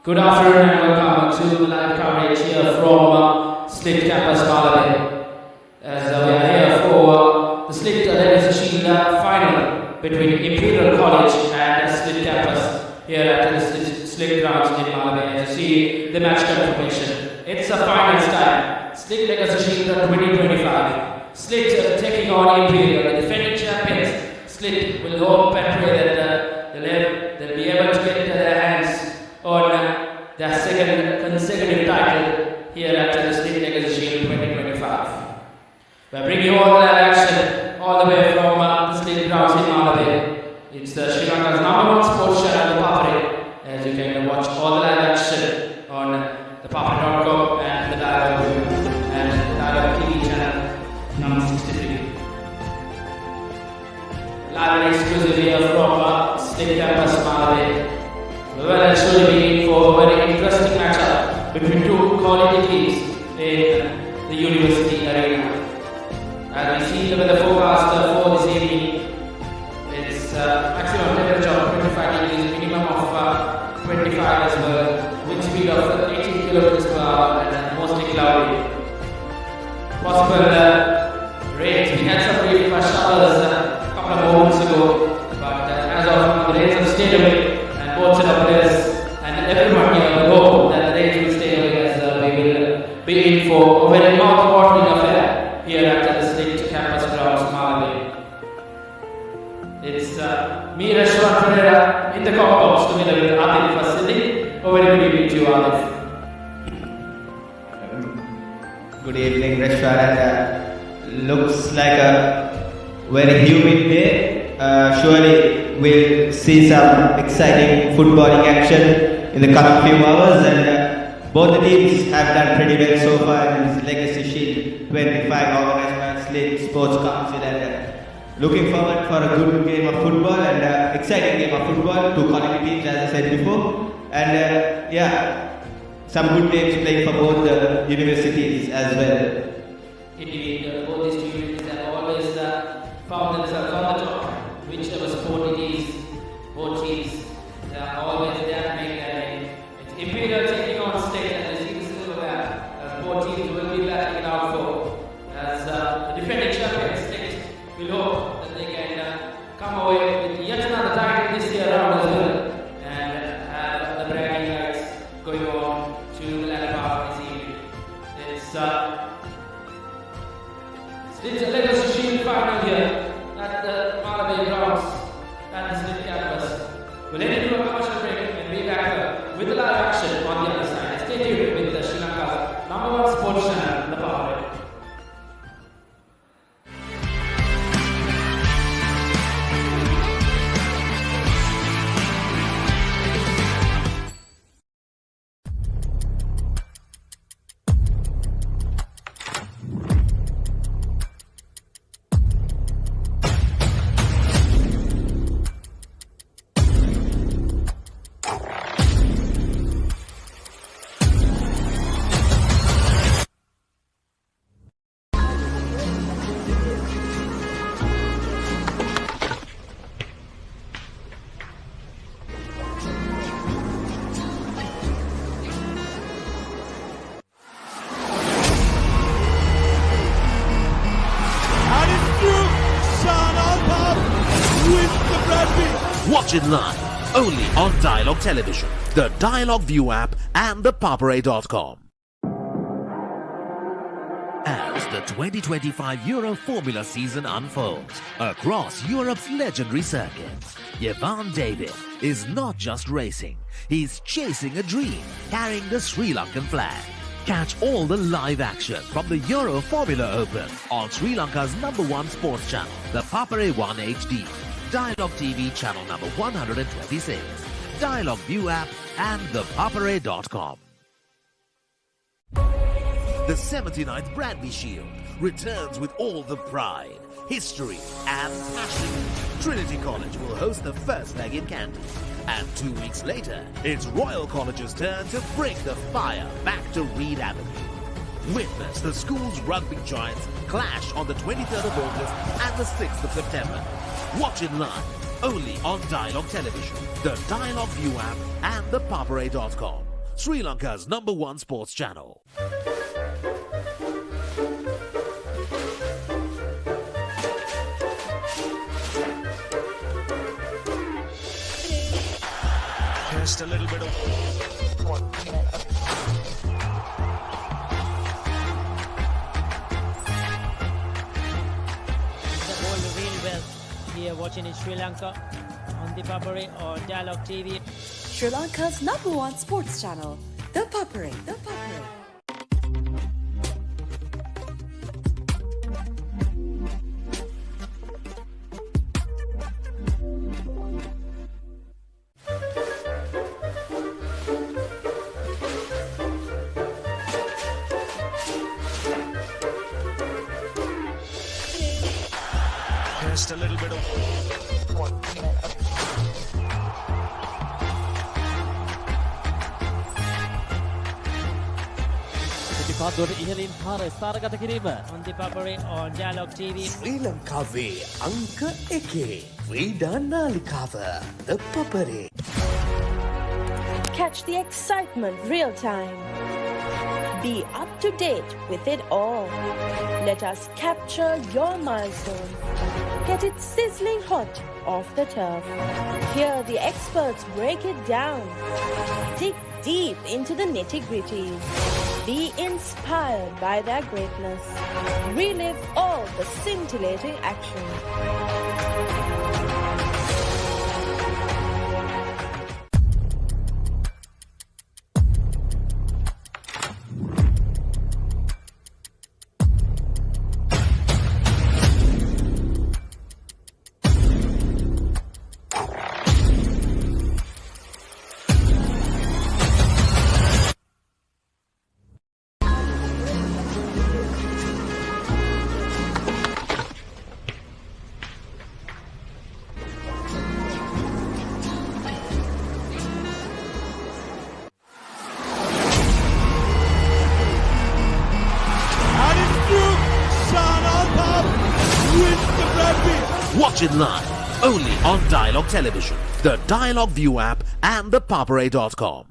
Good afternoon and welcome to the live coverage here from SLIIT Campus Malabe. As we are here for the SLIIT Legacy Shield final between Imperial College and SLIIT Campus here at the SLIIT Grounds in Malabe. As you see the match confirmation, it's a finals time. SLIIT Legacy Shield 2025. SLIIT taking on Imperial, the defending champions. SLIIT will hope and pray that they'll be able to get their hands on their second consecutive title here at the SLIIT Legacy Shield 2025. We're bringing you all the live action all the way from the SLIIT Grounds in Malabe. It's Sri Lanka's #1 sports channel, ThePapare, as you can watch all the live action on ThePapare.com and the Dialog ViU and the Dialog TV channel number 63. Live and exclusive here from SLIIT Campus Malabe. Well, it's going to be for a very interesting matchup between two quality teams in the university arena. As we see the weather forecast for this evening, it's maximum temperature of 25 degrees, minimum of 25 as well, wind speed of 18 kilometers per hour, and mostly cloudy. Possible rains. We had some really fast showers a couple of moments ago, but as of now, the rains have stayed away. Both set of players and everyone here will hope that the rains will stay away, as we will be in for a very mouth-watering affair here at the SLIIT Campus Grounds, Malabe. It's me, Reshwar Pereira, in the compounds together with Adil Fasili. A very good evening to you, Adil. Good evening, Reshwar, and looks like a very humid day. Surely we'll see some exciting footballing action in the coming few hours, and both the teams have done pretty well so far in this Legacy Shield 25 organized by SLIIT Sports Council, and looking forward for a good game of football and exciting game of football. Two quality teams, as I said before, and some good teams playing for both the universities as well. Indeed, both these two universities have always found themselves on the top. Whichever sport it is, both teams are always there to make their name. It's Imperial taking on SLIIT, and you see the silverware as both teams will be battling it out for. As the defending champions, SLIIT will hope that they can come away with yet another title this year around as well, and have the bragging rights going on to the latter part of this evening. It's SLIIT Legacy Shield final here at the Malabe Grounds at the SLIIT Campus. We'll head into a commercial break and be back with the live action on the other side. Stay tuned with the Sri Lanka's #1 sports channel, ThePapare. Watch it live, only on Dialog Television, the Dialog ViU app and ThePapare.com. As the 2025 Euro Formula season unfolds across Europe's legendary circuits, Jevan David is not just racing, he's chasing a dream, carrying the Sri Lankan flag. Catch all the live action from the Euro Formula Open on Sri Lanka's #1 sports channel, the Papare 1 HD. Dialog TV channel number 126, Dialog ViU app and ThePapare.com. The 79th Bradley Shield returns with all the pride, history and passion. Trinity College will host the first leg in Canton. And 2 weeks later, it's Royal College's turn to bring the fire back to Reed Avenue. Witness the school's rugby giants clash on the 23rd of August and the 6th of September. Watch it live, only on Dialog Television, the Dialog ViU app and ThePapare.com. Sri Lanka's #1 sports channel. Just a little bit of really well here watching in Sri Lanka on ThePapare or Dialog TV. Sri Lanka's #1 sports channel, ThePapare. just a little bit of පිටිපත්වලට ඉහළින් පාර ස්ථානගත කිරීම on ThePapare on Dialog TV. ශ්‍රී ලංකාවේ අංක 1 ක්‍රීඩා නාලිකාව ThePapare. Catch the excitement real time. Be up to date with it all. Let us capture your milestones. Get it sizzling hot off the turf. Hear the experts break it down. Dig deep into the nitty-gritties. Be inspired by their greatness. Relive all the scintillating action. Watch it live, only on Dialog Television, the Dialog ViU app and ThePapare.com.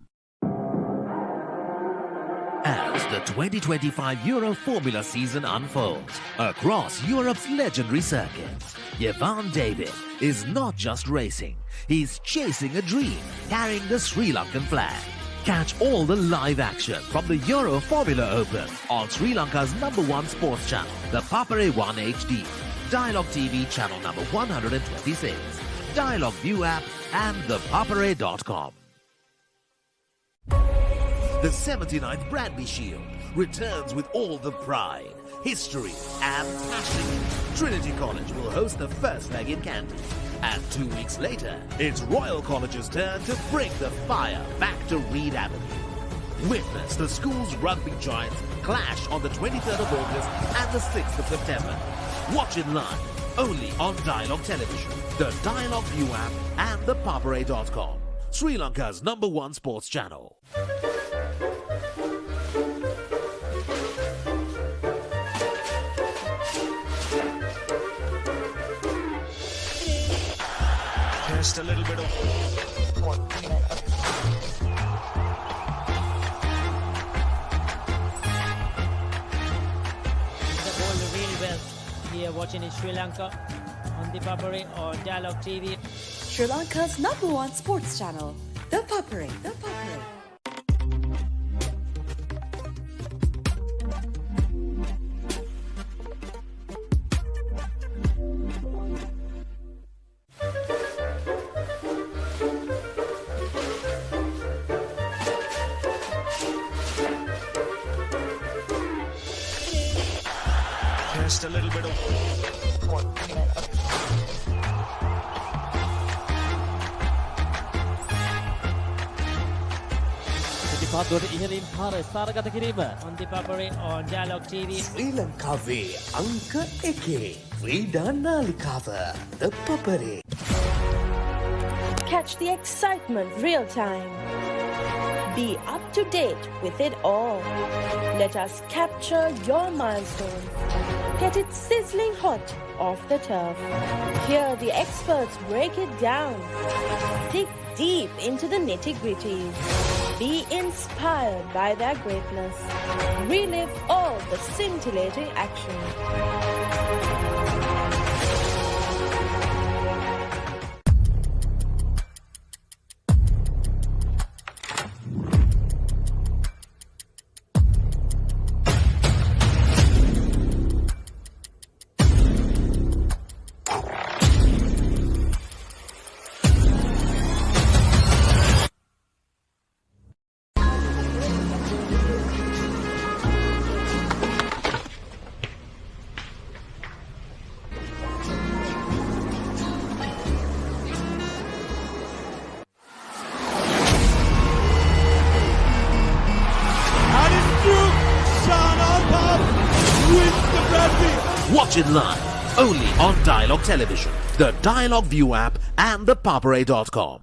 As the 2025 Euro Formula season unfolds across Europe's legendary circuits, Jevan David is not just racing, he's chasing a dream, carrying the Sri Lankan flag. Catch all the live action from the Euro Formula Open on Sri Lanka's #1 sports channel, the Papare 1 HD, Dialog TV channel number 126, Dialog ViU app and ThePapare.com. The 79th Brandy Shield returns with all the pride, history and passion. Trinity College will host the first leg in Canton. And 2 weeks later, it's Royal College's turn to bring the fire back to Reed Avenue. Witness the school's rugby giants clash on the 23rd of August and the 6th of September. Watch it live, only on Dialog Television, the Dialog ViU app and ThePapare.com. Sri Lanka's #1 sports channel. just a little bit of Really well here watching in Sri Lanka on ThePapare or Dialog TV. Sri Lanka's #1 sports channel, ThePapare. just a little bit of පිටිපත්වලට ඉහළින් පාර ස්ථානගත කිරීම on ThePapare on Dialog TV. ශ්‍රී ලංකාවේ අංක 1 ක්‍රීඩා නාලිකාව ThePapare. Catch the excitement real time. Be up to date with it all. Let us capture your milestones. Get it sizzling hot off the turf. Hear the experts break it down. Dig deep into the nitty-gritties. Be inspired by their greatness. Relive all the scintillating action. Watch it live, only on Dialog Television, the Dialog ViU app and ThePapare.com.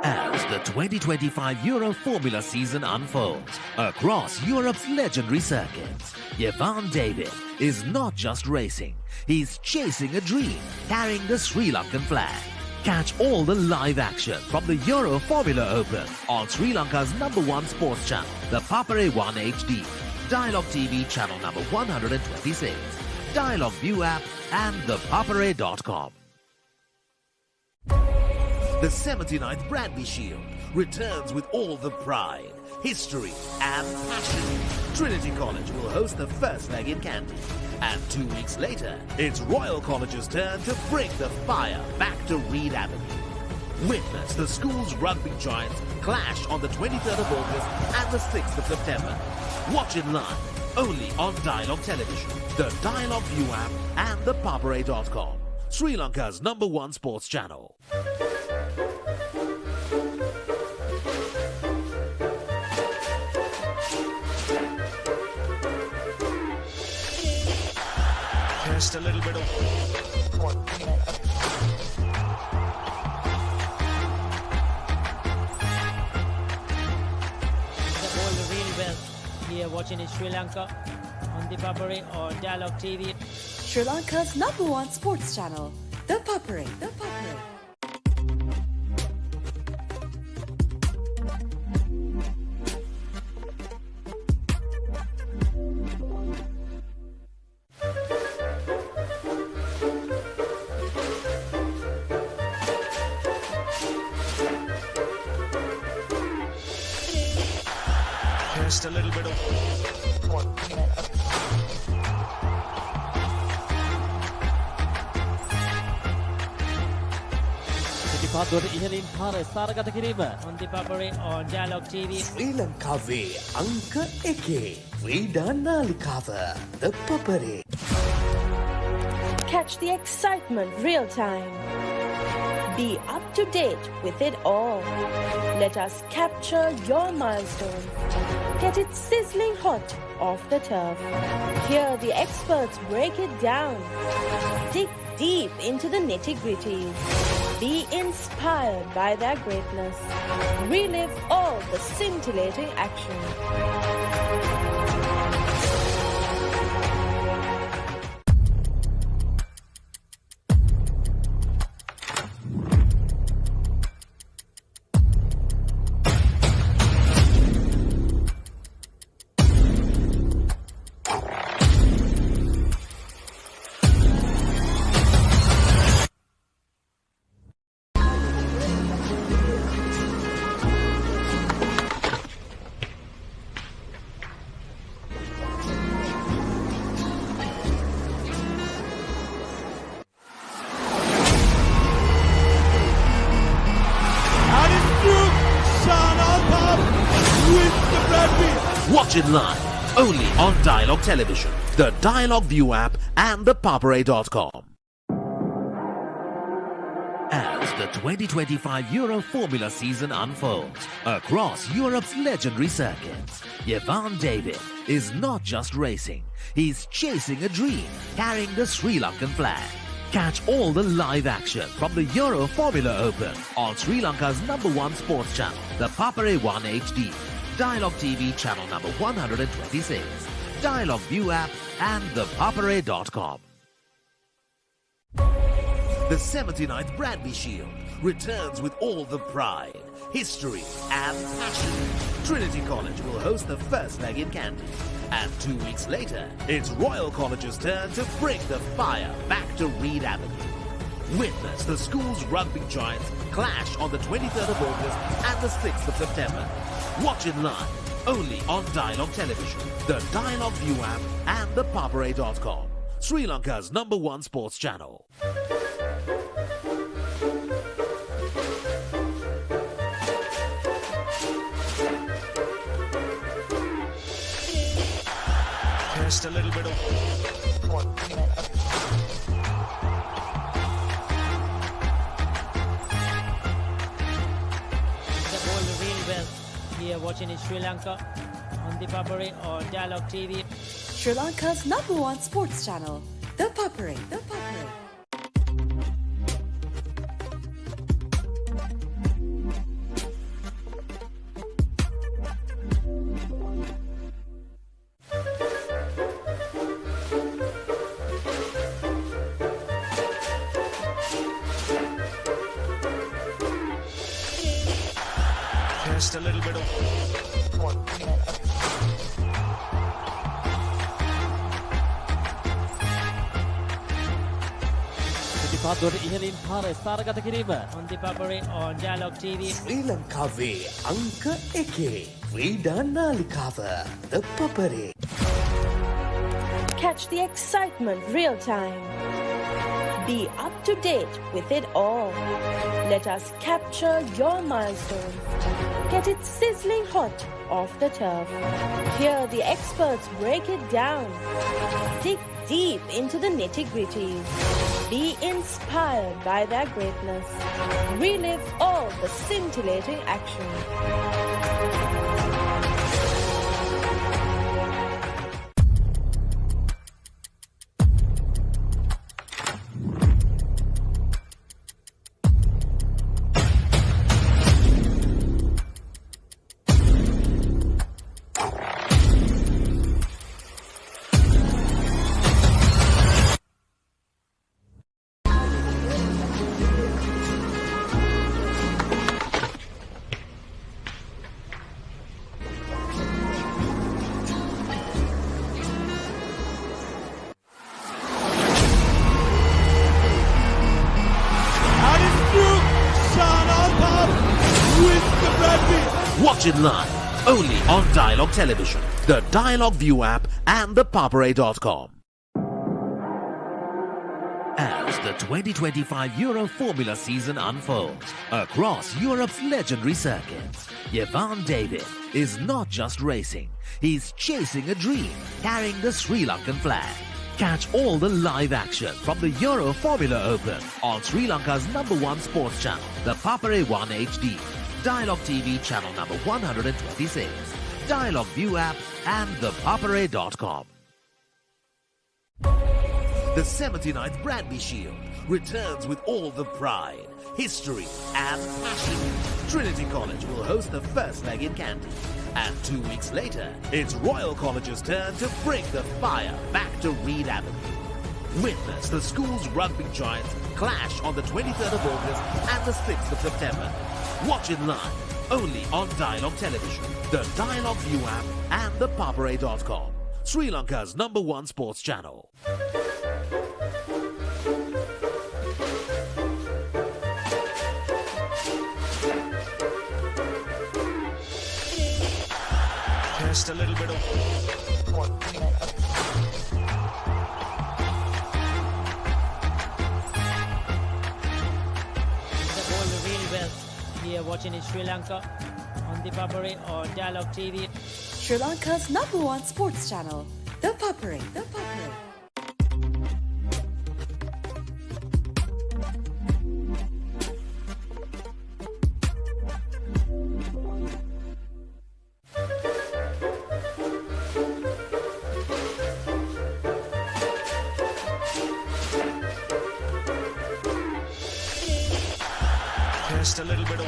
As the 2025 Euro Formula season unfolds across Europe's legendary circuits, Ivan David is not just racing, he's chasing a dream, carrying the Sri Lankan flag. Catch all the live action from the Euro Formula Open on Sri Lanka's #1 sports channel, the Papare 1 HD, Dialog TV channel number 126, Dialog ViU app and ThePapare.com. The 79th Bradley Shield returns with all the pride, history and passion. Trinity College will host the first leg in Kandy. And 2 weeks later, it's Royal College's turn to bring the fire back to Reed Avenue. Witness the school's rugby giants clash on the 23rd of August and the 6th of September. Watch it live, only on Dialog Television, the Dialog ViU app and ThePapare.com, Sri Lanka's #1 sports channel. Just a little bit of really well here watching in Sri Lanka on ThePapare or Dialog TV. Sri Lanka's #1 sports channel, ThePapare. just a little bit of on ThePapare or Dialog TV. ශ්‍රී ලංකාවේ අංක එකේ ක්‍රීඩා නාලිකාව ThePapare. Catch the excitement real time. Be up to date with it all. Let us capture your milestones. Get it sizzling hot off the turf. Hear the experts break it down. Dig deep into the nitty-gritties. Be inspired by their greatness. Relive all the scintillating action. Watch it live, only on Dialog Television, the Dialog ViU app and ThePapare.com. As the 2025 Euro Formula season unfolds across Europe's legendary circuits, Ivan David is not just racing, he's chasing a dream, carrying the Sri Lankan flag. Catch all the live action from the Euro Formula Open on Sri Lanka's #1 sports channel, the Papare 1 HD, Dialog TV channel number 126, Dialog ViU app and ThePapare.com. The 79th Bradby Shield returns with all the pride, history and passion. Trinity College will host the first leg in Candy. And 2 weeks later, it's Royal College's turn to bring the fire back to Reed Avenue. Witness the school's rugby giants clash on the 23rd of August and the 6th of September. Watch it live, only on Dialog Television, the Dialog ViU app and ThePapare.com. Sri Lanka's #1 sports channel. Just a little bit of... The ball really well here watching in Sri Lanka on ThePapare or Dialog TV. Sri Lanka's #1 sports channel, ThePapare. Just a little bit of... On ThePapare or Dialog TV. ශ්‍රී ලංකාවේ අංක 1 ක්‍රීඩා නාලිකාව ThePapare. Catch the excitement real time. Be up to date with it all. Let us capture your milestones. Get it sizzling hot off the turf. Hear the experts break it down. Dig deep into the nitty-gritties. Be inspired by their greatness. Relive all the scintillating action. Watch it live, only on Dialog Television, the Dialog ViU app and ThePapare.com. As the 2025 Euro Formula season unfolds across Europe's legendary circuits, Jevan David is not just racing, he's chasing a dream, carrying the Sri Lankan flag. Catch all the live action from the Euro Formula Open on Sri Lanka's #1 sports channel, the Papare 1 HD, Dialog TV channel number 126, Dialog ViU app and ThePapare.com. The 79th Bradby Shield returns with all the pride, history and passion. Trinity College will host the first leg in Candy. And 2 weeks later, it's Royal College's turn to bring the fire back to Reed Avenue. Witness the school's rugby giants clash on the 23rd of August and the 6th of September. Watch it live, only on Dialog Television, the Dialog ViU app and ThePapare.com. Sri Lanka's #1 sports channel. Just a little bit of... The ball really well here watching in Sri Lanka on ThePapare or Dialog TV. Sri Lanka's #1 sports channel, ThePapare. Just a little bit of...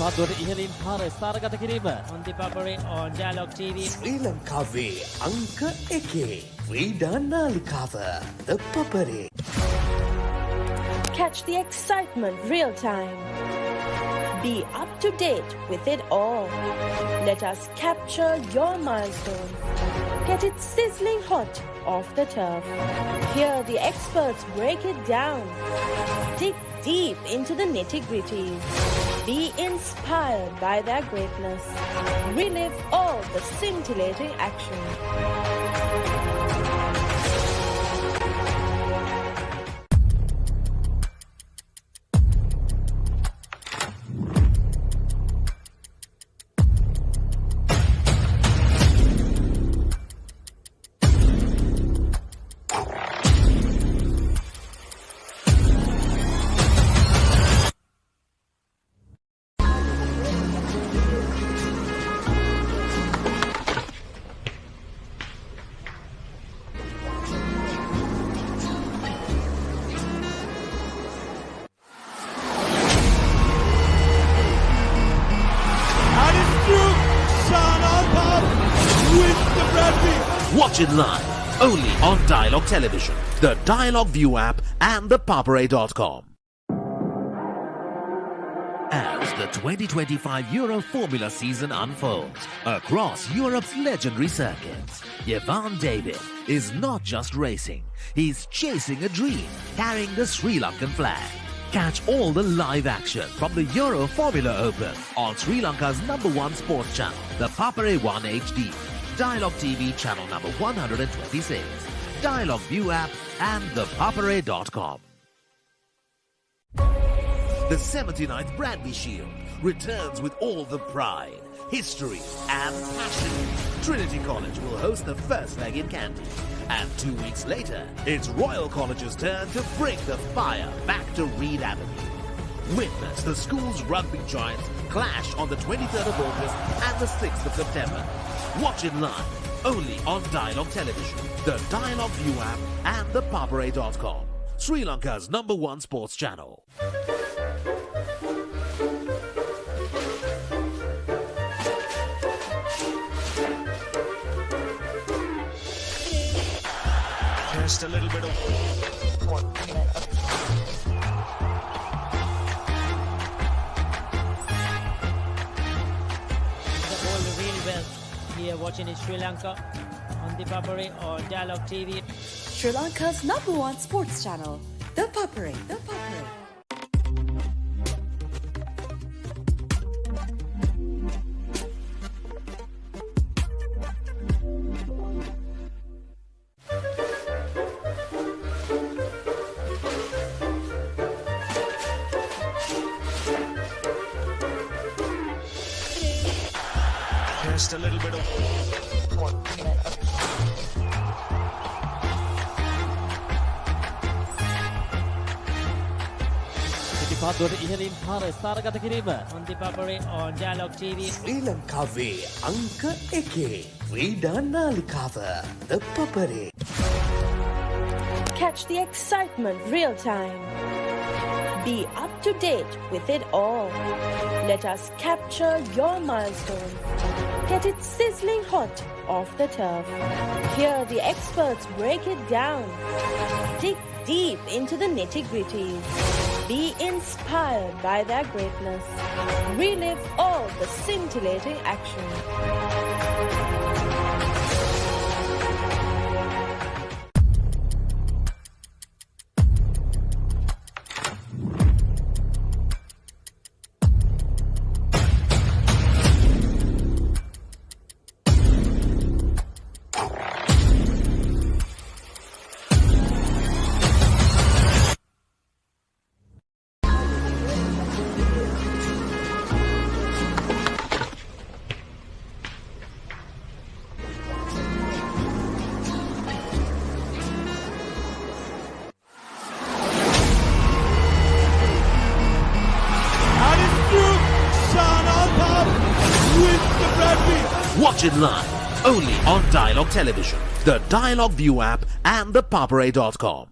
පිටිපත්වලට ඉහළින් පාර ස්ථානගත කිරීම on ThePapare on Dialog TV. ශ්‍රී ලංකාවේ අංක 1 ක්‍රීඩා නාලිකාව ThePapare. Catch the excitement real time. Be up to date with it all. Let us capture your milestones. Get it sizzling hot off the turf. Hear the experts break it down. Dig deep into the nitty-gritties. Be inspired by their greatness. Relive all the scintillating action. Watch it live, only on Dialog Television, the Dialog ViU app and ThePapare.com. As the 2025 Euro Formula season unfolds across Europe's legendary circuits, Jevan David is not just racing, he's chasing a dream, carrying the Sri Lankan flag. Catch all the live action from the Euro Formula Open on Sri Lanka's #1 sports channel, the Papare 1 HD, Dialog TV channel number 126, Dialog ViU app and ThePapare.com. The 79th Bradley Shield returns with all the pride, history and passion. Trinity College will host the first leg in Kandy. And 2 weeks later, it's Royal College's turn to bring the fire back to Reed Avenue. Witness the school's rugby giants clash on the 23rd of August and the 6th of September. Watch it live, only on Dialog Television, the Dialog ViU app and ThePapare.com, Sri Lanka's #1 sports channel. Just a little bit of Here watching in Sri Lanka on ThePapare or Dialog TV. Sri Lanka's #1 sports channel, ThePapare. just a little bit of පිටිපත්වලට ඉහළින් පාර ස්ථානගත කිරීම on ThePapare on Dialog TV. ශ්‍රී ලංකාවේ අංක 1 ක්‍රීඩා නාලිකාව ThePapare. Catch the excitement real time. Be up to date with it all. Let us capture your milestones. Get it sizzling hot off the turf. Hear the experts break it down. Dig deep into the nitty-gritties. Be inspired by their greatness. Relive all the scintillating action. Watch it live, only on Dialog Television, the Dialog ViU app and ThePapare.com.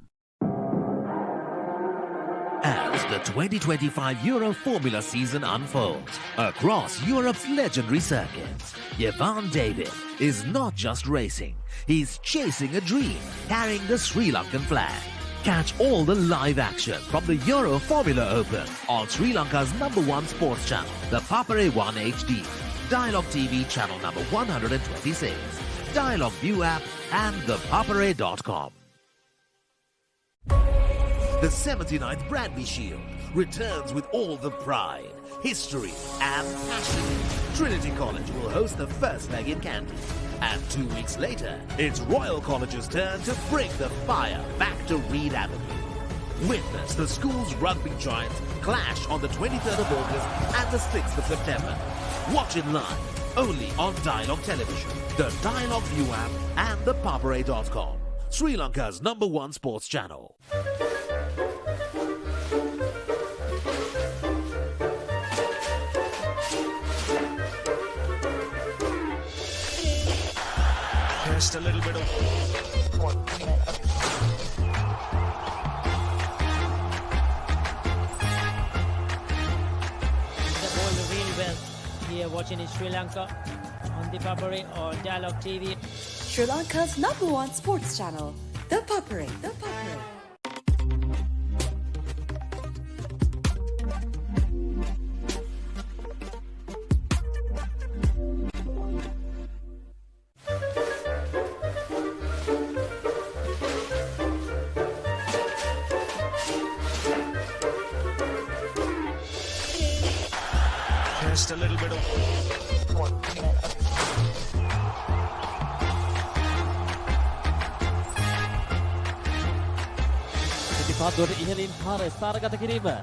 As As the 2025 Euro Formula season unfolds across Europe's legendary circuits, Ivan David is not just racing, he's chasing a dream, carrying the Sri Lankan flag. Catch all the live action from the Euro Formula Open on Sri Lanka's #1 sports channel, the Papare 1 HD, Dialog TV channel number 126, Dialog ViU app and ThePapare.com. The 79th Bradby Shield returns with all the pride, history and passion. Trinity College will host the first leg in Kandy. And 2 weeks later, it's Royal College's turn to bring the fire back to Reed Avenue. Witness the school's rugby giants clash on the 23rd of August and the 6th of September. Watch it live, only on Dialog Television, the Dialog ViU app and ThePapare.com. Sri Lanka's #1 sports channel. Just a little bit of The ball really well here watching in Sri Lanka on the Papare or Dialog TV. Sri Lanka's #1 sports channel, ThePapare. just a little bit of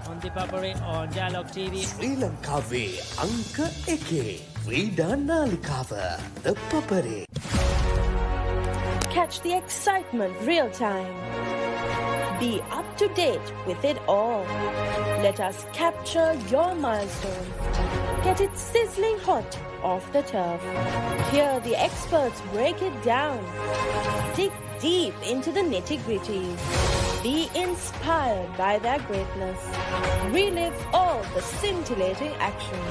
on the Papare on Dialog TV. ශ්‍රී ලංකාවේ අංක එකේ ක්‍රීඩා නාලිකාව ThePapare. Catch the excitement real time. Be up to date with it all. Let us capture your milestones. Get it sizzling hot off the turf. Hear the experts break it down. Dig deep into the nitty-gritties. Be inspired by their greatness. Relive all the scintillating action.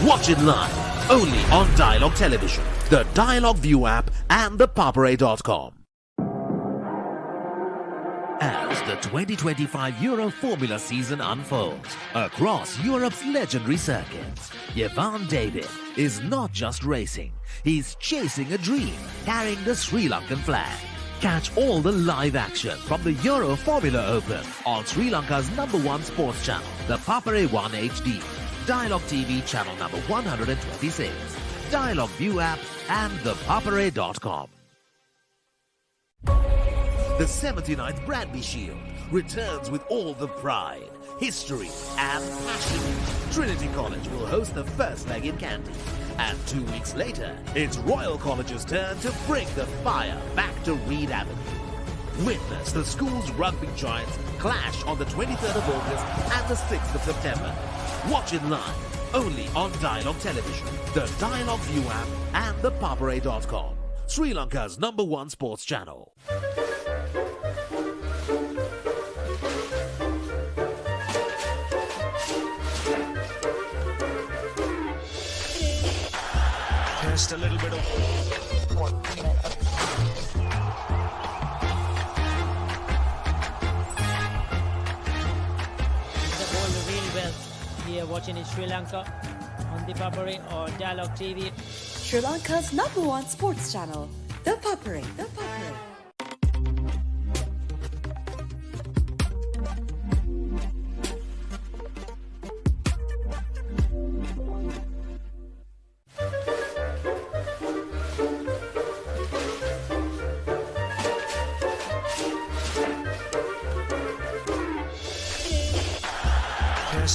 Watch it live, only on Dialog Television, the Dialog ViU app and ThePapare.com. As the 2025 Euro Formula season unfolds across Europe's legendary circuits, Ivan David is not just racing, he's chasing a dream, carrying the Sri Lankan flag. Catch all the live action from the Euro Formula Open on Sri Lanka's #1 sports channel, the Papare 1 HD, Dialog TV channel number 126, Dialog ViU app and ThePapare.com. The 79th Bradby Shield returns with all the pride, history and passion. Trinity College will host the first leg in Kandy. And 2 weeks later, it's Royal College's turn to bring the fire back to Reed Avenue. Witness the school's rugby giants clash on the 23rd of August and the 6th of September. Watch it live, only on Dialog Television, the Dialog ViU app and ThePapare.com. Sri Lanka's #1 sports channel. just a little bit of The ball really well here watching in Sri Lanka on the Papare or Dialog TV. Sri Lanka's #1 sports channel, ThePapare.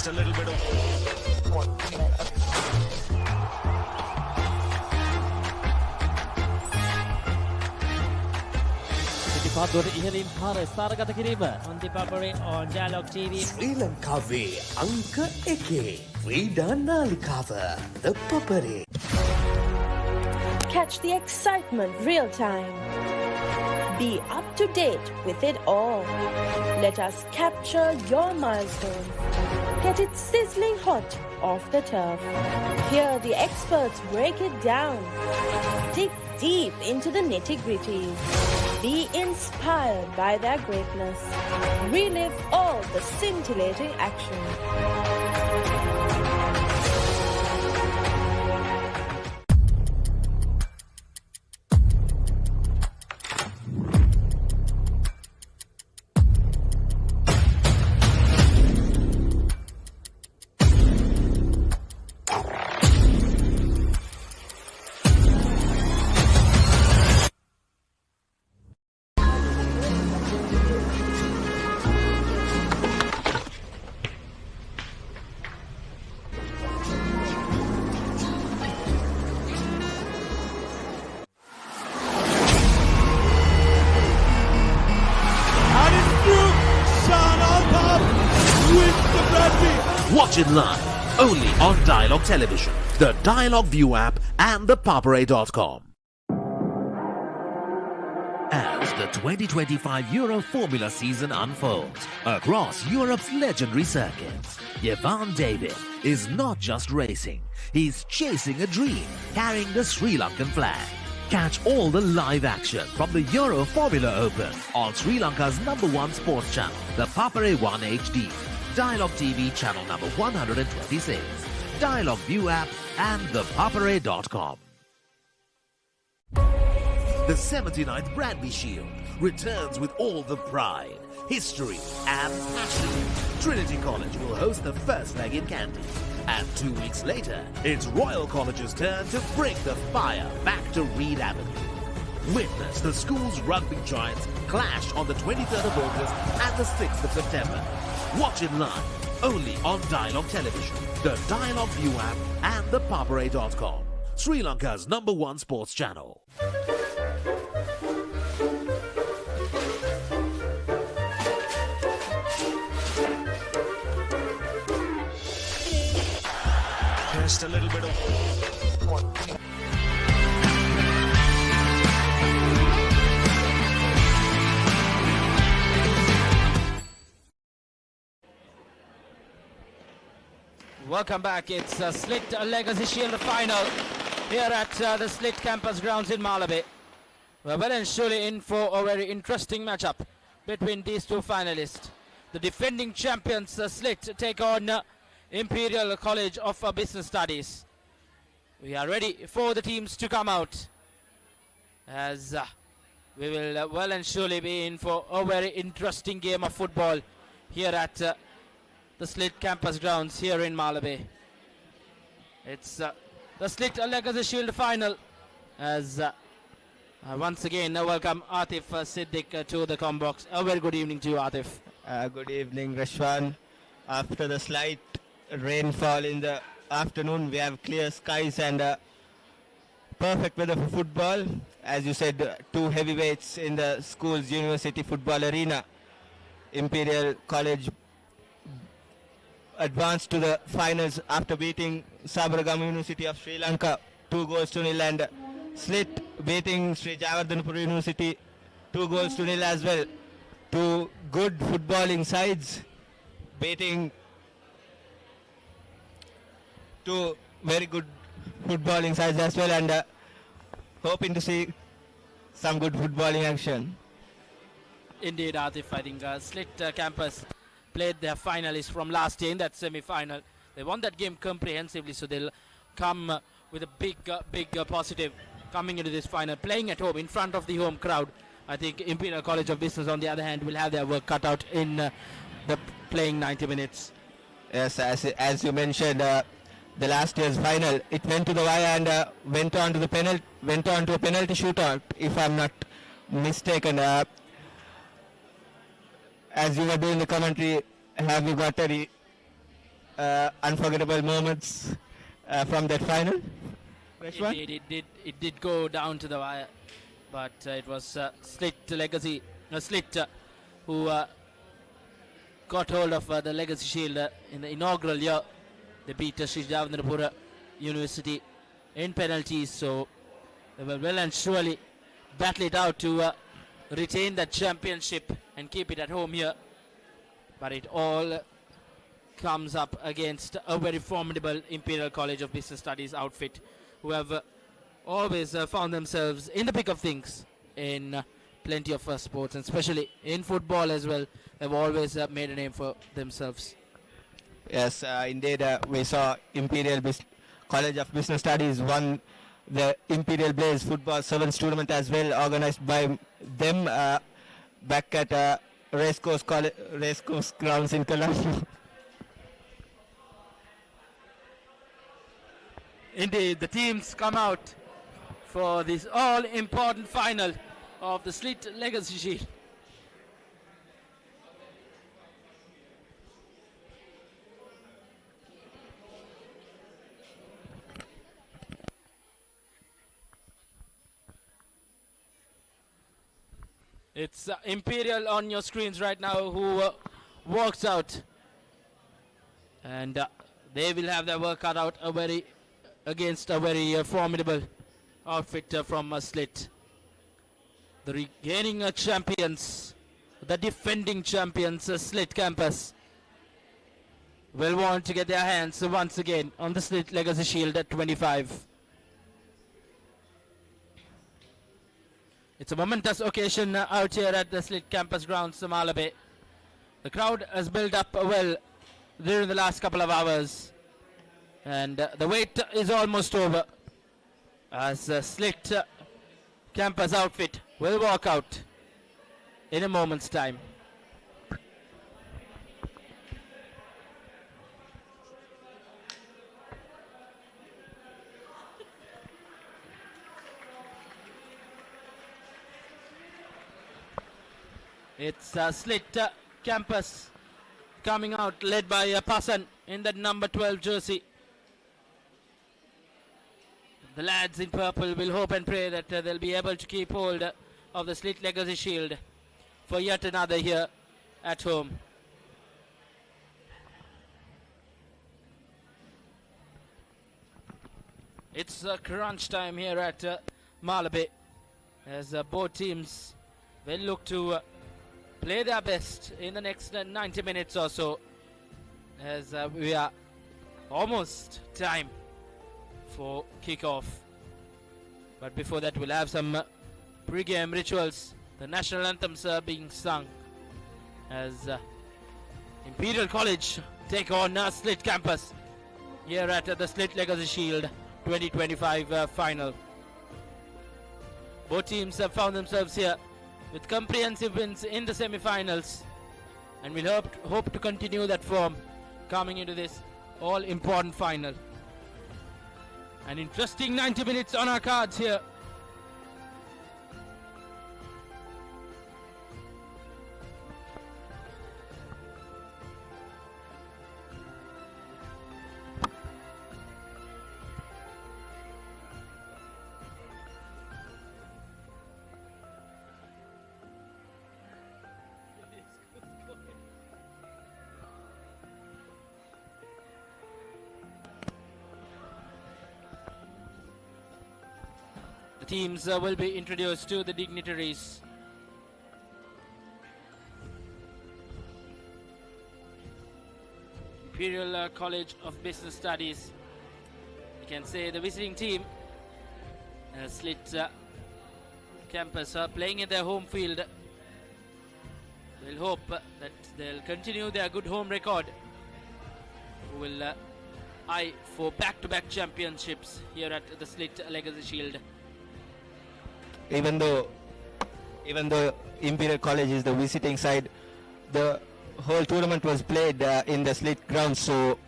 Just a little bit of on ThePapare on Dialog TV. ශ්‍රී ලංකාවේ අංක එකේ ක්‍රීඩා නාලිකාව ThePapare. Catch the excitement real time. Be up to date with it all. Let us capture your milestones. Get it sizzling hot off the turf. Hear the experts break it down. Dig deep into the nitty-gritties. Be inspired by their greatness. Relive all the scintillating action. Watch it live, only on Dialog Television, the Dialog ViU app and ThePapare.com. As the 2025 Euro Formula season unfolds across Europe's legendary circuits, David is not just racing, he's chasing a dream, carrying the Sri Lankan flag. Catch all the live action from the Euro Formula Open on Sri Lanka's #1 sports channel, the Papare 1 HD, Dialog TV channel number 126, Dialog ViU app and ThePapare.com. The 79th Bradby Shield returns with all the pride, history and passion. Trinity College will host the first leg in Kandy. And 2 weeks later, it's Royal College's turn to bring the fire back to Reed Avenue. Witness the school's rugby giants clash on the 23rd of August and the 6th of September. Watch it live, only on Dialog Television, the Dialog ViU app and ThePapare.com, Sri Lanka's #1 sports channel. just a little bit of Welcome back. It's SLIIT Legacy Shield final here at the SLIIT Campus Grounds in Malabe. We're well and surely in for a very interesting matchup between these two finalists. The defending champions, SLIIT, take on Imperial College of Business Studies. We are ready for the teams to come out, as we will well and surely be in for a very interesting game of football here at the SLIIT Campus Grounds here in Malabe. It's the SLIIT Legacy Shield final, as once again welcome Atif Siddiq to the combox. A very good evening to you, Atif. Good evening, Rashwan. After the slight rainfall in the afternoon, we have clear skies and perfect weather for football. As you said, two heavyweights in the school's university football arena. Imperial College advanced to the finals after beating Sabaragama University of Sri Lanka 2-0, and SLIIT beating Sri Javardhanapura University 2-0 as well. Two good footballing sides beating two very good footballing sides as well, and hoping to see some good footballing action. Indeed, Atif. I think SLIIT campus played their finalists from last year in that semi-final. They won that game comprehensively, so they'll come with a big positive coming into this final, playing at home in front of the home crowd. I think Imperial College of Business, on the other hand, will have their work cut out in the playing 90 minutes. Yes, as you mentioned, the last year's final, it went to the wire and went on to a penalty shootout, if I'm not mistaken. As you were doing the commentary, have you got any unforgettable moments from that final? It did go down to the wire, but it was SLIIT who got hold of the Legacy Shield in the inaugural year. They beat Sri Javandrapura University in penalties, so they will well and surely battle it out to retain that championship and keep it at home here. But it all comes up against a very formidable Imperial College of Business Studies outfit, who have always found themselves in the pick of things in plenty of sports, and especially in football as well. They've always made a name for themselves. Yes, indeed, we saw Imperial College of Business Studies won the Imperial Blaze Football Sevens tournament as well, organized by them back at Racecourse Grounds in Colombo. Indeed, the teams come out for this all-important final of the SLIIT Legacy Shield. It's Imperial on your screens right now, who walks out, and they will have their work cut out against a very formidable outfit from SLIIT. The regaining champions, the defending champions, SLIIT Campus, will want to get their hands once again on the SLIIT Legacy Shield at 25. It's a momentous occasion out here at the SLIIT Campus Grounds, Malabe. The crowd has built up well during the last couple of hours, and the wait is almost over as SLIIT Campus outfit will walk out in a moment's time. It's SLIIT Campus coming out, led by Pasan in that number 12 jersey. The lads in purple will hope and pray that they'll be able to keep hold of the SLIIT Legacy Shield for yet another year at home. It's crunch time here at Malabe, as both teams will look to play their best in the next 90 minutes or so, as we are almost time for kickoff. But before that, we'll have some pre-game rituals. The national anthems are being sung as Imperial College take on SLIIT Campus here at the SLIIT Legacy Shield 2025 final. Both teams have found themselves here with comprehensive wins in the semi-finals, and we'll hope to continue that form coming into this all-important final. An interesting 90 minutes on our cards here. Teams will be introduced to the dignitaries. Imperial College of Business Studies, you can say the visiting team, SLIIT Campus are playing in their home field. We'll hope that they'll continue their good home record, who will eye for back-to-back championships here at the SLIIT Legacy Shield. Even though Imperial College is the visiting side, the whole tournament was played in the SLIIT grounds, so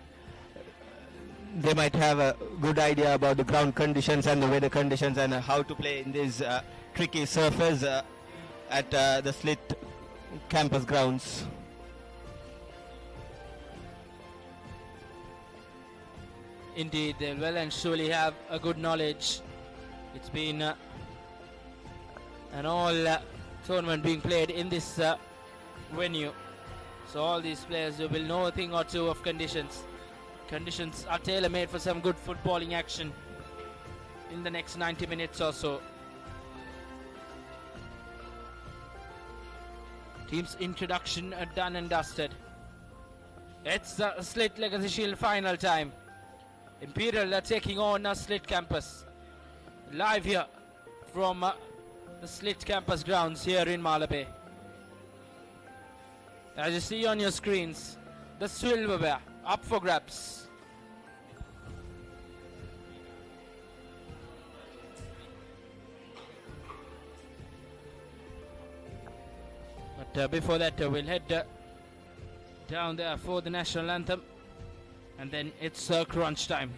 they might have a good idea about the ground conditions and the weather conditions and how to play in this tricky surface at the SLIIT Campus Grounds. Indeed, they well and surely have a good knowledge. It's been an all tournament being played in this venue. So all these players will know a thing or two of conditions. Conditions are tailor-made for some good footballing action in the next 90 minutes or so. Team's introduction done and dusted. It's the SLIIT Legacy Shield final time. Imperial are taking on SLIIT Campus. Live here from the SLIIT Campus Grounds here in Malabe. As you see on your screens, the silverware up for grabs. But before that, we'll head down there for the national anthem, and then it's crunch time.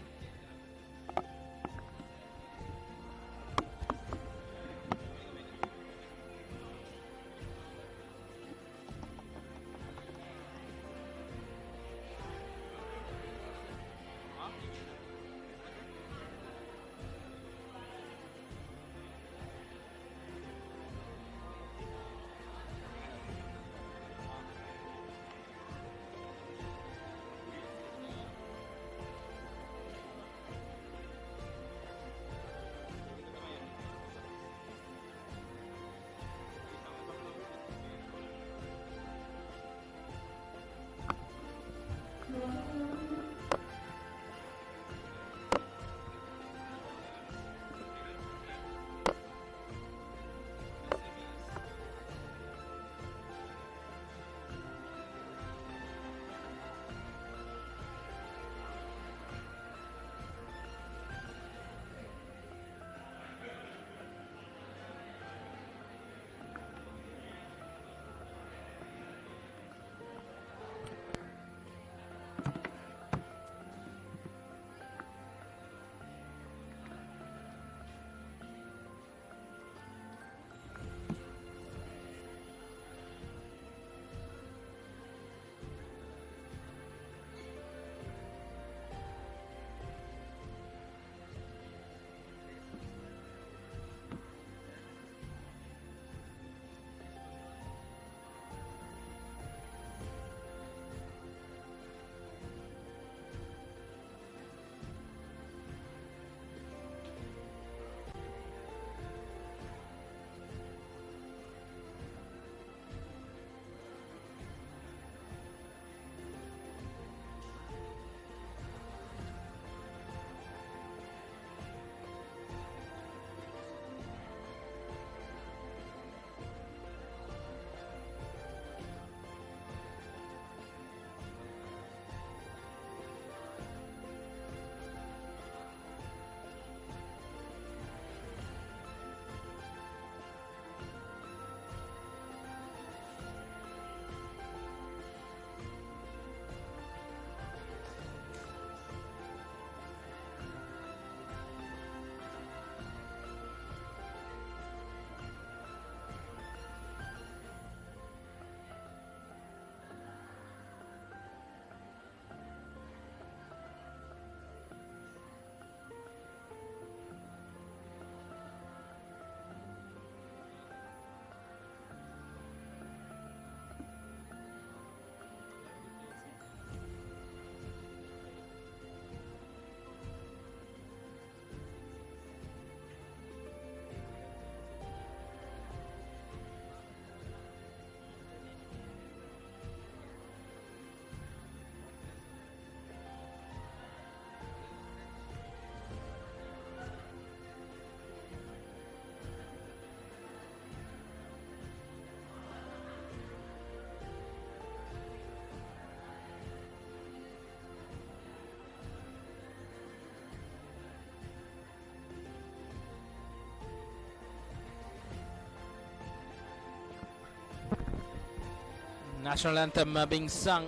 National anthem being sung.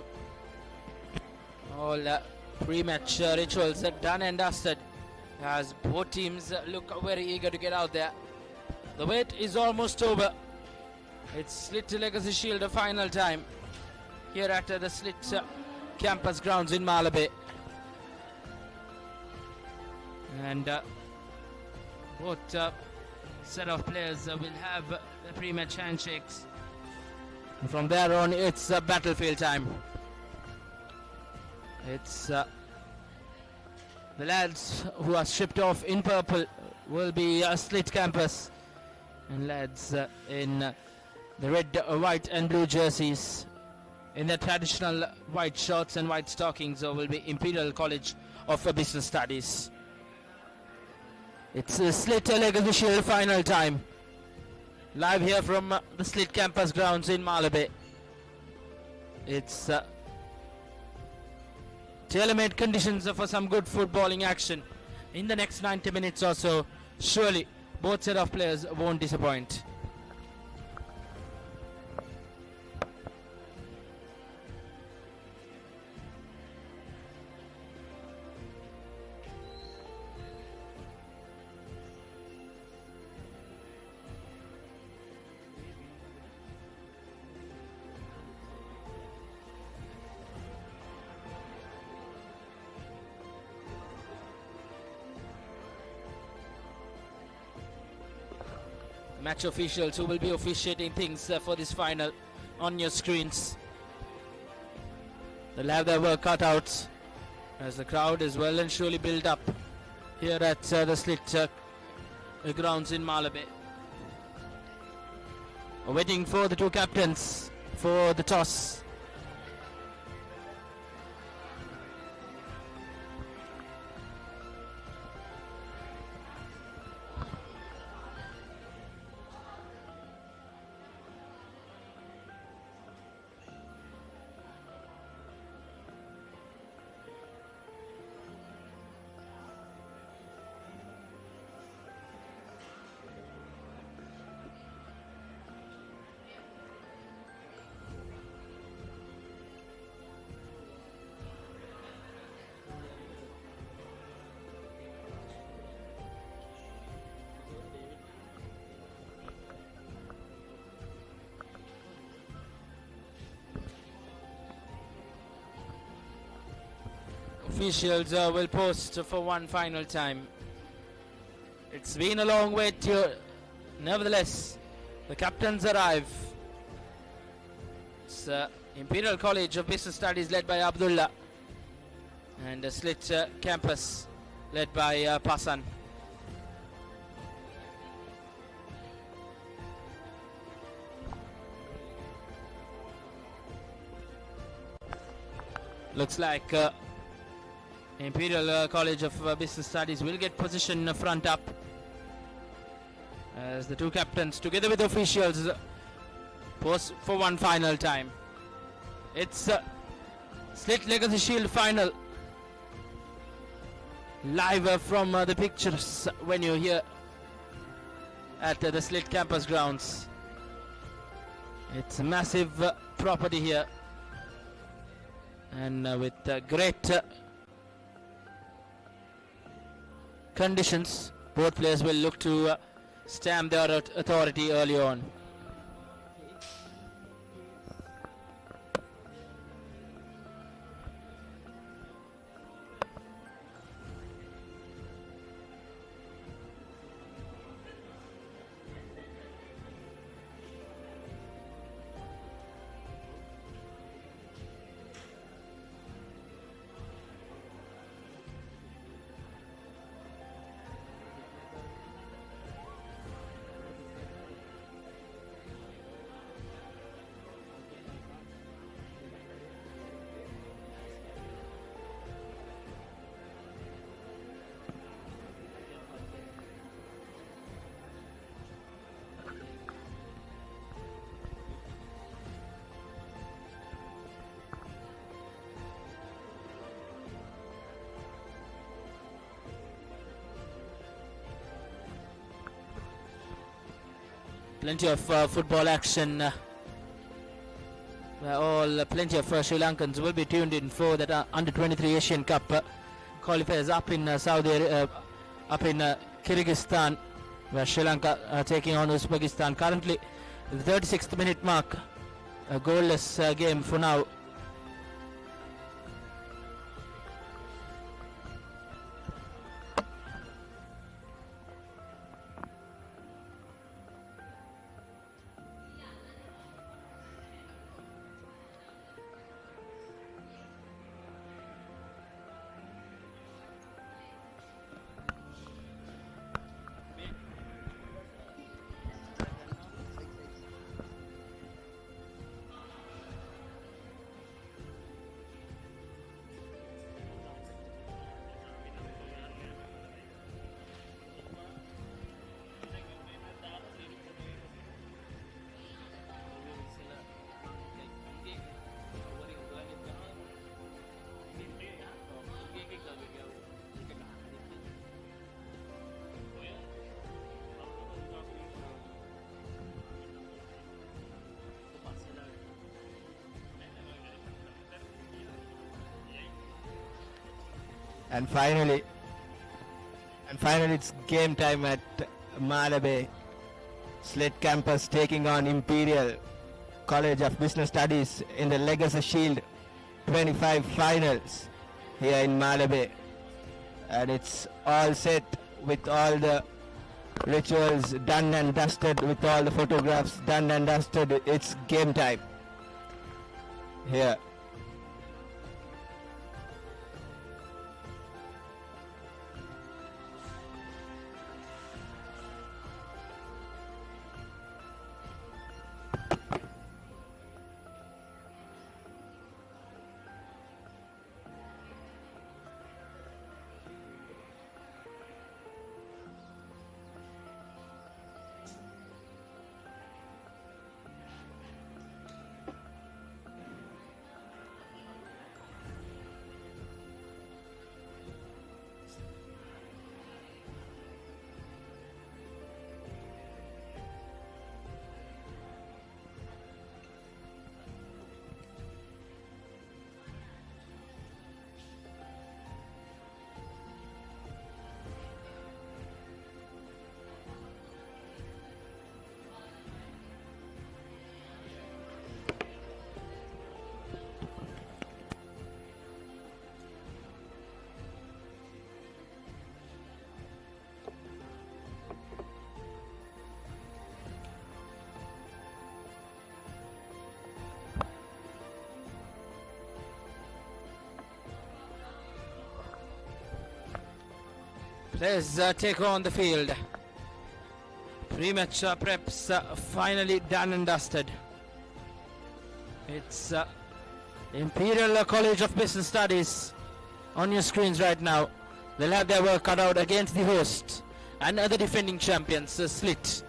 All pre-match rituals are done and dusted as both teams look very eager to get out there. The wait is almost over. It's SLIIT Legacy Shield final time here at the SLIIT Campus Grounds in Malabe. And both set of players will have the pre-match handshakes. And from there on, it's battlefield time. It's the lads who are shipped off in purple will be SLIIT Campus, and lads in the red, white and blue jerseys in their traditional white shorts and white stockings will be Imperial College of Business Studies. It's the SLIIT Legacy Shield final time. Live here from the SLIIT Campus Grounds in Malabe. It's tailor-made conditions for some good footballing action in the next 90 minutes or so. Surely both set of players won't disappoint. Match officials who will be officiating things for this final on your screens. They'll have their work cut out as the crowd is well and surely built up here at the SLIIT Grounds in Malabe. Waiting for the two captains for the toss. Officials will post for one final time. It's been a long wait here. Nevertheless, the captains arrive. It's Imperial College of Business Studies led by Abdullah, and SLIIT Campus led by Pasan. Looks like Imperial College of Business Studies will get position front up as the two captains together with the officials pose for one final time. It's SLIIT Legacy Shield final live from the pictures when you're here at the SLIIT Campus Grounds. It's a massive property here, and with great conditions, both players will look to stamp their authority early on. Plenty of football action. Plenty of Sri Lankans will be tuned in for that under 23 Asian Cup qualifiers up in Kyrgyzstan, where Sri Lanka are taking on Uzbekistan. Currently, the 36th minute mark, a goalless game for now. And finally, it's game time at Malabe. SLIIT Campus taking on Imperial College of Business Studies in the Legacy Shield 25 finals here in Malabe. And it's all set with all the rituals done and dusted, with all the photographs done and dusted. It's game time here. Players take on the field. Pre-match preps finally done and dusted. It's Imperial College of Business Studies on your screens right now. They'll have their work cut out against the host and other defending champions, SLIIT.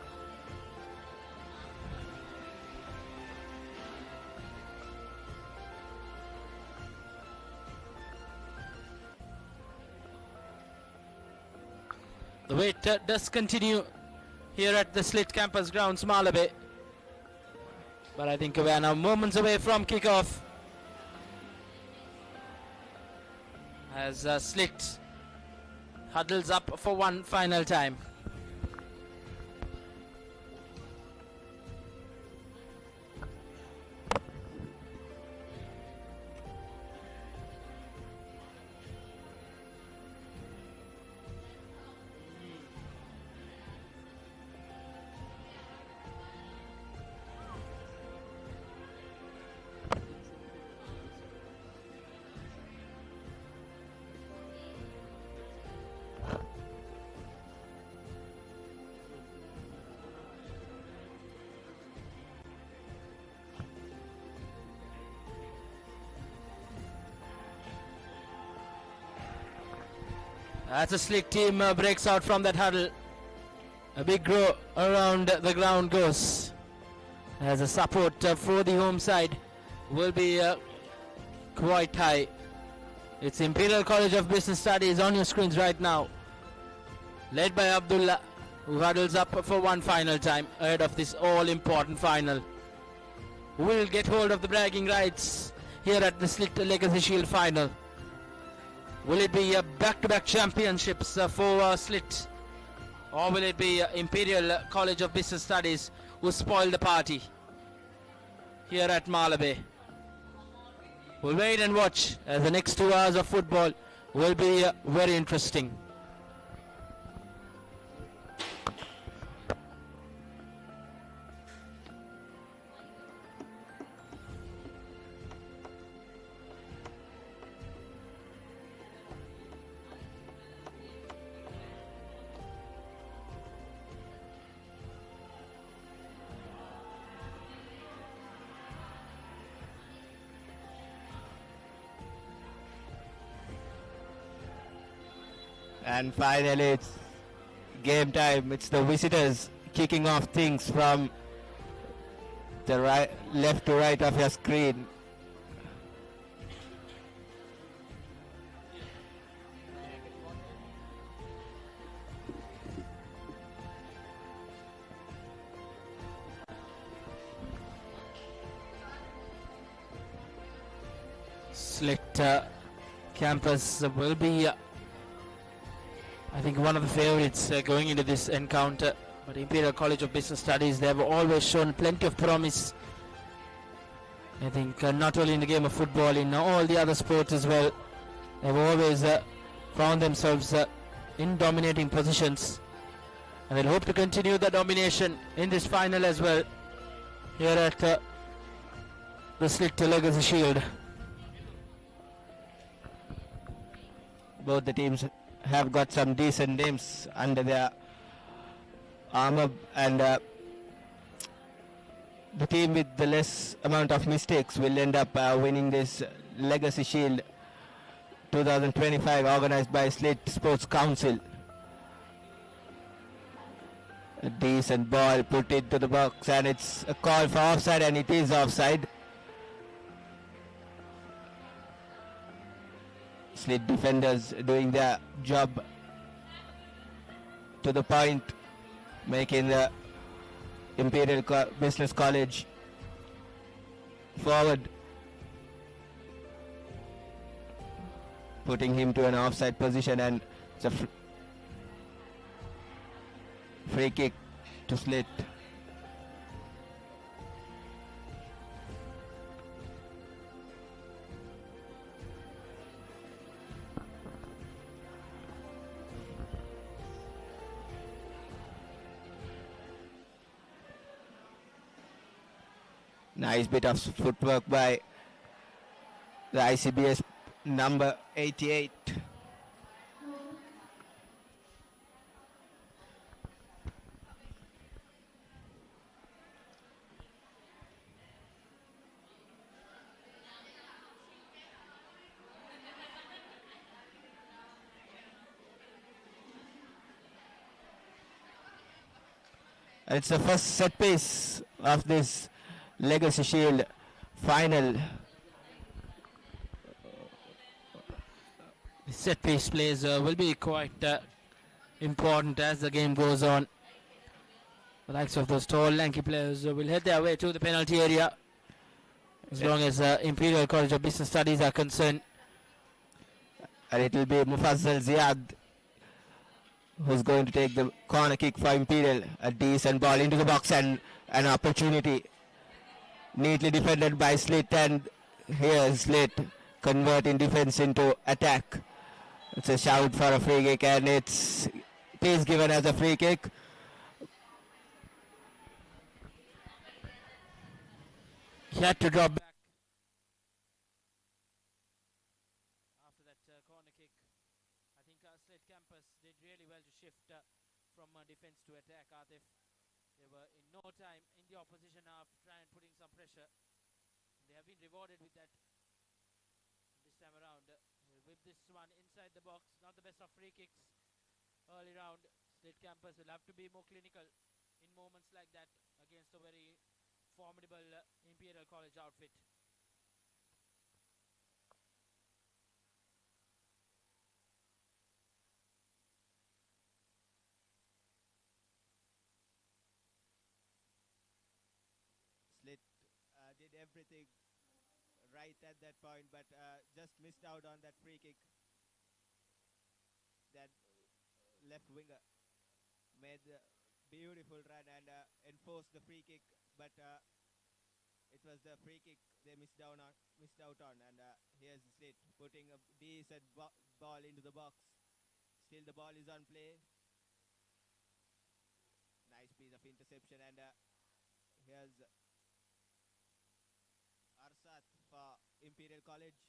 The wait does continue here at the SLIIT Campus Grounds, Malabe. But I think we are now moments away from kickoff, as SLIIT huddles up for one final time. As the SLIIT team breaks out from that huddle, a big row around the ground goes, as the support for the home side will be quite high. It's Imperial College of Business Studies on your screens right now, led by Abdullah, who huddles up for one final time ahead of this all-important final. Who will get hold of the bragging rights here at the SLIIT Legacy Shield final? Will it be back-to-back championships for SLIIT, or will it be Imperial College of Business Studies who spoil the party here at Malabe? We'll wait and watch, as the next 2 hours of football will be very interesting. And finally, it's game time. It's the visitors kicking off things from the left to right of your screen. SLIIT campus will be I think one of the favorites going into this encounter. But Imperial College of Business Studies, they have always shown plenty of promise. I think not only in the game of football, in all the other sports as well. They've always found themselves in dominating positions. And they'll hope to continue the domination in this final as well. Here at the SLIIT Legacy Shield. Both the teams have got some decent names under their armor, and the team with the less amount of mistakes will end up winning this Legacy Shield 2025 organized by SLIIT Sports Council. A decent ball put into the box, and it's a call for offside, and it is offside. SLIIT defenders doing their job to the point, making the Imperial Business College forward, putting him to an offside position, and it's a free kick to SLIIT. Nice bit of footwork by the ICBS number 88. It's the first set piece of this Legacy Shield final. The set piece plays will be quite important as the game goes on. The likes of those tall, lanky players will head their way to the penalty area as long as Imperial College of Business Studies are concerned. And it will be Mufazzal Ziad who's going to take the corner kick for Imperial. A decent ball into the box and an opportunity. Neatly defended by SLIIT, and here's SLIIT converting defense into attack. It's a shout for a free kick, and it is given as a free kick. He had to drop back after that corner kick. I think SLIIT Campus did really well to shift from defense to attack, Atif. They were in no time in the opposition half trying putting some pressure. They have been rewarded with that this time around. With this one inside the box, not the best of free kicks early round. SLIIT Campus will have to be more clinical in moments like that against a very formidable Imperial College outfit. SLIIT did everything right at that point, but just missed out on that free kick. That left winger made a beautiful run and enforced the free kick, but it was the free kick they missed out on. And here's SLIIT putting a decent ball into the box. Still the ball is on play. Nice piece of interception, and here's Arsat for Imperial College.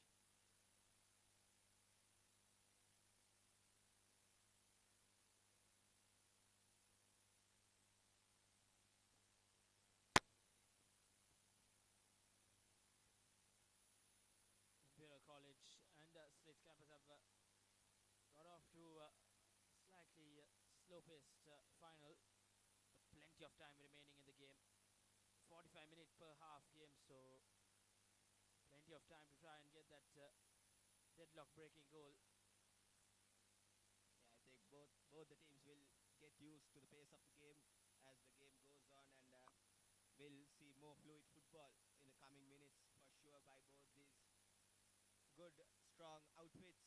Imperial College and SLIIT Campus have got off to a slightly slow-paced final, but plenty of time remaining in the game. 45 minutes per half game, so plenty of time to try and get that deadlock breaking goal. Yeah, I think both the teams will get used to the pace of the game as the game goes on, and we'll see more fluid football in the coming minutes for sure by both these good, strong outfits.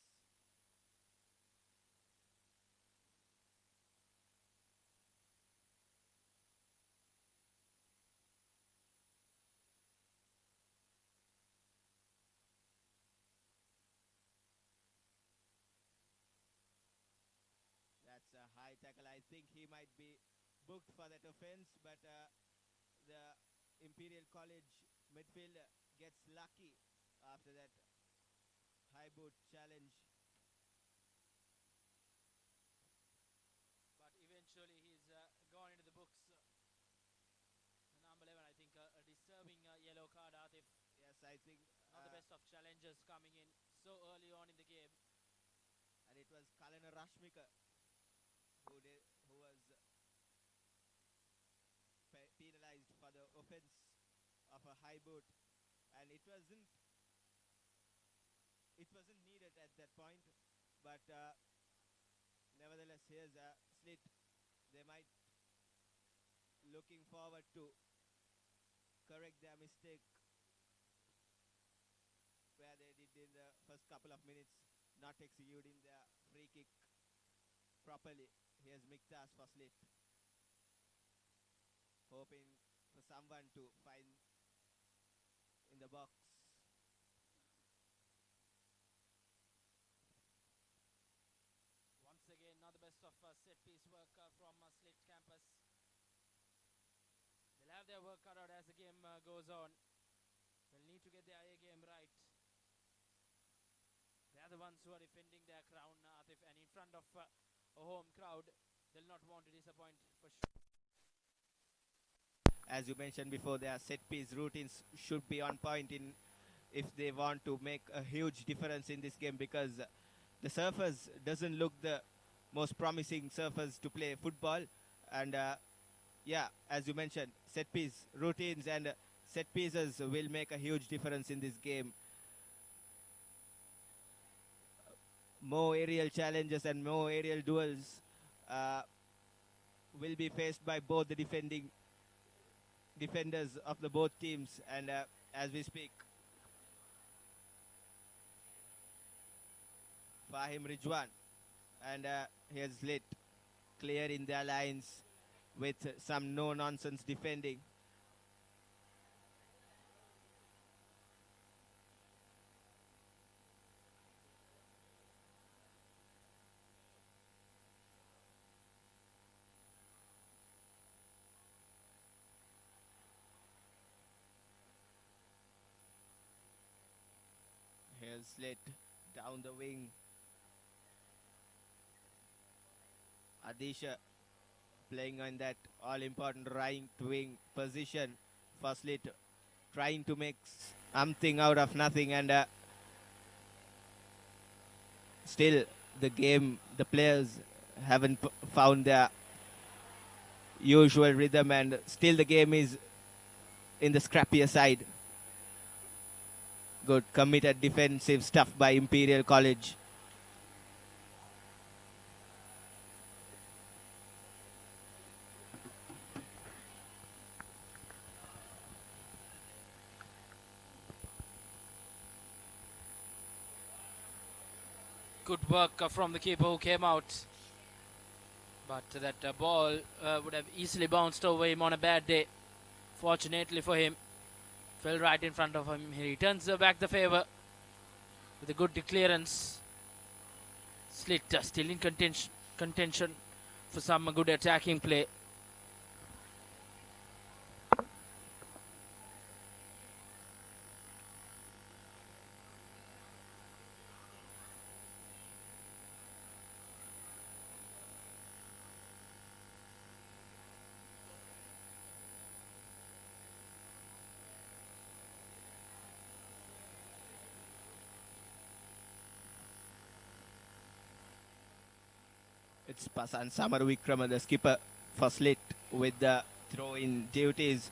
tackle. I think he might be booked for that offense, but the Imperial College midfielder gets lucky after that high boot challenge. But eventually he's gone into the books. Number 11, I think a disturbing yellow card, Atif. Yes, I think Not the best of challenges coming in so early on in the game. And it was Kalana Rashmika who was penalized for the offense of a high boot, and it wasn't needed at that point, but nevertheless here's a SLIIT. They might looking forward to correct their mistake where they did in the first couple of minutes, not executing their free kick properly. Here's Miktas for SLIIT, hoping for someone to find in the box. Once again, not the best of set piece work from SLIIT Campus. They'll have their work cut out as the game goes on. They'll need to get their A game right. They're the ones who are defending their crown, Atif, and in front of a home crowd, they'll not want to disappoint for sure. As you mentioned before, their set piece routines should be on point if they want to make a huge difference in this game, because the surface doesn't look the most promising surface to play football. And yeah, as you mentioned, set piece routines and set pieces will make a huge difference in this game. More aerial challenges and more aerial duels will be faced by both the defenders of the both teams. And as we speak, Fahim Rijwan and here's SLIIT clearing their lines with some no-nonsense defending. Here's SLIIT down the wing. Adisha playing on that all-important right wing position for SLIIT, trying to make something out of nothing, and still the players haven't found their usual rhythm, and still the game is in the scrappier side. Good committed defensive stuff by Imperial College. Good work from the keeper who came out, but that ball would have easily bounced over him on a bad day. Fortunately for him, fell right in front of him. He returns back the favor with a good clearance. SLIIT still in contention for some good attacking play. It's Pasan Samarawickrama, the skipper for SLIIT, with the throw-in duties,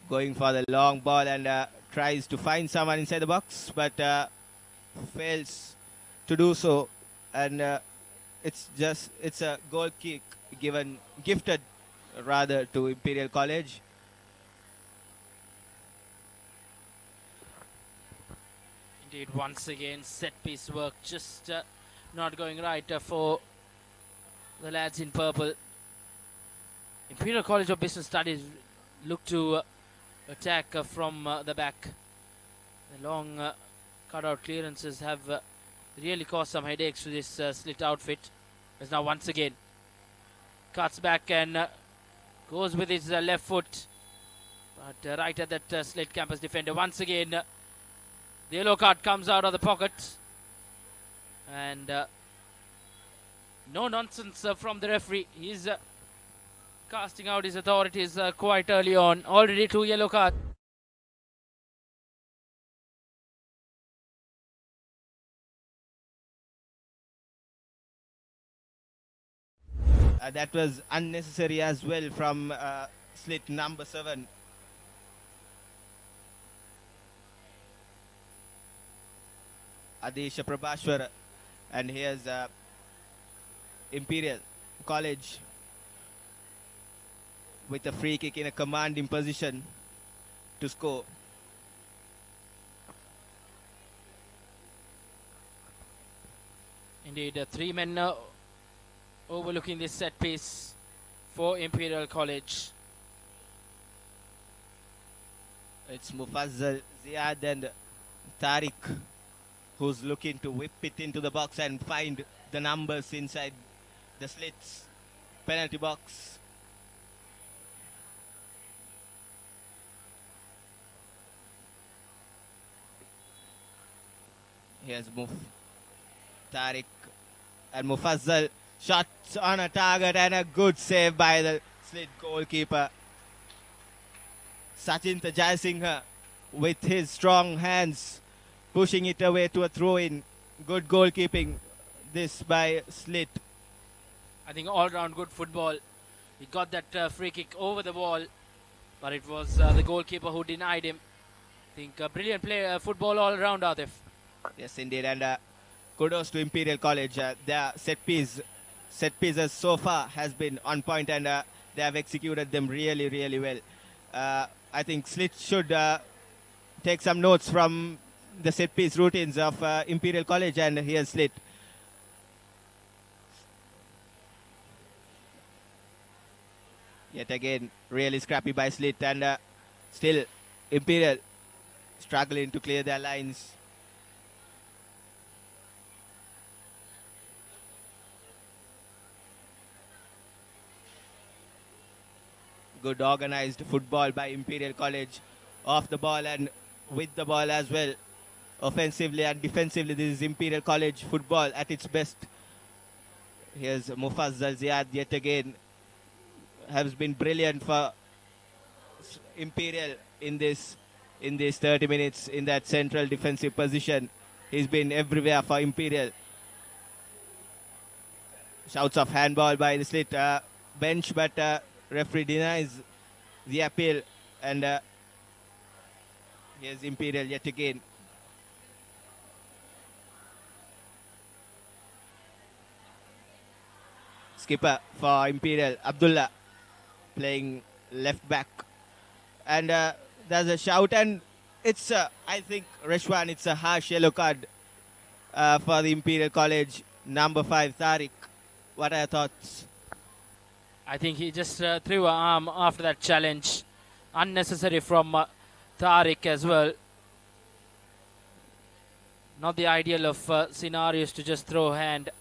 going for the long ball and tries to find someone inside the box, but fails to do so. And it's a goal kick gifted rather to Imperial College. Indeed, once again, set piece work just not going right for the lads in purple. Imperial College of Business Studies look to attack from the back. The long cutout clearances have really caused some headaches to this SLIIT outfit. As now once again, cuts back and goes with his left foot. But right at that SLIIT Campus defender. Once again, the yellow card comes out of the pocket. And no nonsense from the referee. He's casting out his authorities quite early on. Already 2 yellow cards. That was unnecessary as well from SLIIT number 7. Adesha Prabhashwar, and here's Imperial College with a free kick in a commanding position to score. Indeed, 3 men overlooking this set piece for Imperial College. It's Mufazzal Ziad and Tariq who's looking to whip it into the box and find the numbers inside the SLIIT's penalty box. Here's Tariq and Mufazzal. Shots on a target and a good save by the SLIIT goalkeeper. Sachin Jayasinghe with his strong hands pushing it away to a throw-in. Good goalkeeping this by SLIIT. I think all-round good football. He got that free kick over the wall, but it was the goalkeeper who denied him. I think brilliant play, football all around, Atif. Yes, indeed, and kudos to Imperial College. Their set pieces so far has been on point, and they have executed them really, really well. I think SLIIT should take some notes from the set piece routines of Imperial College, and here's SLIIT. Yet again, really scrappy by SLIIT, and still Imperial struggling to clear their lines. Good organized football by Imperial College, off the ball and with the ball as well. Offensively and defensively, this is Imperial College football at its best. Here's Mufazzal Ziad yet again. Has been brilliant for Imperial in this 30 minutes in that central defensive position. He's been everywhere for Imperial. Shouts of handball by the SLIIT bench, but referee denies the appeal, and here's Imperial yet again. Skipper for Imperial, Abdullah, playing left back, and there's a shout, and it's I think, Reshwan, it's a harsh yellow card for the Imperial College, number 5 Tariq. What are your thoughts? I think he just threw an arm after that challenge. Unnecessary from Tariq as well. Not the ideal of scenarios to just throw a hand.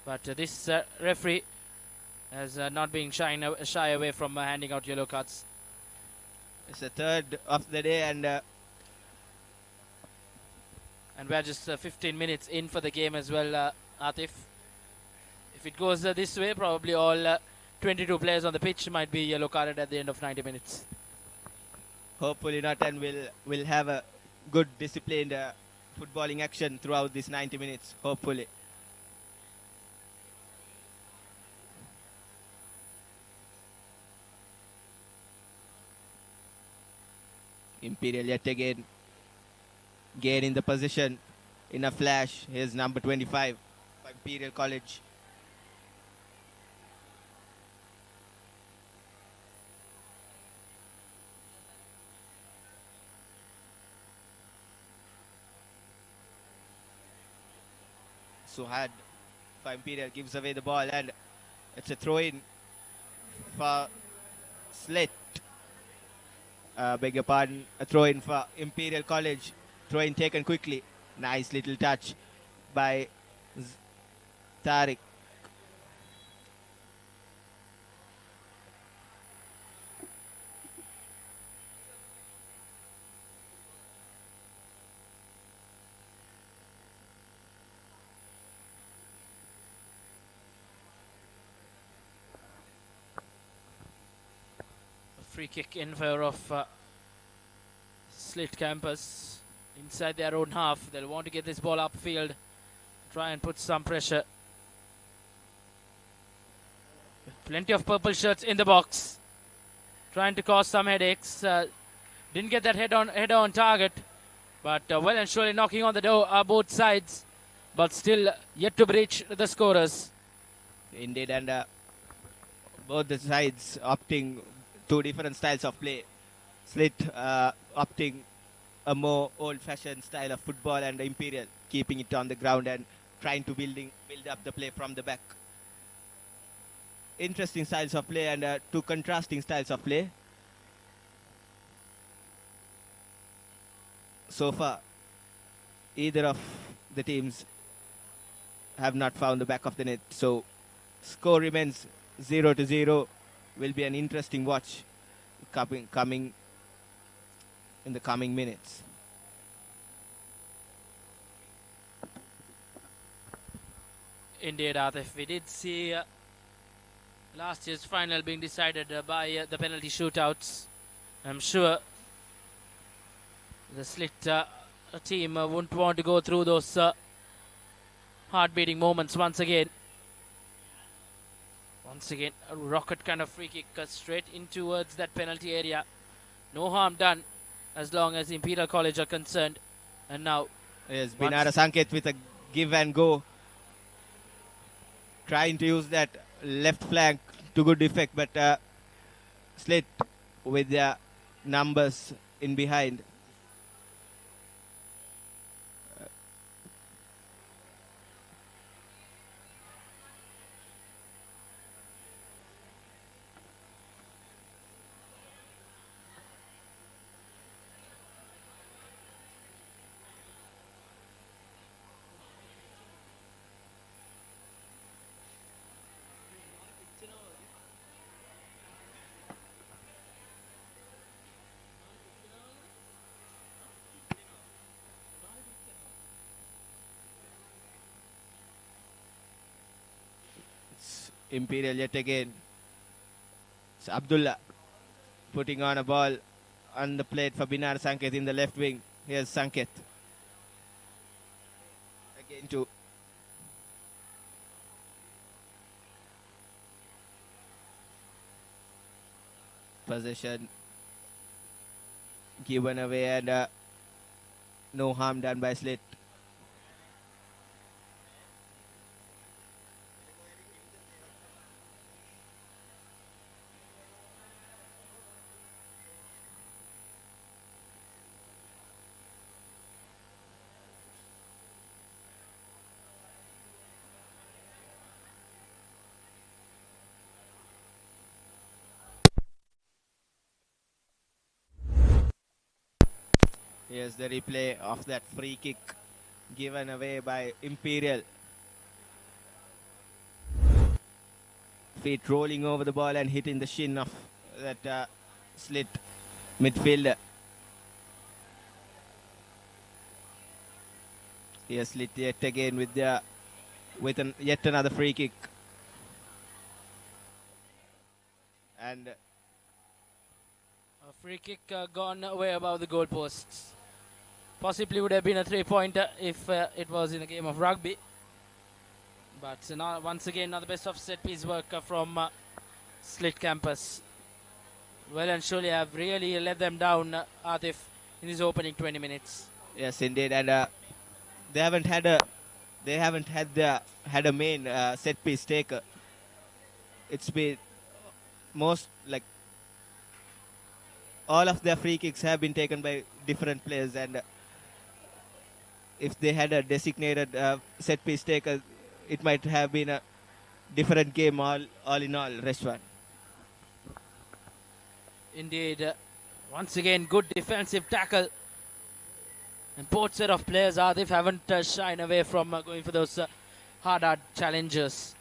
But this referee has not been shy away from handing out yellow cards. It's the third of the day, and we're just 15 minutes in for the game as well, Atif. If it goes this way, probably all 22 players on the pitch might be yellow carded at the end of 90 minutes. Hopefully not, and we'll have a good disciplined footballing action throughout this 90 minutes, hopefully. Imperial yet again gaining the position in a flash. Here's number 25 for Imperial College. Suhad for Imperial gives away the ball, and it's a throw-in for SLIIT. Beg your pardon, a throw-in for Imperial College. Throw-in taken quickly. Nice little touch by Tariq. free kick in favor of SLIIT Campus inside their own half. They'll want to get this ball upfield, try and put some pressure. Plenty of purple shirts in the box, trying to cause some headaches. Didn't get that header on target, but well and surely knocking on the door both sides, but still yet to breach the scorers. Indeed, and both the sides opting two different styles of play. SLIIT opting a more old-fashioned style of football, and Imperial keeping it on the ground and trying to build up the play from the back. Interesting styles of play, and two contrasting styles of play. So far, either of the teams have not found the back of the net, so score remains 0-0. Will be an interesting watch coming in the coming minutes. Indeed, Atif, we did see last year's final being decided by the penalty shootouts. I'm sure the SLIIT team wouldn't want to go through those heart-beating moments once again. Once again, a rocket kind of free kick straight in towards that penalty area. No harm done as long as Imperial College are concerned. And now, yes, Binara Sanket with a give and go, trying to use that left flank to good effect, but SLIIT with their numbers in behind. Imperial yet again. It's Abdullah putting on a ball on the plate for Binar Sanket in the left wing. Here's Sanket. Again to possession given away, and no harm done by SLIIT. Here's the replay of that free kick given away by Imperial. Feet rolling over the ball and hitting the shin of that SLIIT midfielder. Here's SLIIT yet again with yet another free kick. And a free kick gone way above the goalposts. Possibly would have been a 3-pointer if it was in a game of rugby. But now, once again, not the best of set-piece work from SLIIT Campus. Well and surely have really let them down, Atif, in his opening 20 minutes. Yes, indeed, and they haven't had a main set-piece taker. It's been most like all of their free kicks have been taken by different players, and if they had a designated set-piece taker, it might have been a different game all in all, Reshwan. Indeed. Once again, good defensive tackle. And both set of players, Adif, haven't shied away from going for those hard challenges.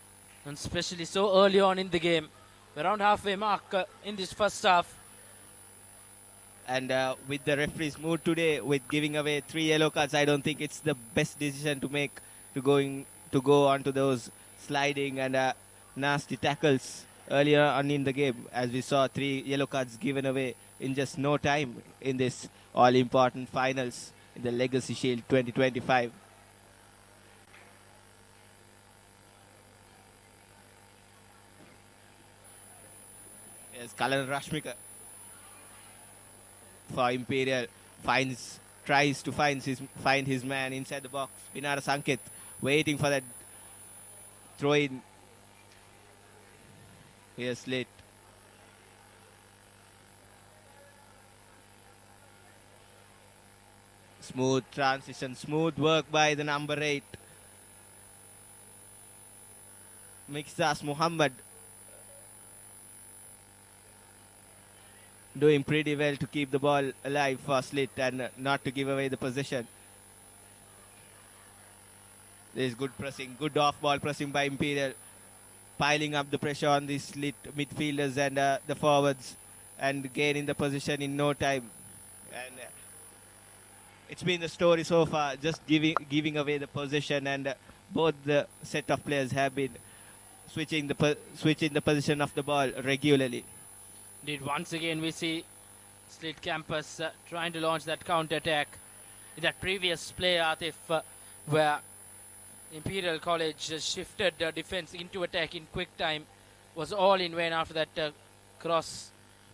And especially so early on in the game. Around halfway mark in this first half. And with the referee's mood today, with giving away 3 yellow cards, I don't think it's the best decision to make to go on to those sliding and nasty tackles earlier on in the game, as we saw 3 yellow cards given away in just no time in this all-important finals in the Legacy Shield 2025. Yes, Kalan Rashmika for Imperial tries to find his man inside the box. Vinara Sanket waiting for that throw in. Here's SLIIT. Smooth transition, smooth work by the number 8. Mixas Muhammad doing pretty well to keep the ball alive for SLIIT and not to give away the possession. There's good pressing, good off-ball pressing by Imperial, piling up the pressure on the SLIIT midfielders and the forwards and gaining the position in no time. And it's been the story so far, just giving away the possession, and both the set of players have been switching the position of the ball regularly. Indeed, once again we see SLIIT Campus trying to launch that counter-attack. In that previous play, Atif, where Imperial College shifted defense into attack in quick time, was all in vain after that cross,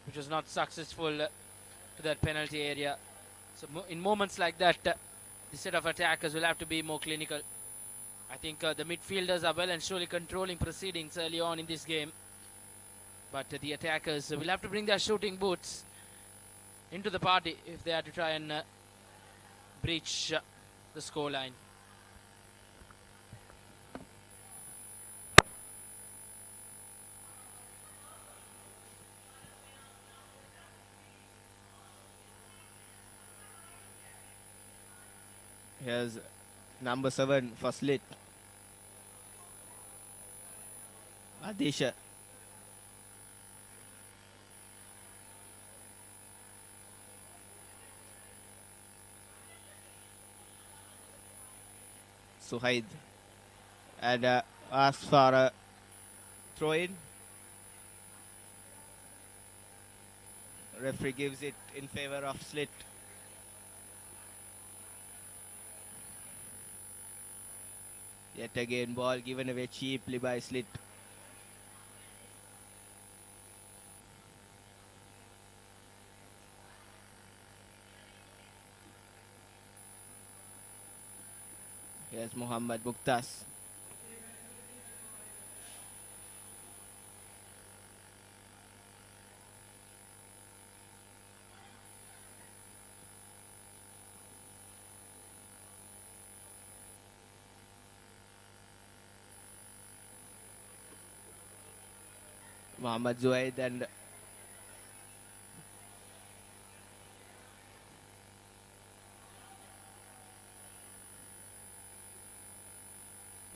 which was not successful to that penalty area. So in moments like that, the set of attackers will have to be more clinical. I think the midfielders are well and surely controlling proceedings early on in this game. But the attackers will have to bring their shooting boots into the party if they are to try and breach the scoreline. Here's number 7 for SLIIT. Adisha. Suhaid. And asks for a throw-in. Referee gives it in favor of SLIIT. Yet again, ball given away cheaply by SLIIT. Here's Muhammad Mukhtas. Muhammad Zuhaid and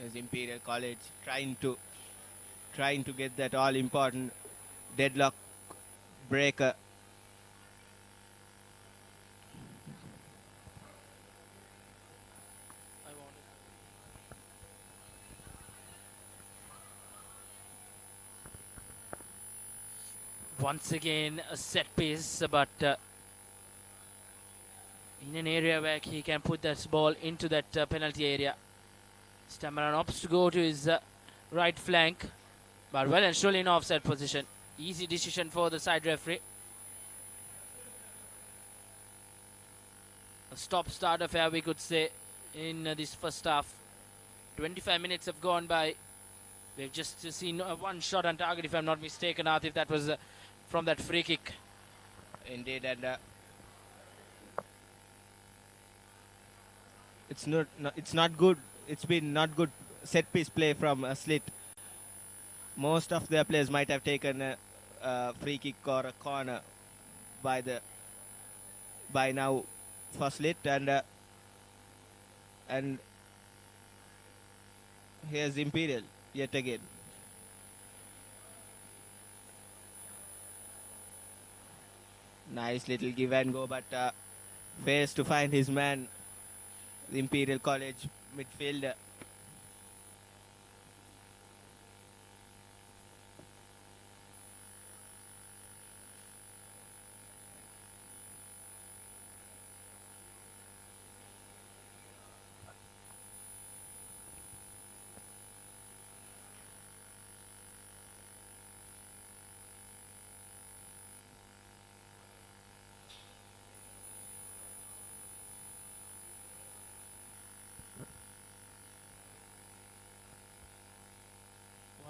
as Imperial College trying to get that all important deadlock breaker. Once again, a set piece, but in an area where he can put that ball into that penalty area. Stamaran opts to go to his right flank, but well and surely in offside position. Easy decision for the side referee. A stop-start affair, we could say, in this first half. 25 minutes have gone by. We've just seen one shot on target, if I'm not mistaken, Atif. That was from that free kick. Indeed, and it's not good. It's been not good set piece play from SLIIT. Most of their players might have taken a free kick or a corner by now for SLIIT, and here's Imperial yet again. Nice little give and go, but fails to find his man, the Imperial College midfielder.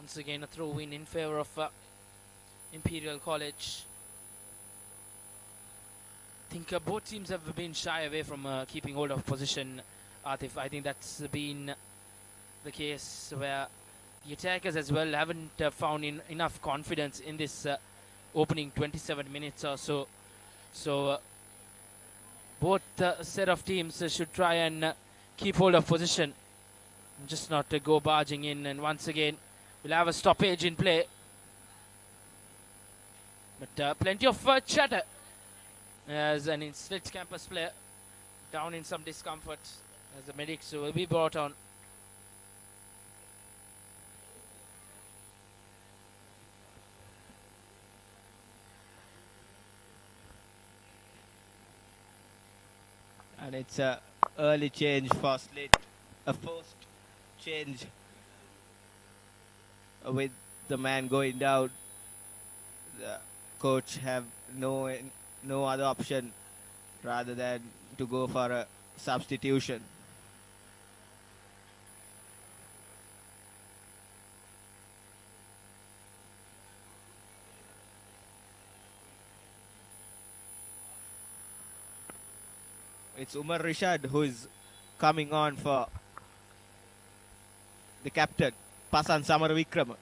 once again a throw-in in favor of Imperial College. I think both teams have been shy away from keeping hold of position, Atif. I think that's been the case where the attackers as well haven't found enough confidence in this opening 27 minutes or so. So both set of teams should try and keep hold of position, just not go barging in. And once again, we'll have a stoppage in play. But plenty of chatter as an SLIIT campus player down in some discomfort as the medics will be brought on. And it's a early change for SLIIT, a forced change with the man going down. The coach have no other option rather than to go for a substitution. It's Umar Rishad who is coming on for the captain, Pasan Samaravikrama.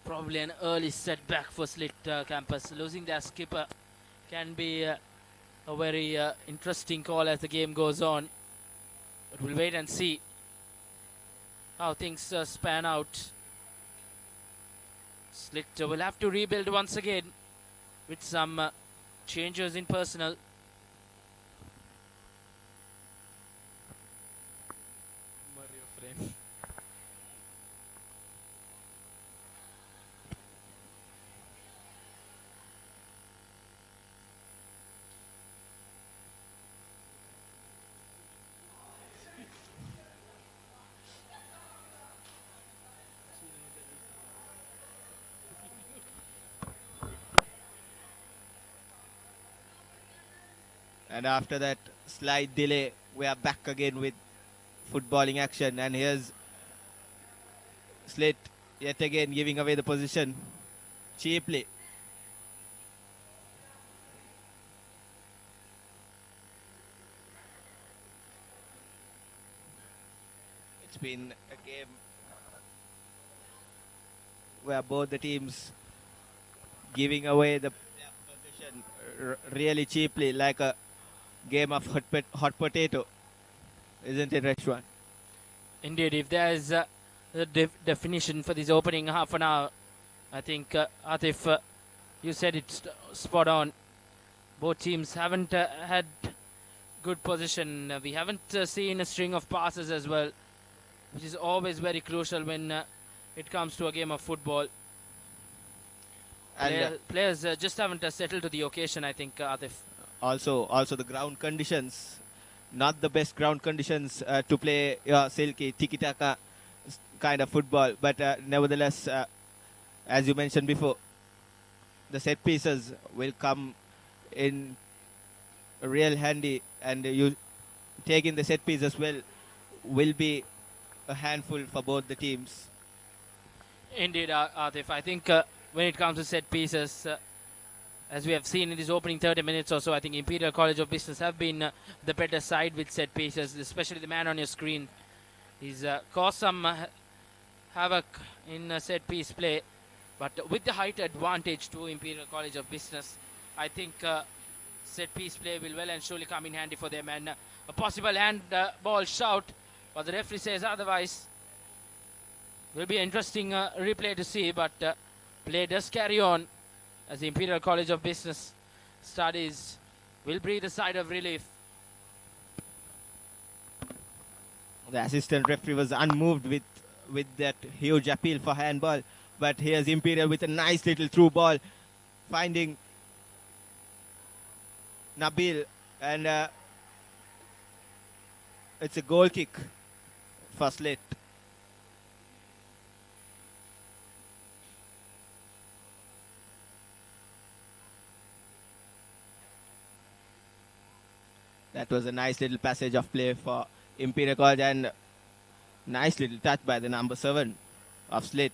Probably an early setback for SLIIT campus. Losing their skipper can be a very interesting call as the game goes on. But we'll wait and see how things span out. SLIIT will have to rebuild once again with some changes in personnel. And after that slight delay, we are back again with footballing action. And here's SLIIT yet again giving away the position cheaply. It's been a game where both the teams giving away the position really cheaply, like a game of hot potato, isn't it, Reshwan? Indeed, if there's a definition for this opening half an hour, I think, Atif, you said it's spot on. Both teams haven't had good position. We haven't seen a string of passes as well, which is always very crucial when it comes to a game of football. And players just haven't settled to the occasion, I think, Atif. Also the ground conditions, not the best ground conditions to play silky tiki-taka kind of football, but nevertheless, as you mentioned before, the set pieces will come in real handy, and you taking the set piece as well will be a handful for both the teams. Indeed, Atif. I think when it comes to set pieces, as we have seen in this opening 30 minutes or so, I think Imperial College of Business have been the better side with set pieces, especially the man on your screen. He's caused some havoc in set piece play, but with the height advantage to Imperial College of Business, I think set piece play will well and surely come in handy for them. And a possible handball shout, but the referee says otherwise. Will be an interesting replay to see, but play does carry on as the Imperial College of Business Studies will breathe a sigh of relief. The assistant referee was unmoved with that huge appeal for handball, but here's Imperial with a nice little through ball, finding Nabil, and it's a goal kick for SLIIT. That was a nice little passage of play for Imperial College, and nice little touch by the number 7. of SLIIT.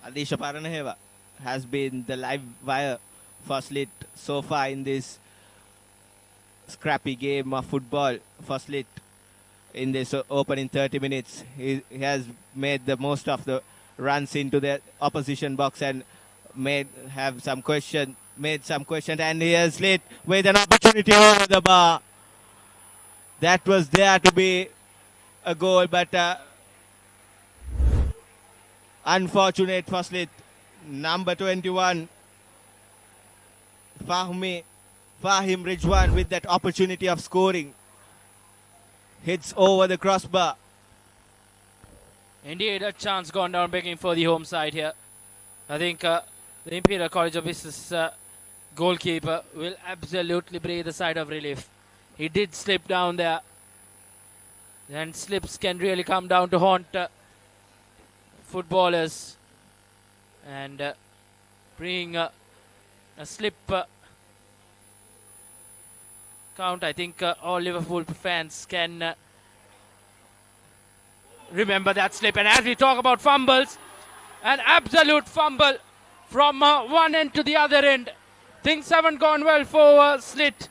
Alisha Paranaheva has been the live wire for SLIIT so far in this scrappy game of football for SLIIT. In this opening 30 minutes, he has made the most of the runs into the opposition box and made some question, and here's SLIIT with an opportunity over the bar. That was there to be a goal, but unfortunate for SLIIT. Number 21, Fahim Rijwan with that opportunity of scoring. Hits over the crossbar. Indeed, a chance gone down begging for the home side here. I think the Imperial College of Business goalkeeper will absolutely breathe a sigh of relief. He did slip down there. And slips can really come down to haunt footballers. And bring a slip count. I think all Liverpool fans can remember that slip. And as we talk about fumbles, an absolute fumble from one end to the other end. Things haven't gone well for SLIIT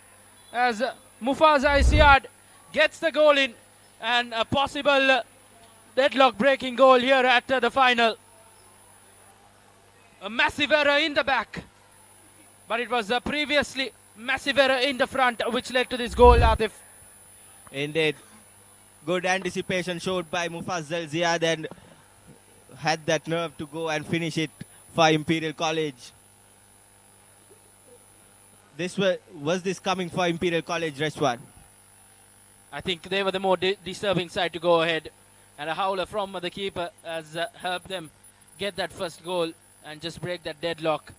as Mufaza Isiad gets the goal in, and a possible deadlock breaking goal here at the final. A massive error in the back, but it was previously massive error in the front which led to this goal, Atif. Indeed. Good anticipation showed by Mufazzal Ziad and had that nerve to go and finish it for Imperial College. Was this coming for Imperial College, Reshwan? I think they were the more deserving side to go ahead. And a howler from the keeper has helped them get that first goal and just break that deadlock.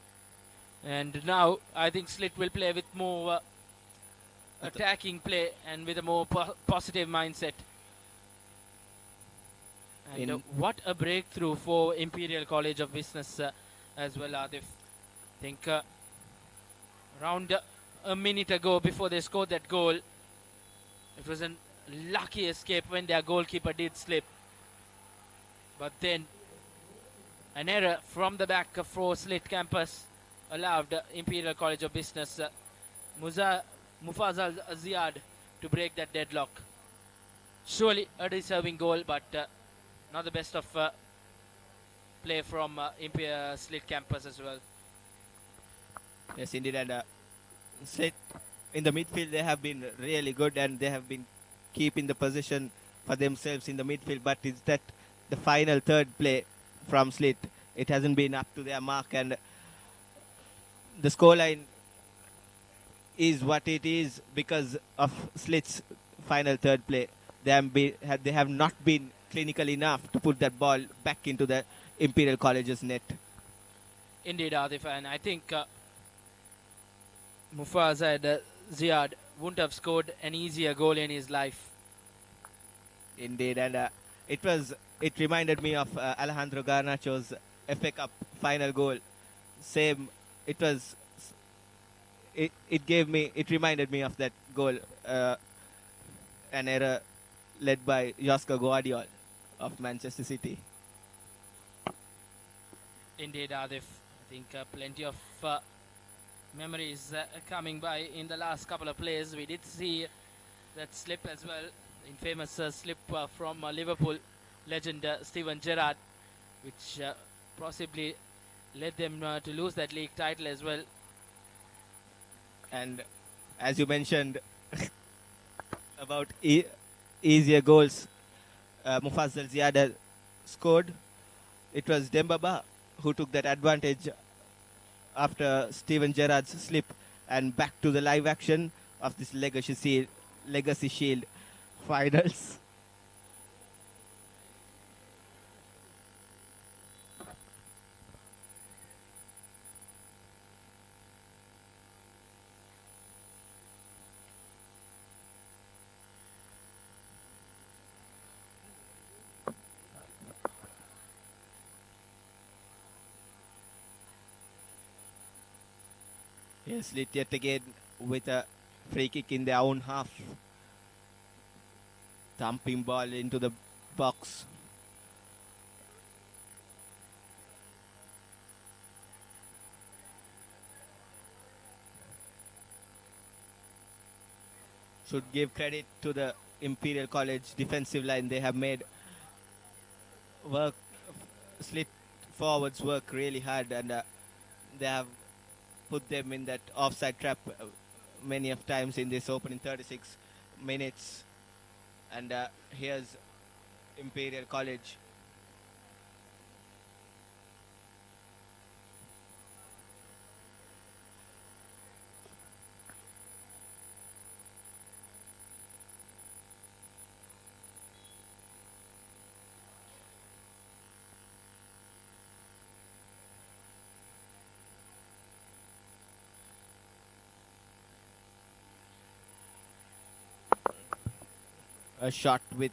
And now I think SLIIT will play with more attacking play and with a more positive mindset. And what a breakthrough for Imperial College of Business as well, Adif. I think around a minute ago before they scored that goal, it was a lucky escape when their goalkeeper did slip. But then an error from the back for SLIIT campus allowed Imperial College of Business Mufazal Ziad to break that deadlock. Surely a deserving goal, but not the best of play from Imperial SLIIT campus as well. Yes, indeed. And SLIIT in the midfield, they have been really good and they have been keeping the position for themselves in the midfield. But it's that the final third play from SLIIT, it hasn't been up to their mark, and the scoreline is what it is because of SLIIT's final third play. They have not been clinical enough to put that ball back into the Imperial College's net. Indeed, Adif, and I think Mufazal Ziad wouldn't have scored an easier goal in his life. Indeed, and it reminded me of Alejandro Garnacho's FA Cup final goal. Same, it reminded me of that goal, an error led by Josko Guardiol of Manchester City. Indeed, Adif. I think plenty of memories coming by in the last couple of plays. We did see that slip as well, infamous slip from Liverpool legend Steven Gerrard, which possibly led them to lose that league title as well. And as you mentioned about easier goals, Mufazzal Ziad scored. It was Dembaba who took that advantage after Steven Gerrard's slip and back to the live action of this Legacy Shield finals. Yes, SLIIT yet again with a free kick in their own half. Thumping ball into the box. Should give credit to the Imperial College defensive line. They have made SLIIT forwards work really hard, and they have put them in that offside trap many of times in this opening 36 minutes. And here's Imperial College. A shot with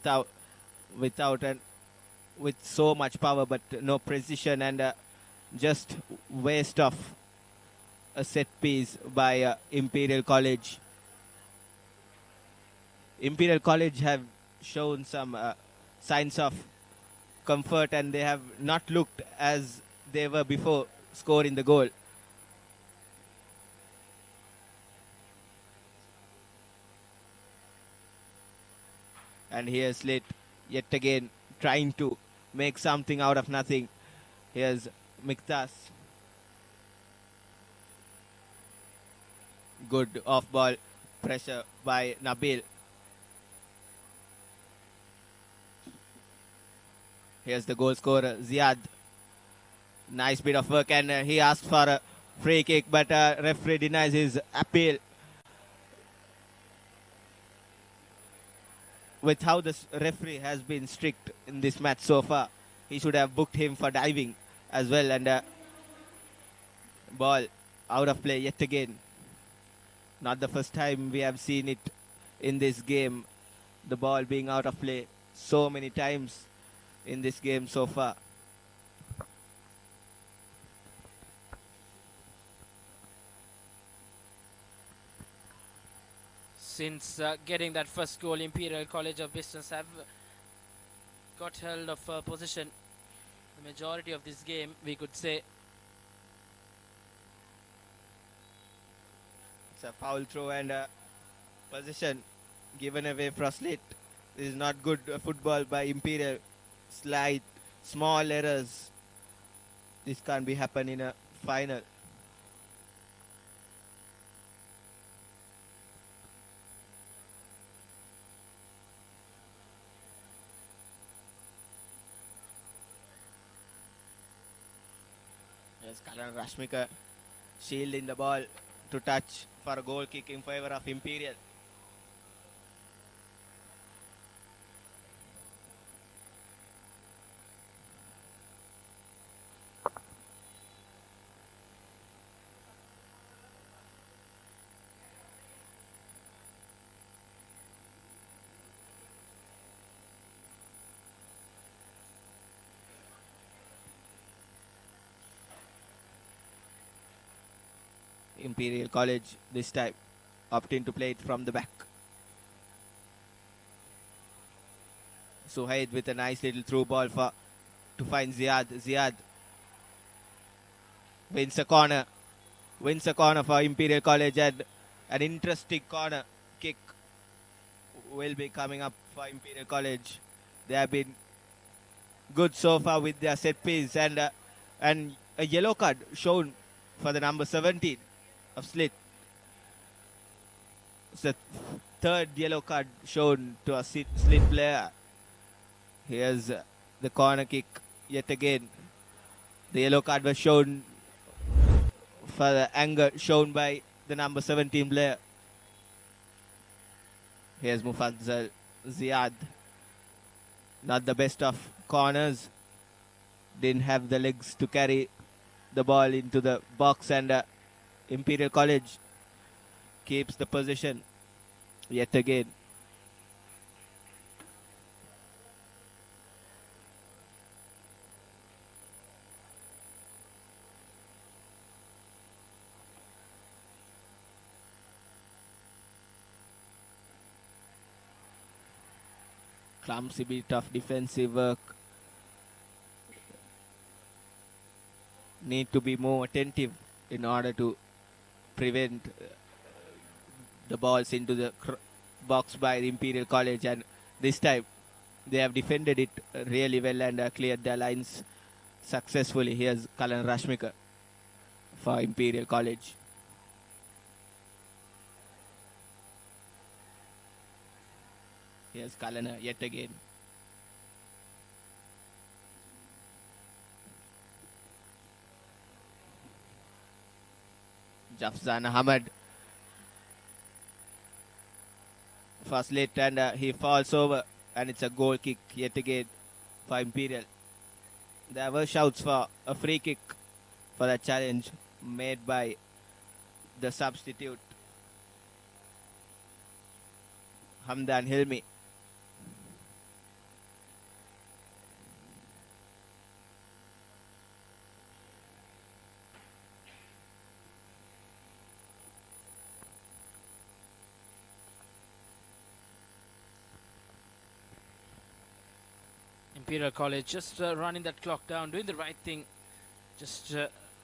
so much power but no precision, and just waste of a set piece by Imperial College. Imperial College have shown some signs of comfort, and they have not looked as they were before scoring the goal. And here's SLIIT yet again trying to make something out of nothing. Here's Miktas. Good off-ball pressure by Nabil. Here's the goal scorer, Ziad. Nice bit of work, and he asked for a free kick, but referee denies his appeal. With how the referee has been strict in this match so far, he should have booked him for diving as well. And ball out of play yet again. Not the first time we have seen it in this game. The ball being out of play so many times in this game so far. Since getting that first goal, Imperial College of Business have got hold of possession the majority of this game, we could say. It's a foul throw, and possession given away for SLIIT. This is not good football by Imperial. Slight, small errors. This can't be happen in a final. Yes, Karan Rashmika shielding the ball to touch for a goal kick in favor of Imperial. Imperial College this time opting to play it from the back. Suhaid with a nice little through ball to find Ziad. Ziad wins a corner for Imperial College, and an interesting corner kick will be coming up for Imperial College. They have been good so far with their set piece, and a yellow card shown for the number 17 of SLIIT. It's the third yellow card shown to a SLIIT player. Here's the corner kick yet again. The yellow card was shown for the anger shown by the number 17 player. Here's Mufazzal Ziad. Not the best of corners. Didn't have the legs to carry the ball into the box, and Imperial College keeps the possession yet again. clumsy bit of defensive work. Need to be more attentive in order to prevent the balls into the box by the Imperial College, and this time they have defended it really well and cleared their lines successfully. Here's Kalan Rashmika for Imperial College. Here's Kalana yet again. Jafzan Ahmad for SLIIT, and he falls over, and it's a goal kick yet again for Imperial. There were shouts for a free kick for that challenge made by the substitute Hamdan Hilmi. Imperial College just running that clock down, doing the right thing. Just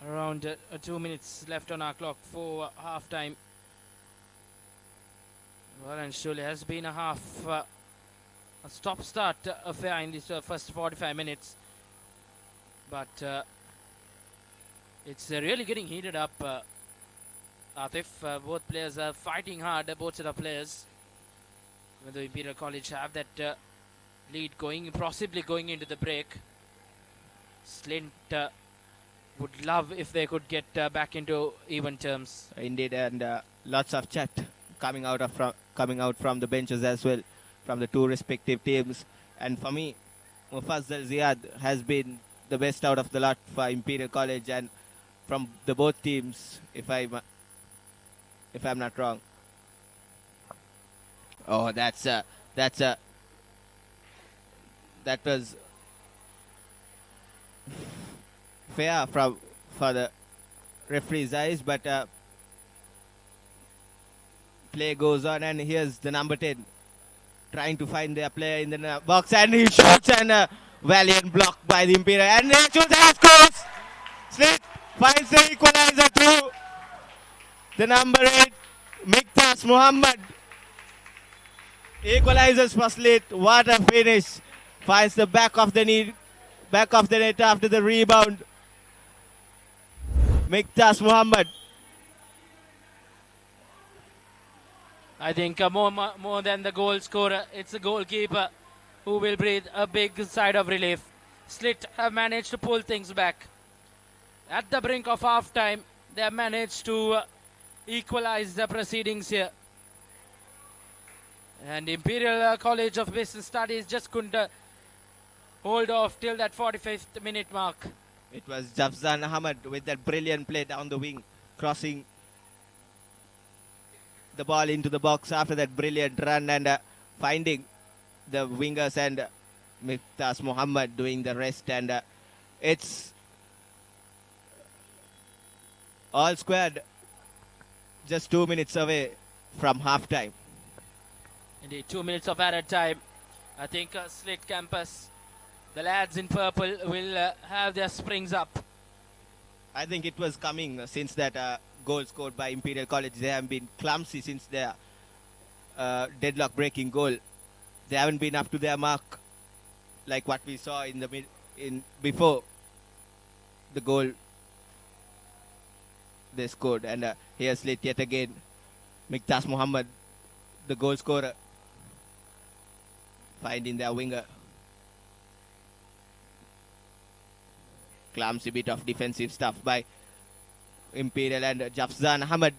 around 2 minutes left on our clock for half time. Well, and surely has been a stop-start affair in this first 45 minutes. But it's really getting heated up, Atif. Both players are fighting hard, both set of players. Even though Imperial College have that lead possibly going into the break. SLIIT would love if they could get back into even terms. Indeed, and lots of chat coming out from the benches as well, from the two respective teams. And for me, Mufazzal Ziad has been the best out of the lot for Imperial College, and from the both teams, if I'm not wrong. Oh, that was fair for the referee's eyes, but play goes on, and here's the number 10 trying to find their player in the box, and he shoots, and a valiant block by the Imperial, and he shoots and scores. SLIIT finds the equalizer through the number 8, Miktas Muhammad. Equalizes for SLIIT. What a finish! Finds the back of the net after the rebound. Miktas Muhammad. I think more than the goal scorer, it's the goalkeeper who will breathe a big sigh of relief. SLIIT have managed to pull things back. At the brink of half time, they have managed to equalize the proceedings here. And Imperial College of Business Studies just couldn't hold off till that 45th minute mark. It was Jafzan Ahmad with that brilliant play down the wing, crossing the ball into the box after that brilliant run, and finding the wingers, and Miktas Muhammad doing the rest, and it's all squared just 2 minutes away from half time. Indeed, 2 minutes of added time. I think SLIIT Campus, the lads in purple, will have their springs up. I think it was coming since that goal scored by Imperial College. They have been clumsy since their deadlock breaking goal. They haven't been up to their mark like what we saw before the goal they scored. And here's SLIIT yet again. Miktas Muhammad, the goal scorer, finding their winger. Clumsy bit of defensive stuff by Imperial, and Jafzan Ahmad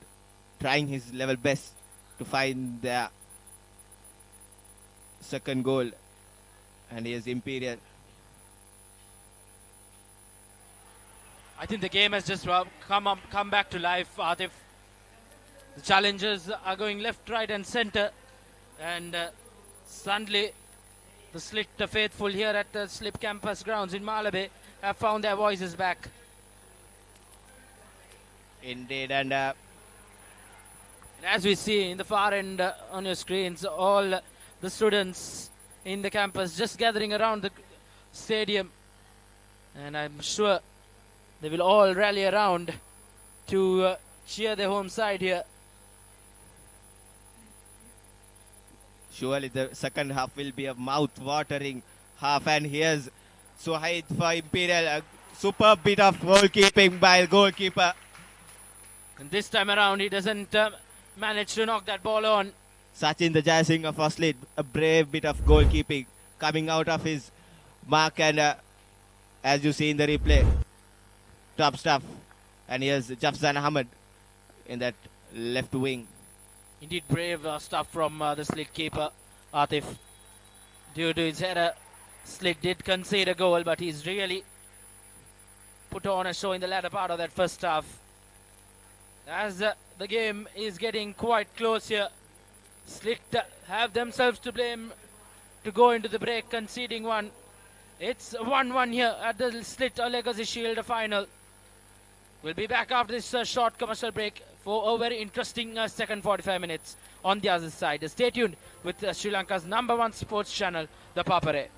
trying his level best to find their second goal. And here's Imperial. I think the game has just come back to life, Atif. The challengers are going left, right and centre, and suddenly the SLIIT faithful here at the SLIIT Campus Grounds in Malabe have found their voices back. Indeed, and as we see in the far end on your screens, all the students in the campus, just gathering around the stadium, and I'm sure they will all rally around to cheer their home side here. Surely the second half will be a mouth-watering half, and here's Suhaid for Imperial. A superb bit of goalkeeping by the goalkeeper. And this time around, he doesn't manage to knock that ball on. Sachin the Jai Singer for SLIIT, a brave bit of goalkeeping coming out of his mark, and as you see in the replay, top stuff. And here's Jafzan Ahmed in that left wing. Indeed, brave stuff from the SLIIT keeper, Atif. Due to his header, SLIIT did concede a goal, but he's really put on a show in the latter part of that first half. As the game is getting quite close here, SLIIT have themselves to blame to go into the break, conceding one. It's 1-1 here at the SLIIT Legacy Shield final. We'll be back after this short commercial break for a very interesting second 45 minutes on the other side. Stay tuned with Sri Lanka's #1 sports channel, ThePapare.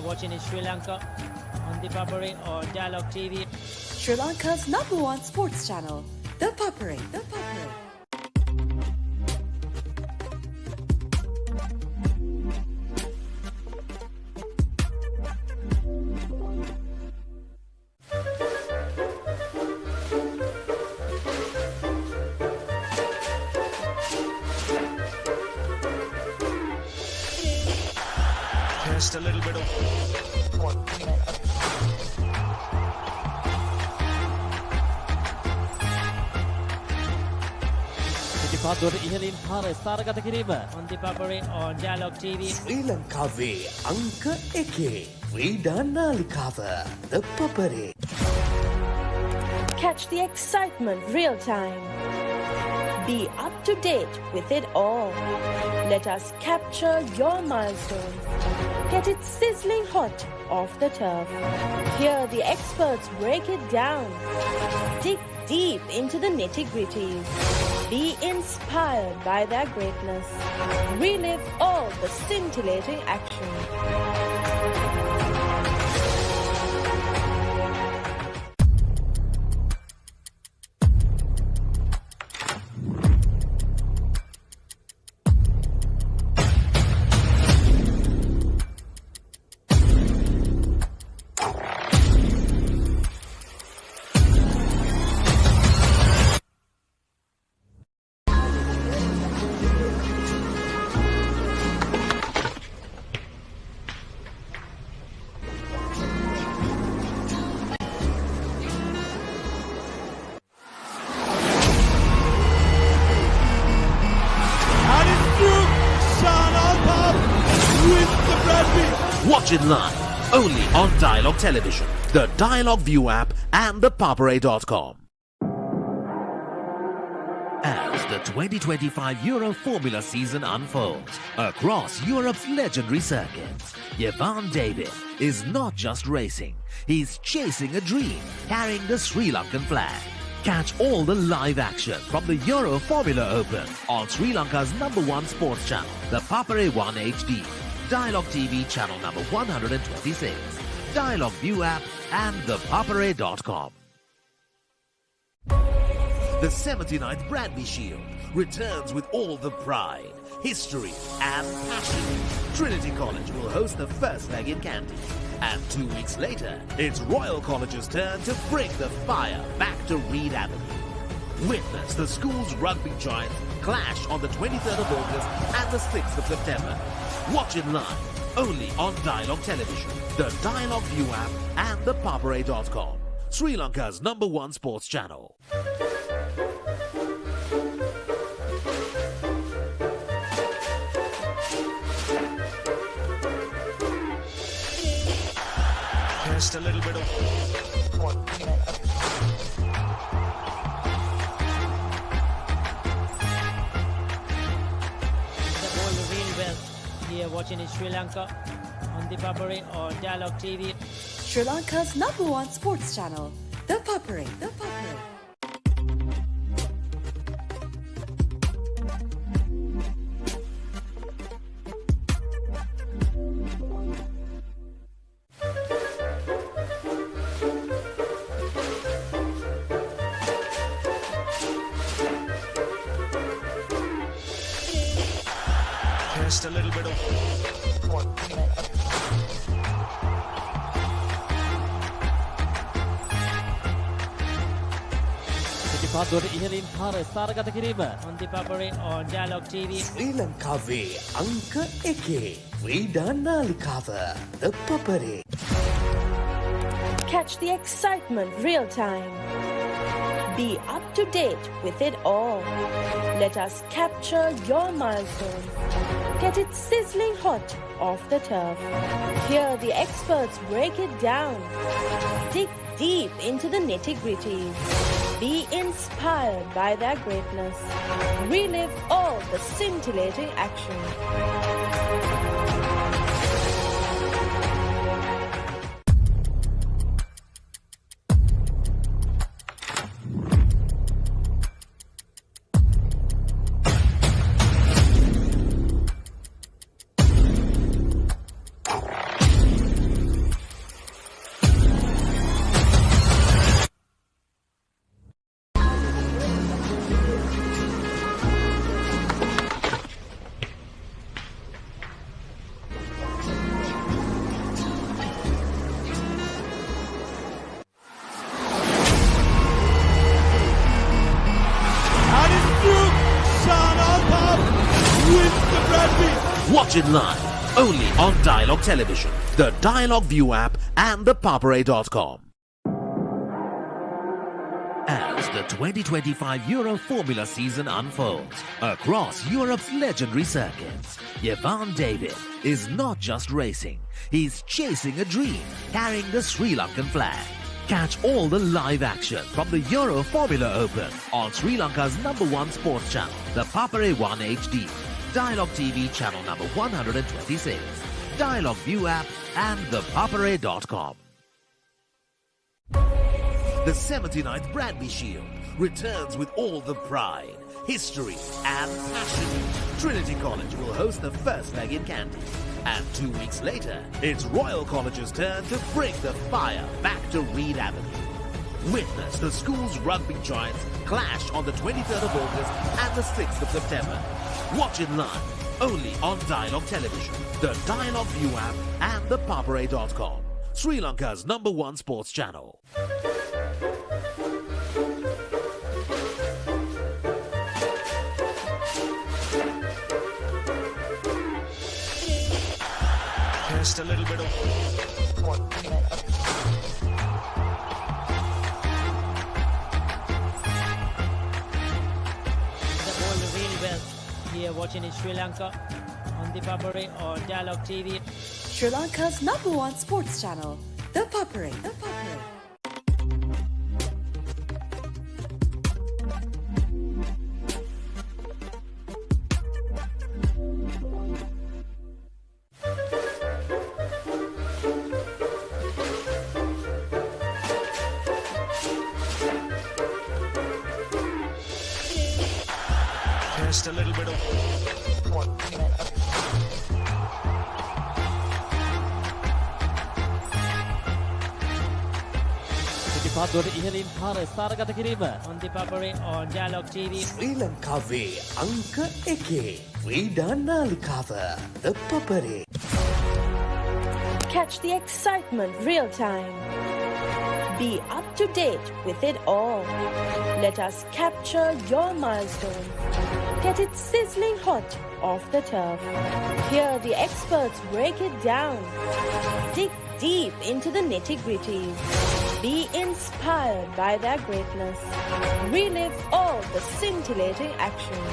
Watching in Sri Lanka on ThePapare or Dialog TV. Sri Lanka's #1 sports channel, ThePapare. Just a little bit of on ThePapare or Dialog TV. ශ්‍රී ලංකාවේ අංක 1 ක්‍රීඩා නාලිකාව ThePapare. Catch the excitement real time. Be up to date with it all. Let us capture your milestones. Get it sizzling hot off the turf. Hear the experts break it down. Dig deep into the nitty-gritties. Be inspired by their greatness. Relive all the scintillating action. Watch it live, only on Dialog Television, the Dialog ViU app and ThePapare.com. As the 2025 Euro Formula season unfolds across Europe's legendary circuits, Jevan David is not just racing, he's chasing a dream, carrying the Sri Lankan flag. Catch all the live action from the Euro Formula Open on Sri Lanka's #1 sports channel, ThePapare 1 HD, Dialog TV channel number 126, Dialog ViU app and ThePapare.com. The 79th Bradley Shield returns with all the pride, history and passion. Trinity College will host the first leg in Kandy. And 2 weeks later, it's Royal College's turn to bring the fire back to Reed Avenue. Witness the school's rugby giants clash on the 23rd of August and the 6th of September. Watch it live, only on Dialog Television, the Dialog ViU app and ThePapare.com. Sri Lanka's #1 sports channel. just a little bit of here watching in Sri Lanka on ThePapare or Dialog TV. Sri Lanka's #1 sports channel, ThePapare. Just a little bit of පිටිපස්සට ඉහළින් පාර ස්ථානගත කිරීම on ThePapare or Dialog TV. ශ්‍රී ලංකාවේ අංක 1 ක්‍රීඩා නාලිකාව ThePapare. Catch the excitement real time. Be up to date with it all. Let us capture your milestones. Get it sizzling hot off the turf. Hear the experts break it down. Dig deep into the nitty-gritties. Be inspired by their greatness. Relive all the scintillating action. Watch it live, only on Dialog Television, the Dialog ViU app and ThePapare.com. As the 2025 Euro Formula season unfolds across Europe's legendary circuits, Jevan David is not just racing, he's chasing a dream, carrying the Sri Lankan flag. Catch all the live action from the Euro Formula Open on Sri Lanka's #1 sports channel, the Papare 1 HD, Dialog TV channel number 126, Dialog ViU app and ThePapare.com. The 79th Bradby Shield returns with all the pride, history and passion. Trinity College will host the first leg in Kandy. And 2 weeks later, it's Royal College's turn to bring the fire back to Reed Avenue. Witness the school's rugby giants clash on the 23rd of August and the 6th of September. Watch it live, only on Dialog Television, the Dialog ViU app and ThePapare.com, Sri Lanka's #1 sports channel. just a little bit of really well here watching in Sri Lanka on ThePapare or Dialog TV. Sri Lanka's #1 sports channel, ThePapare. just a little bit of පිටිපස්සට ඉහළින් පාර ස්ථානගත කිරීම on ThePapare or Dialog TV. ශ්‍රී ලංකාවේ අංක 1 ක්‍රීඩා නාලිකාව ThePapare. Catch the excitement real time. Be up to date with it all. Let us capture your milestones. Get it sizzling hot off the turf. Hear the experts break it down. Dig deep into the nitty-gritties. Be inspired by their greatness. Relive all the scintillating action.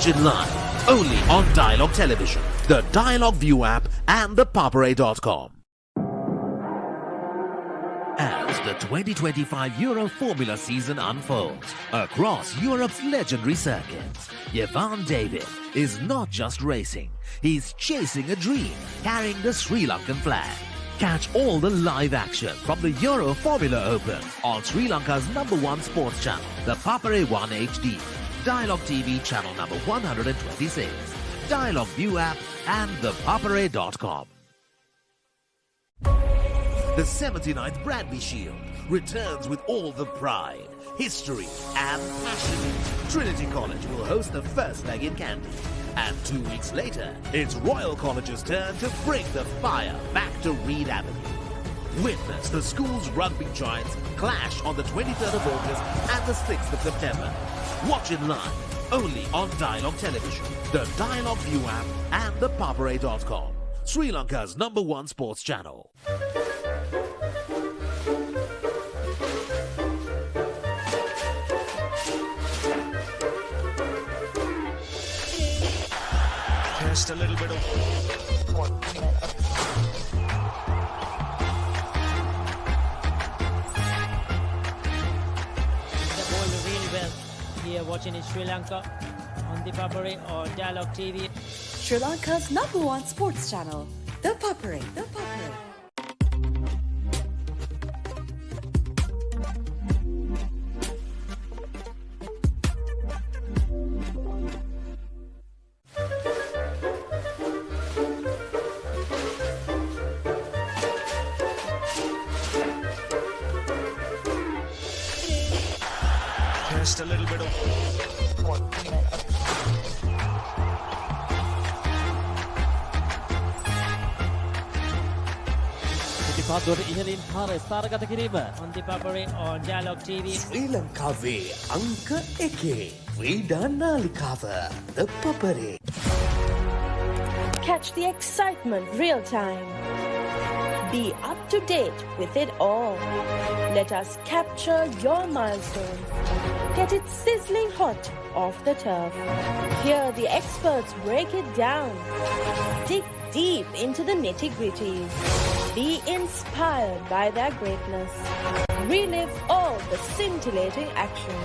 Watch it live only on Dialog Television, the Dialog ViU app and ThePapare.com. As the 2025 Euro Formula season unfolds across Europe's legendary circuits, Ivan David is not just racing, he's chasing a dream, carrying the Sri Lankan flag. Catch all the live action from the Euro Formula Open on Sri Lanka's #1 sports channel, the Papare 1 HD, Dialog TV channel number 126, Dialog ViU app and ThePapare.com. The 79th Bradley Shield returns with all the pride, history and passion. Trinity College will host the first leg in Kandy. And 2 weeks later, it's Royal College's turn to bring the fire back to Reed Avenue. Witness the school's rugby giants clash on the 23rd of August and the 6th of September. Watch it live only on Dialog Television, the Dialog ViU app and ThePapare.com, Sri Lanka's #1 sports channel. Just a little bit of The ball really well here watching in Sri Lanka on ThePapare or Dialog TV. Sri Lanka's #1 sports channel, ThePapare. just a little bit of on ThePapare or Dialog TV. ශ්‍රී ලංකාවේ අංක එකේ ක්‍රීඩා නාලිකාව ThePapare. Catch the excitement real time. Be up to date with it all. Let us capture your milestones. Get it sizzling hot off the turf. Hear the experts break it down. Dig deep into the nitty-gritties. Be inspired by their greatness. Relive all the scintillating action.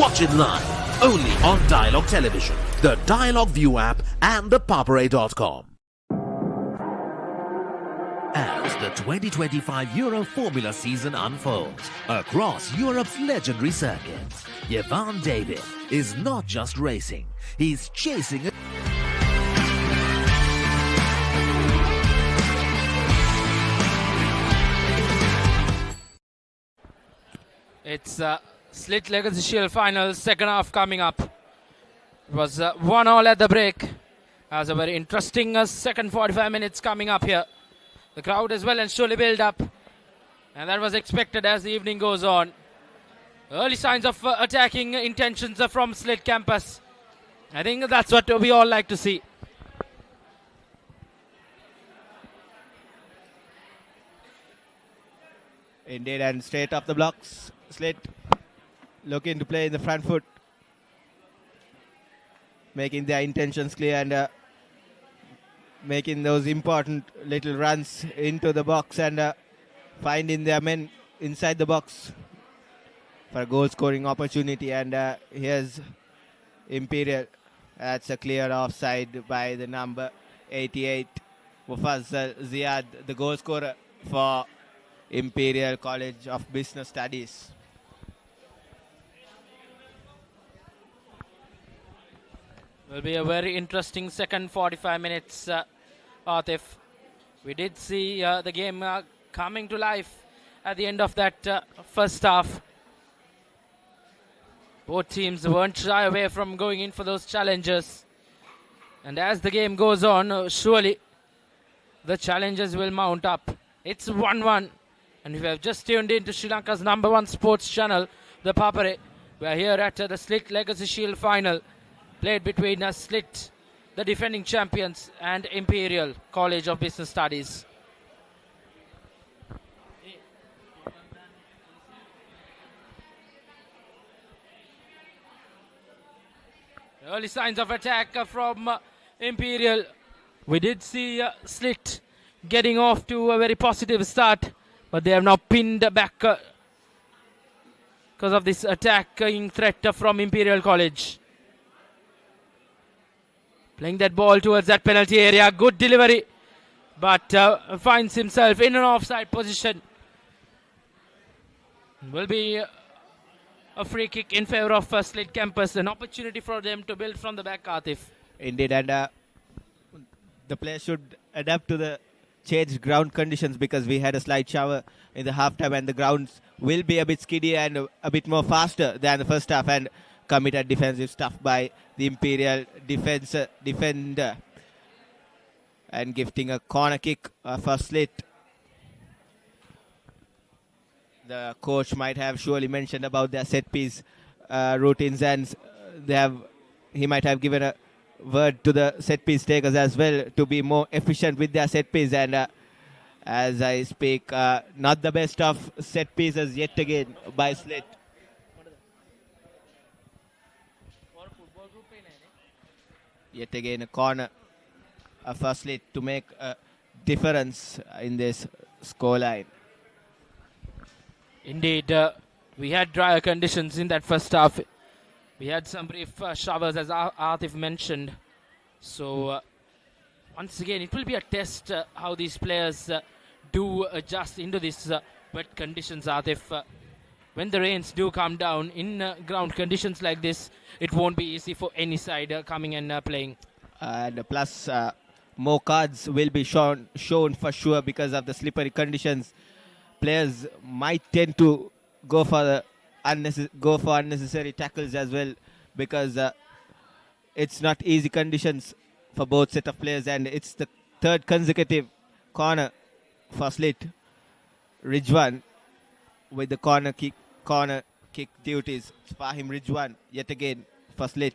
Watch it live only on Dialog Television, the Dialog ViU app and ThePapare.com. As the 2025 Euro Formula season unfolds across Europe's legendary circuits, Ivan David is not just racing, he's chasing a... It's SLIIT Legacy Shield final, second half coming up. It was 1-1 at the break. As a very interesting second 45 minutes coming up here. The crowd as well and surely build up. And that was expected as the evening goes on. Early signs of attacking intentions from SLIIT Campus. I think that's what we all like to see. Indeed, and straight off the blocks, SLIIT looking to play in the front foot, making their intentions clear and making those important little runs into the box and finding their men inside the box for a goal scoring opportunity. And here's Imperial. That's a clear offside by the number 88, Mufazzal Ziad, the goal scorer for Imperial College of Business Studies. Will be a very interesting second 45 minutes, Atif. We did see the game coming to life at the end of that first half. Both teams weren't shy away from going in for those challenges. And as the game goes on, surely the challenges will mount up. It's 1-1. And if you have just tuned in to Sri Lanka's #1 sports channel, ThePapare, we are here at the SLIIT Legacy Shield final, played between SLIIT, the defending champions, and Imperial College of Business Studies. Early signs of attack from Imperial. We did see SLIIT getting off to a very positive start, but they have now pinned back because of this attacking threat from Imperial College. Playing that ball towards that penalty area. Good delivery, but finds himself in an offside position. Will be a free kick in favor of SLIIT Campus. An opportunity for them to build from the back, Atif. Indeed, and the players should adapt to the changed ground conditions, because we had a slight shower in the halftime and the grounds will be a bit skiddy and a bit more faster than the first half, and committed defensive stuff by the Imperial defender, and gifting a corner kick for SLIIT. The coach might have surely mentioned about their set piece routines, and he might have given a word to the set piece takers as well to be more efficient with their set piece. And as I speak, not the best of set pieces yet again by SLIIT. Yet again a corner for SLIIT to make a difference in this scoreline. Indeed, we had drier conditions in that first half. We had some brief showers, as Atif mentioned. So once again, it will be a test how these players do adjust into these wet conditions, Atif. When the rains do come down in ground conditions like this, it won't be easy for any side coming and playing. And plus, more cards will be shown for sure because of the slippery conditions. Players might tend to go for unnecessary tackles as well, because it's not easy conditions for both set of players, and it's the third consecutive corner for SLIIT. Ridwan with the corner kick duties. It's Fahim Ridwan yet again for SLIIT.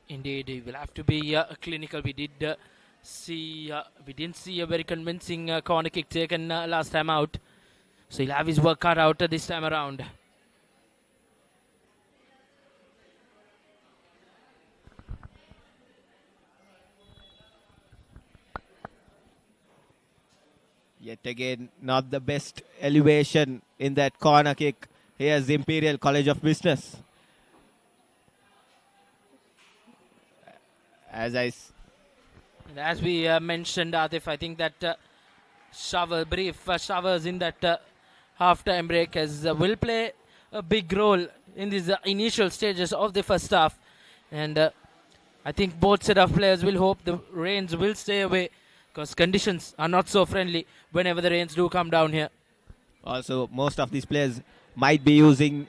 Indeed, it will have to be clinical. We didn't see a very convincing corner kick taken last time out, so he'll have his work cut out this time around. Yet again, not the best elevation in that corner kick. Here's the Imperial College of Business. As we mentioned, Atif, I think that brief showers in that half-time break will play a big role in these initial stages of the first half. And I think both set of players will hope the rains will stay away, because conditions are not so friendly whenever the rains do come down here. Also, most of these players might be using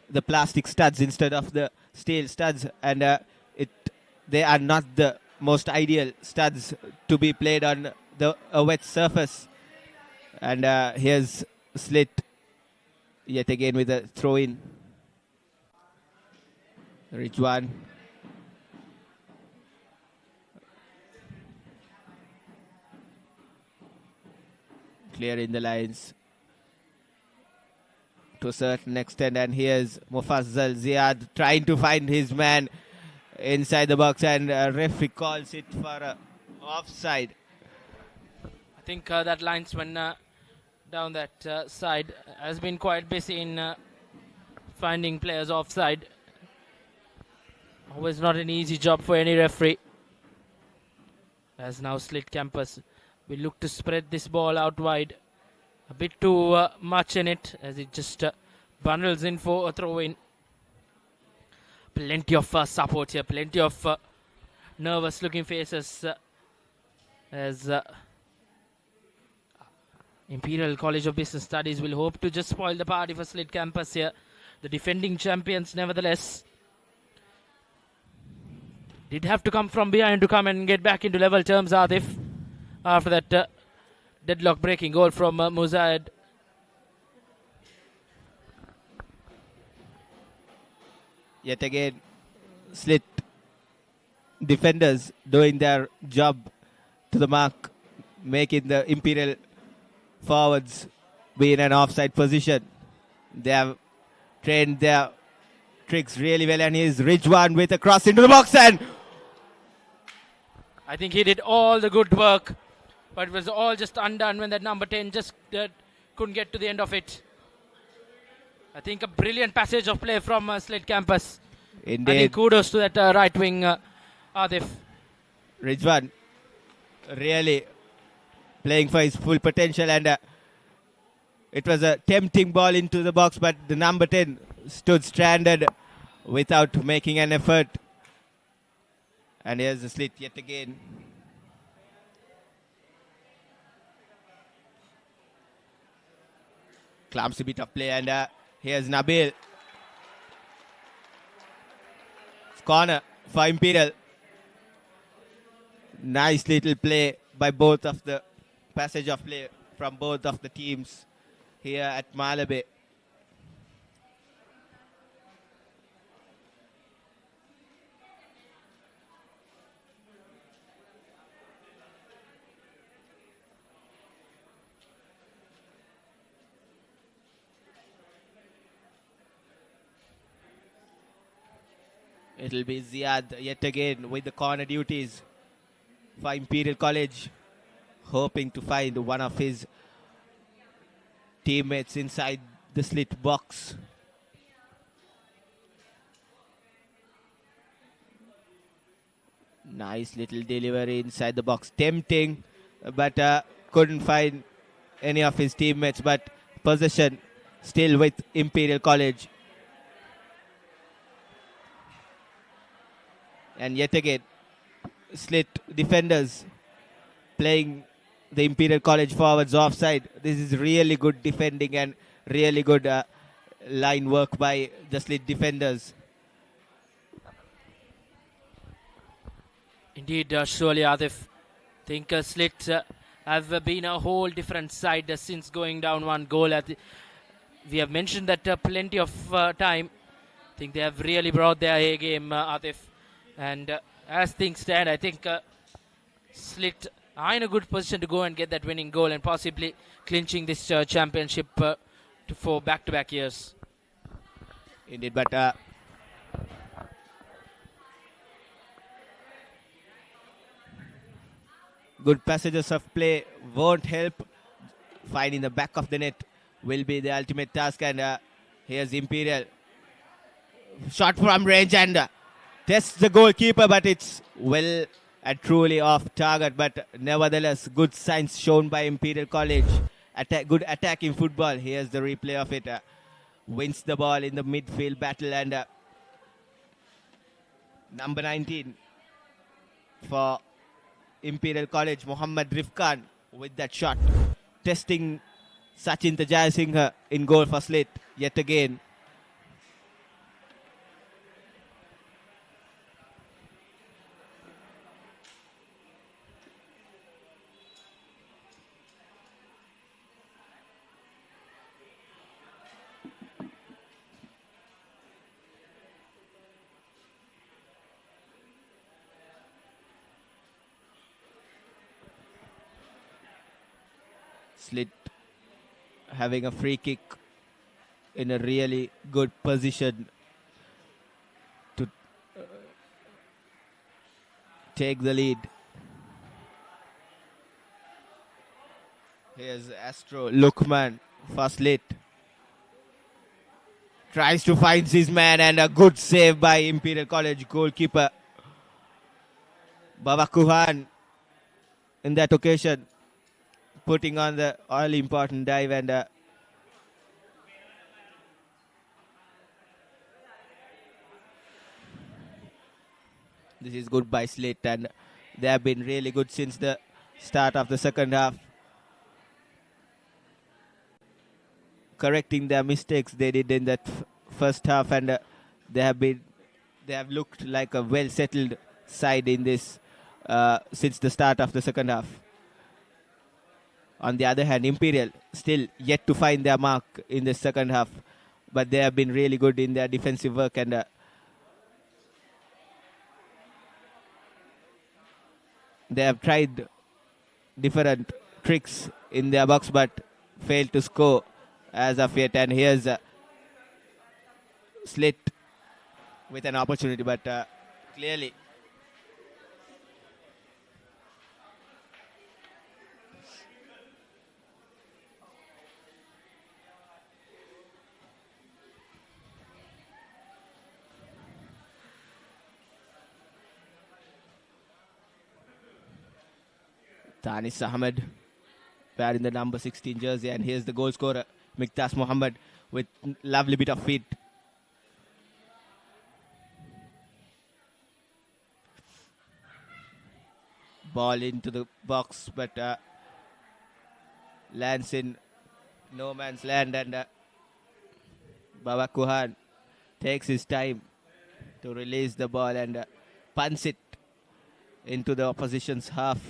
the plastic studs instead of the steel studs, and they are not the most ideal studs to be played on a wet surface. And here's SLIIT yet again with a throw-in. Ridwan. Clearing the lines to a certain extent, and here's Mufazzal Ziad trying to find his man inside the box, and referee calls it for offside. I think that linesman down that side has been quite busy in finding players offside. Always not an easy job for any referee. As now SLIIT Campus will look to spread this ball out wide. A bit too much in it, as it just bundles in for a throw-in. Plenty of support here, plenty of nervous looking faces as Imperial College of Business Studies will hope to just spoil the party for SLIIT Campus here. The defending champions nevertheless did have to come from behind to come and get back into level terms, Atif, after that deadlock breaking goal from Muzaid. Yet again, SLIIT defenders doing their job to the mark, making the Imperial forwards be in an offside position. They have trained their tricks really well, and here's Ridwan with a cross into the box, and I think he did all the good work, but it was all just undone when that number 10 just couldn't get to the end of it. I think a brilliant passage of play from SLIIT Campus. Indeed. I think kudos to that right wing, Adif. Ridwan really playing for his full potential, and it was a tempting ball into the box, but the number 10 stood stranded without making an effort. And here's the SLIIT yet again. Clumsy bit of play, and here's Nabil. It's corner for Imperial. Nice little play by both of the passage of play from both of the teams here at Malabe. It'll be Ziad yet again with the corner duties for Imperial College, hoping to find one of his teammates inside the SLIIT box. Nice little delivery inside the box, tempting, but couldn't find any of his teammates, but possession still with Imperial College. And yet again, SLIIT defenders playing the Imperial College forwards offside. This is really good defending and really good line work by the SLIIT defenders. Indeed, surely, Adif. I think SLIIT have been a whole different side since going down one goal. We have mentioned that plenty of time. I think they have really brought their A game, Adif. And as things stand, I think SLIIT are in a good position to go and get that winning goal and possibly clinching this championship for back-to-back years. Indeed, but good passages of play won't help. Finding the back of the net will be the ultimate task, and here's Imperial. Shot from range, and tests the goalkeeper, but it's well and truly off target. But nevertheless, good signs shown by Imperial College. Good attacking football. Here's the replay of it. Wins the ball in the midfield battle, and number 19 for Imperial College, Muhammad Rifkan, with that shot. Testing Sachin Tajay Singh in goal for SLIIT yet again. SLIIT having a free kick in a really good position to take the lead. Here's Astro Lukman for SLIIT. Tries to find his man, and a good save by Imperial College goalkeeper Baba Kuhan in that occasion, putting on the all important dive, and This is good by SLIIT, and they have been really good since the start of the second half, correcting their mistakes they did in that first half, and they have looked like a well settled side in this since the start of the second half. On the other hand, Imperial still yet to find their mark in the second half, but they have been really good in their defensive work, and they have tried different tricks in their box but failed to score as of yet. And here's SLIIT with an opportunity, but clearly Tanis Ahmed wearing the number 16 jersey, and here's the goal scorer Miqtas Mohammed with lovely bit of feet. Ball into the box, but lands in no man's land, and Baba Kuhan takes his time to release the ball and punts it into the opposition's half.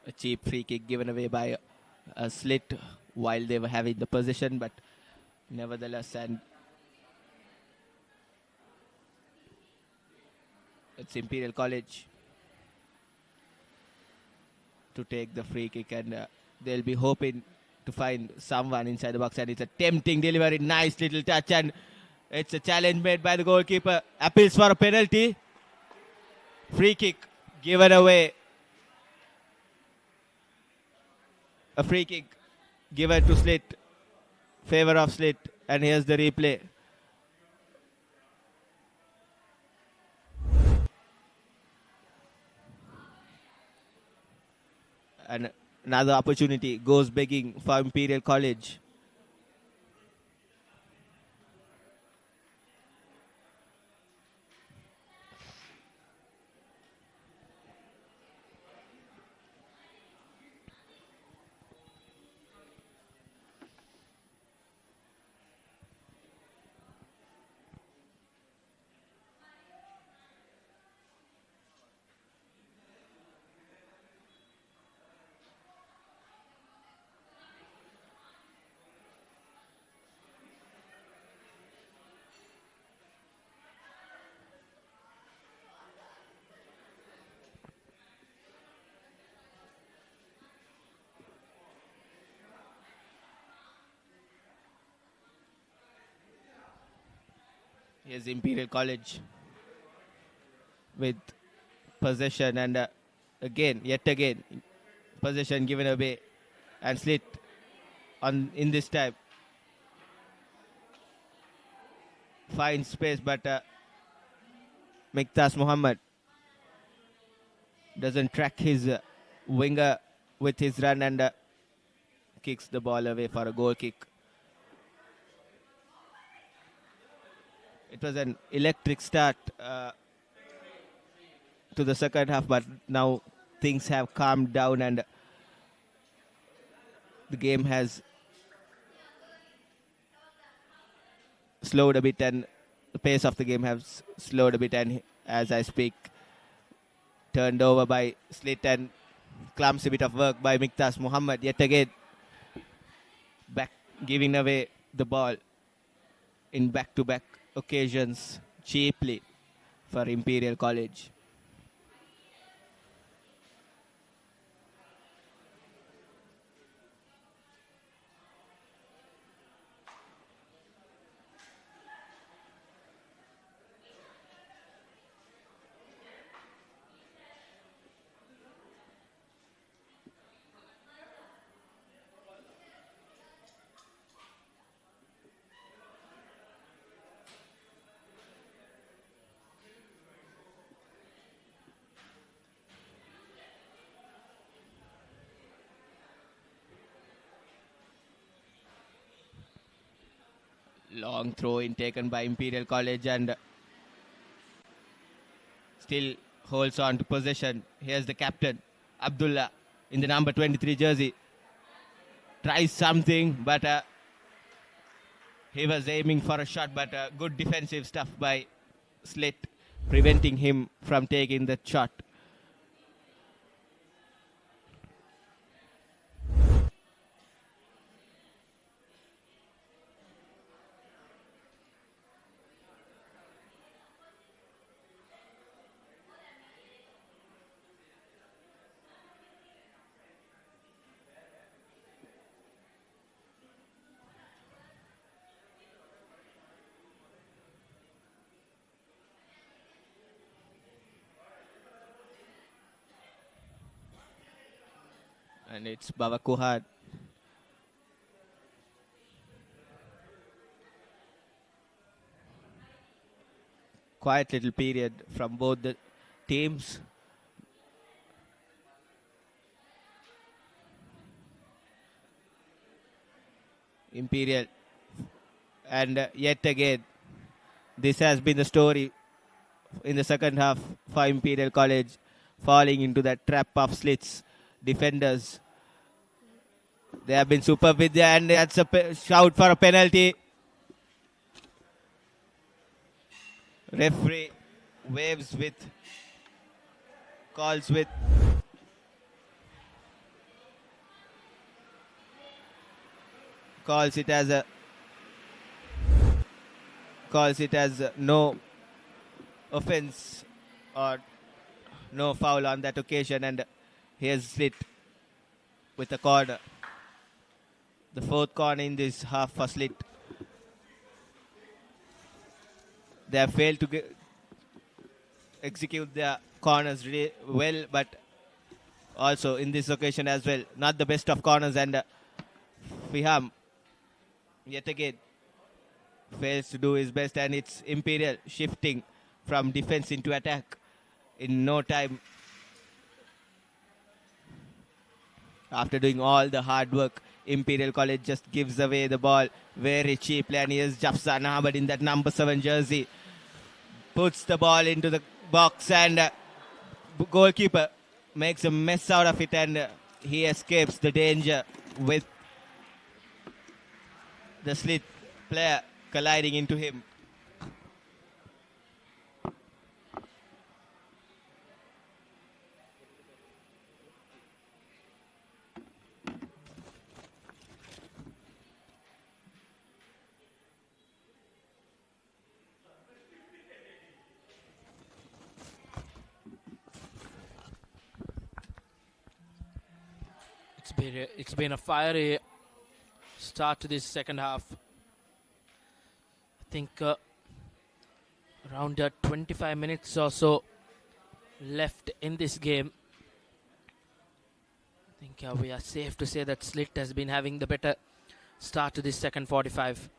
A cheap free kick given away by SLIIT while they were having the possession, but nevertheless, and it's Imperial College to take the free kick, and they'll be hoping to find someone inside the box, and it's a tempting delivery, nice little touch, and it's a challenge made by the goalkeeper, appeals for a penalty. Free kick given away. A free kick given to SLIIT, favor of SLIIT, and here's the replay. And another opportunity goes begging for Imperial College. Here's Imperial College with possession, and yet again, possession given away, and SLIIT in this time finds space, but Miqtas Mohammed doesn't track his winger with his run, and kicks the ball away for a goal kick. It was an electric start to the second half, but now things have calmed down, and the game has slowed a bit, and the pace of the game has slowed a bit, and as I speak, turned over by SLIIT, and clumsy bit of work by Miqtas Mohammed yet again, back giving away the ball in back-to-back occasions cheaply for Imperial College. Long throw in taken by Imperial College and still holds on to possession. Here's the captain, Abdullah, in the number 23 jersey. Tries something, but he was aiming for a shot, but good defensive stuff by SLIIT, preventing him from taking that shot. And it's Baba Kuhad. Quiet little period from both the teams. Imperial. And yet again, this has been the story in the second half for Imperial College, falling into that trap of SLIIT's defenders. They have been superb with that, and that's a shout for a penalty. Referee waves with, calls it as no offense or no foul on that occasion, and here's SLIIT with a corner. The fourth corner in this half for SLIIT. They have failed to execute their corners really well, but also in this occasion as well, not the best of corners, and Fiham yet again fails to do his best, and it's Imperial shifting from defense into attack in no time. After doing all the hard work, Imperial College just gives away the ball very cheaply, and here's Jafsan Ahmed in that number 7 jersey. Puts the ball into the box, and goalkeeper makes a mess out of it, and he escapes the danger with the SLIIT player colliding into him. It's been a fiery start to this second half. I think around 25 minutes or so left in this game. I think we are safe to say that SLIIT has been having the better start to this second 45.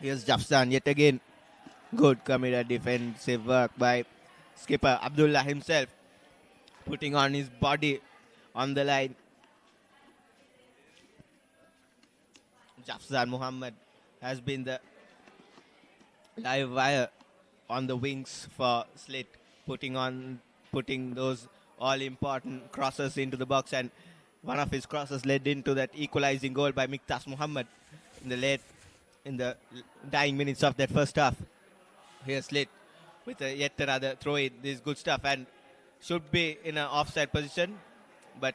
Here's Jafsan yet again. Good committed defensive work by skipper Abdullah himself, putting on his body on the line. Jafsan Muhammad has been the live wire on the wings for SLIIT, putting those all-important crosses into the box, and one of his crosses led into that equalizing goal by Miktas Muhammad in the dying minutes of that first half. Here's SLIIT with yet another throw in. This is good stuff, and should be in an offside position, but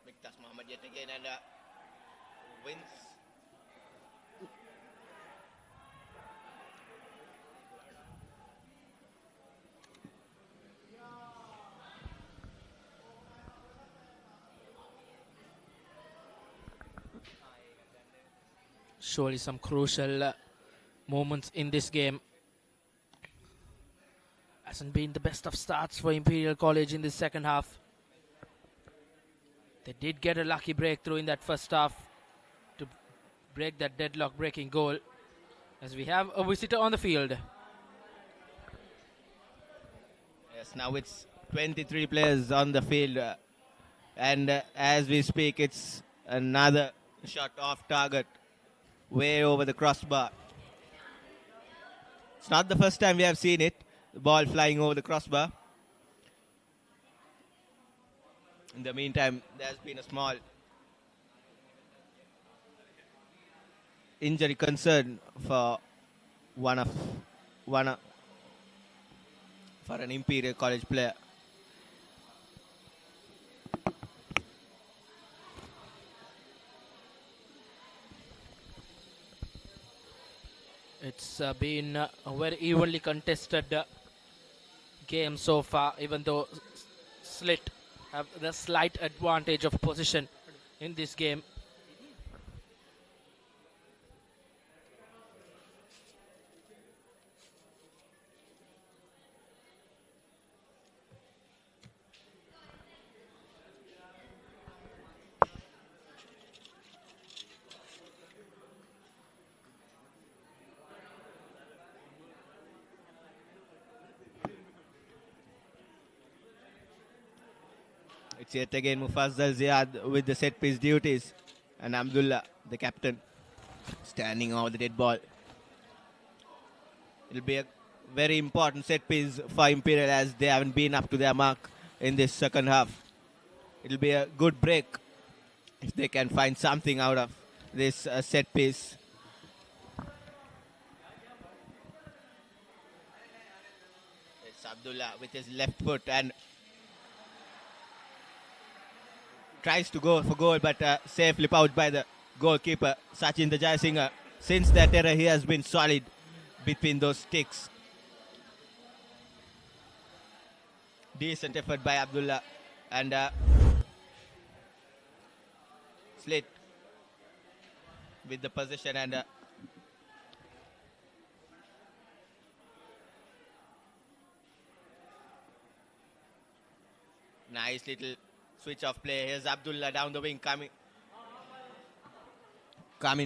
Miktas Muhammad yet again, and wins. Surely some crucial moments in this game. Hasn't been the best of starts for Imperial College in this second half. They did get a lucky breakthrough in that first half to break that deadlock breaking goal, as we have a visitor on the field. Yes, now it's 23 players on the field, and as we speak, it's another shot off target, way over the crossbar. It's not the first time we have seen it, the ball flying over the crossbar. In the meantime, there's been a small injury concern for for an Imperial College player. It's been a very evenly contested game so far, even though SLIIT have the slight advantage of position in this game. It's yet again Mufazzal Ziad with the set piece duties, and Abdullah, the captain, standing over the dead ball. It'll be a very important set piece for Imperial, as they haven't been up to their mark in this second half. It'll be a good break if they can find something out of this set piece. It's Abdullah with his left foot and tries to go for goal, but safely out by the goalkeeper, Sachin the Jayasinghe. Since that era, he has been solid between those sticks. Decent effort by Abdullah, and SLIIT with the possession, and nice little switch of play. Here's Abdullah down the wing, coming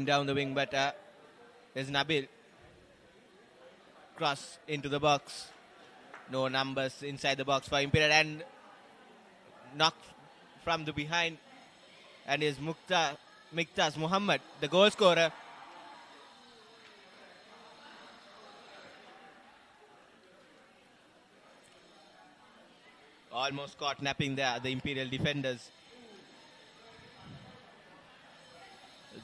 down the wing, but there's Nabil. Cross into the box. No numbers inside the box for Imperial, and knocked from the behind. And is Miktaz Muhammad, the goal scorer. Almost caught napping there, the Imperial defenders.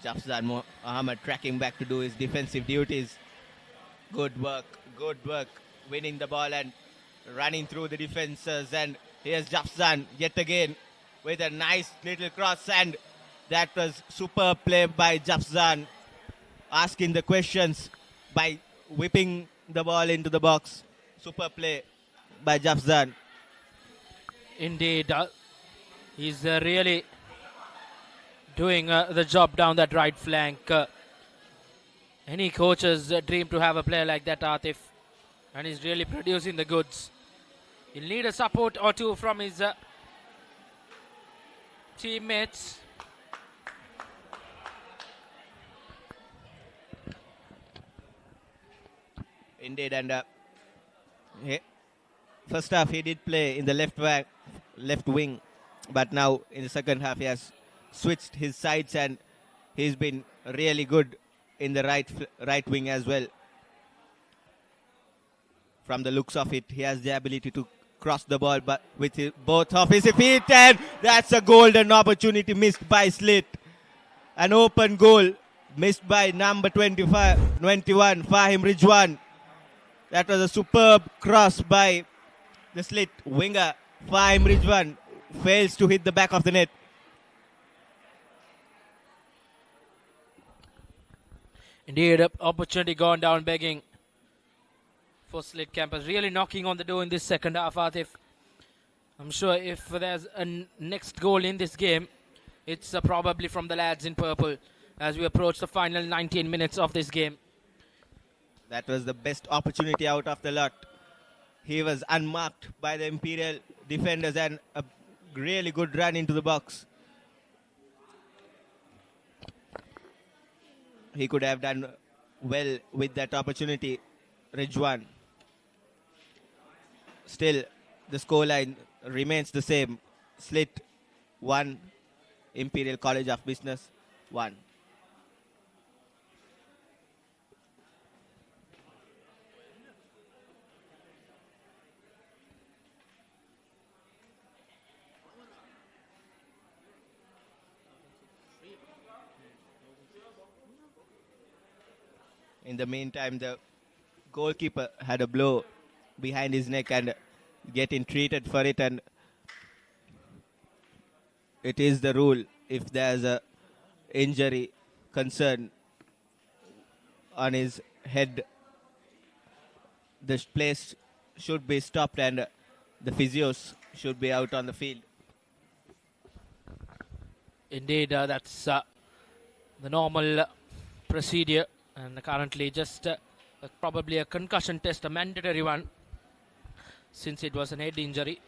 Jafzan Muhammad tracking back to do his defensive duties. Good work, winning the ball and running through the defenses. And here's Jafzan yet again with a nice little cross, and that was superb play by Jafzan, asking the questions by whipping the ball into the box. Super play by Jafzan. Indeed, he's really doing the job down that right flank. Any coach's dream to have a player like that, Atif, and he's really producing the goods. He'll need a support or two from his teammates. Indeed, and first half he did play in the left wing, but now in the second half he has switched his sides, and he's been really good in the right wing as well. From the looks of it, he has the ability to cross the ball, but with both of his feet, and that's a golden opportunity missed by SLIIT. An open goal missed by number 21, Fahim Rijwan. That was a superb cross by the SLIIT winger. Fahim Rijwan fails to hit the back of the net. Indeed, opportunity gone down begging for SLIIT Campus. Really knocking on the door in this second half, Atif. I'm sure if there's a next goal in this game, it's probably from the lads in purple as we approach the final 19 minutes of this game. That was the best opportunity out of the lot. he was unmarked by the Imperial defenders and a really good run into the box. He could have done well with that opportunity, Rijwan. Still, the scoreline remains the same. SLIIT 1, Imperial College of Business 1. In the meantime, the goalkeeper had a blow behind his neck and getting treated for it, and it is the rule, if there's a injury concern on his head, the place should be stopped and the physios should be out on the field. Indeed, that's the normal procedure, and currently just probably a concussion test, a mandatory one, since it was an head injury.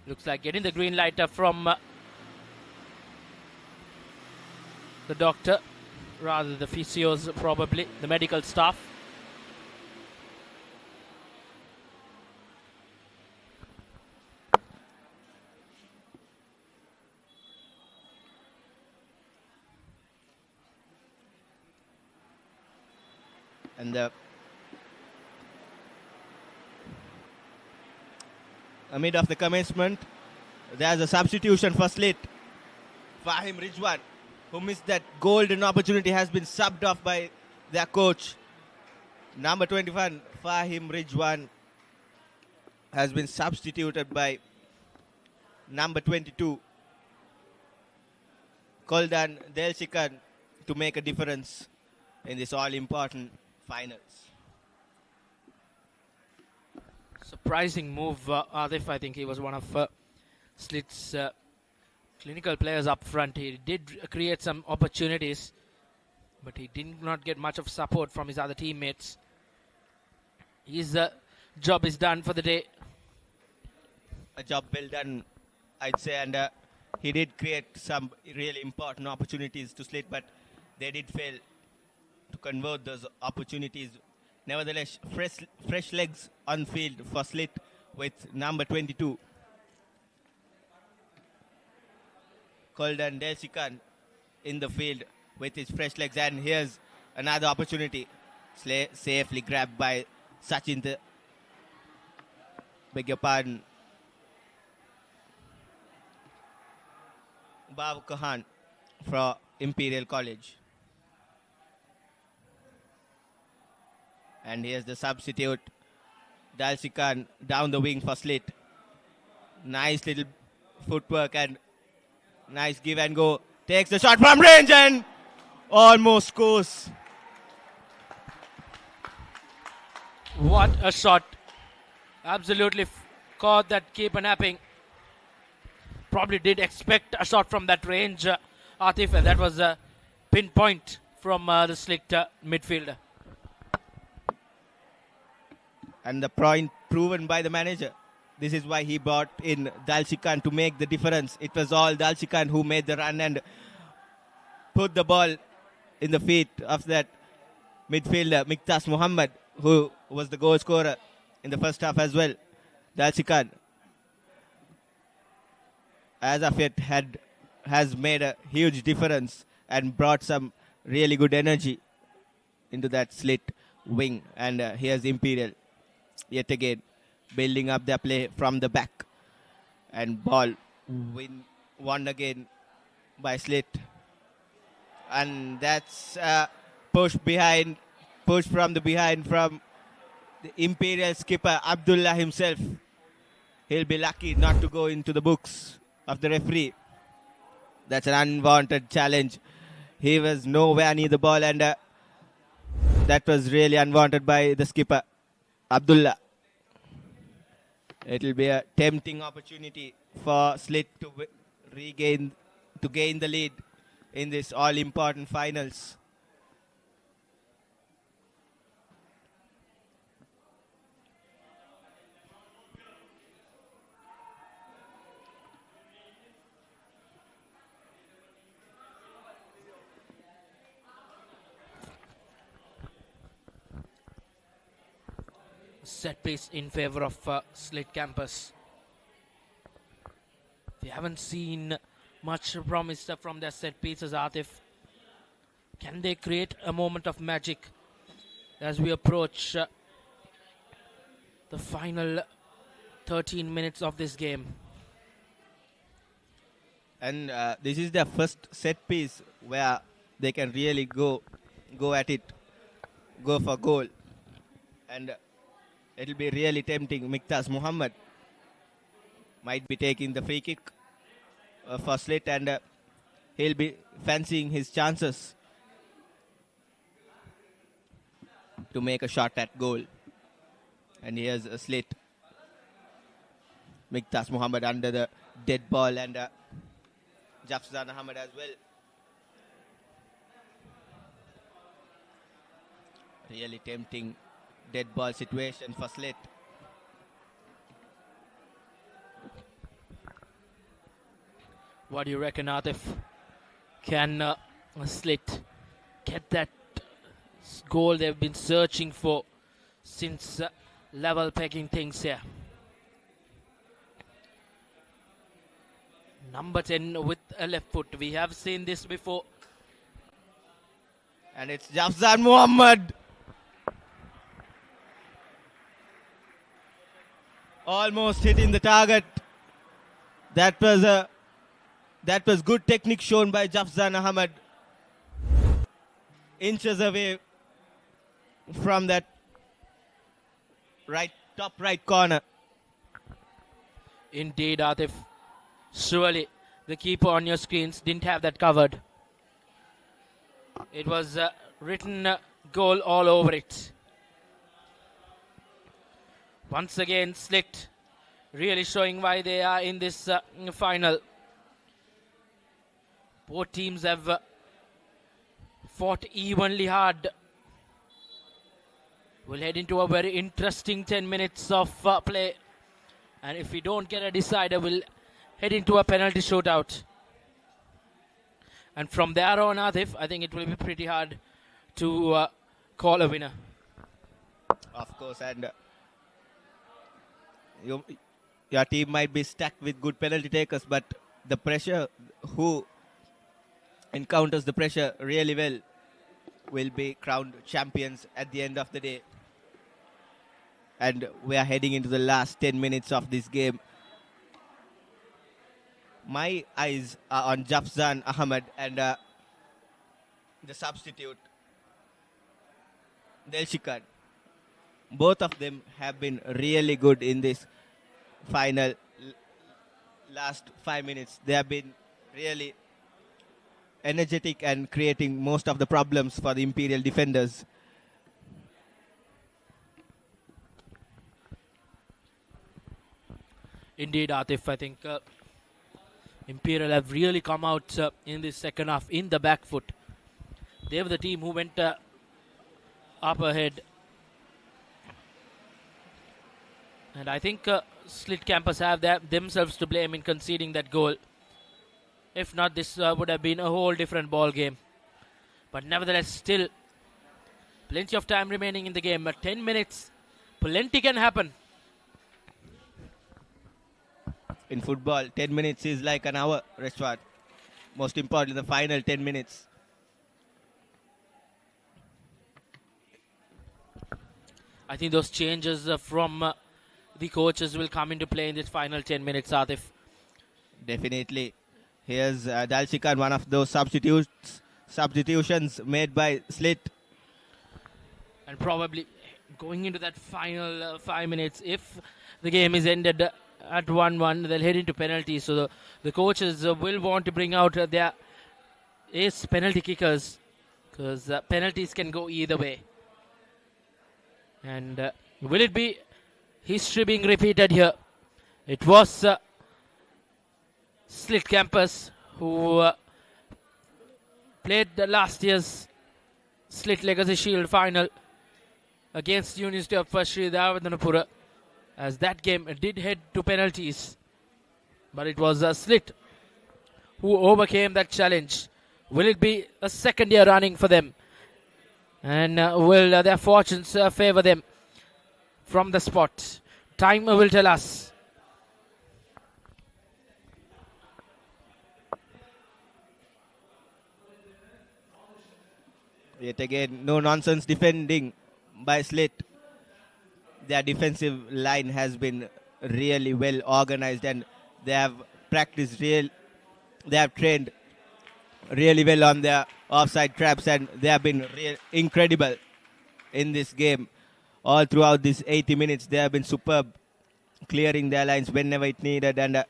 Looks like getting the green light from the doctor, rather the physios, probably the medical staff. And amid of the commencement, there's a substitution for SLIIT. Fahim Rijwan, who missed that golden opportunity, has been subbed off by their coach. Number 21, Fahim Rijwan, has been substituted by number 22, Koldan Delshikan, to make a difference in this all-important finals. Surprising move, Adif. I think he was one of SLIIT's clinical players up front. He did create some opportunities, but he did not get much of support from his other teammates. His job is done for the day. A job well done, I'd say, and he did create some really important opportunities to SLIIT, but they did fail to convert those opportunities. Nevertheless, fresh legs on field for SLIIT with number 22, Koldan Delsikan, in the field with his fresh legs. And here's another opportunity, safely grabbed by Sachin. Beg your pardon. Babu Khan from Imperial College. And here's the substitute, Dalsikan, down the wing for SLIIT. Nice little footwork and nice give and go. Takes the shot from range and almost scores. What a shot. Absolutely caught that keeper napping. Probably did expect a shot from that range, Atif, and that was a pinpoint from the SLIIT midfielder. And the point proven by the manager. This is why he brought in Dalsikan to make the difference. It was all Dalsikan who made the run and put the ball in the feet of that midfielder, Miktas Muhammad, who was the goal scorer in the first half as well. Dalsikan, as of yet, has made a huge difference and brought some really good energy into that SLIIT wing. And here's Imperial, yet again, building up their play from the back. And ball won again by SLIIT. And that's push from the behind from the Imperial skipper, Abdullah himself. He'll be lucky not to go into the books of the referee. That's an unwanted challenge. He was nowhere near the ball, and that was really unwanted by the skipper, Abdullah. It'll be a tempting opportunity for SLIIT to gain the lead in this all-important finals. set piece in favor of SLIIT Campus. We haven't seen much promise from their set pieces, Atif. Can they create a moment of magic as we approach the final 13 minutes of this game? And this is their first set piece where they can really go at it, go for goal. And it'll be really tempting. Miqtas Muhammad might be taking the free kick for SLIIT, and he'll be fancying his chances to make a shot at goal. And here's a SLIIT. Miqtas Muhammad under the dead ball, and Jafzan Ahmed as well. Really tempting dead ball situation for SLIIT. What do you reckon, Atif? Can SLIIT get that goal they've been searching for since level pegging things here? Number 10 with a left foot. We have seen this before. And it's Jafzan Muhammad. Almost hitting the target. That was good technique shown by Jafzan Ahmed. Inches away from that top right corner. Indeed, Atif. Surely the keeper on your screens didn't have that covered. It was written goal all over it. Once again, SLIIT really showing why they are in this final. Both teams have fought evenly hard. We'll head into a very interesting 10 minutes of play. And if we don't get a decider, we'll head into a penalty shootout. And from there on, Atif, I think it will be pretty hard to call a winner. Of course, and your team might be stacked with good penalty takers, but the pressure, who encounters the pressure really well, will be crowned champions at the end of the day. And we are heading into the last 10 minutes of this game. My eyes are on Jafzan Ahmed and the substitute, Delshikan. Both of them have been really good in this final last 5 minutes. They have been really energetic and creating most of the problems for the Imperial defenders. Indeed, Atif, I think Imperial have really come out in the second half in the back foot. They were the team who went up ahead. And I think SLIIT Campus have themselves to blame in conceding that goal. If not, this would have been a whole different ball game. But nevertheless, still plenty of time remaining in the game. 10 minutes, plenty can happen. In football, 10 minutes is like an hour, Rashwat. Most important, the final 10 minutes. I think those changes from the coaches will come into play in this final 10 minutes, Atif. Definitely. Here's Dalshikan, one of those substitutions made by SLIIT. And probably going into that final 5 minutes, if the game is ended at 1-1, they'll head into penalties. So the coaches will want to bring out their ace penalty kickers, because penalties can go either way. And will it be history being repeated here? It was SLIIT Campus who played the last year's SLIIT Legacy Shield final against University of Sri Davandanapura, as that game did head to penalties. But it was SLIIT who overcame that challenge. Will it be a second year running for them? And will their fortunes favour them from the spot. Time will tell us. Yet again, no nonsense defending by SLIIT. Their defensive line has been really well organized, and they have they have trained really well on their offside traps, and they have been incredible in this game. All throughout these 80 minutes, they have been superb, clearing their lines whenever it needed, and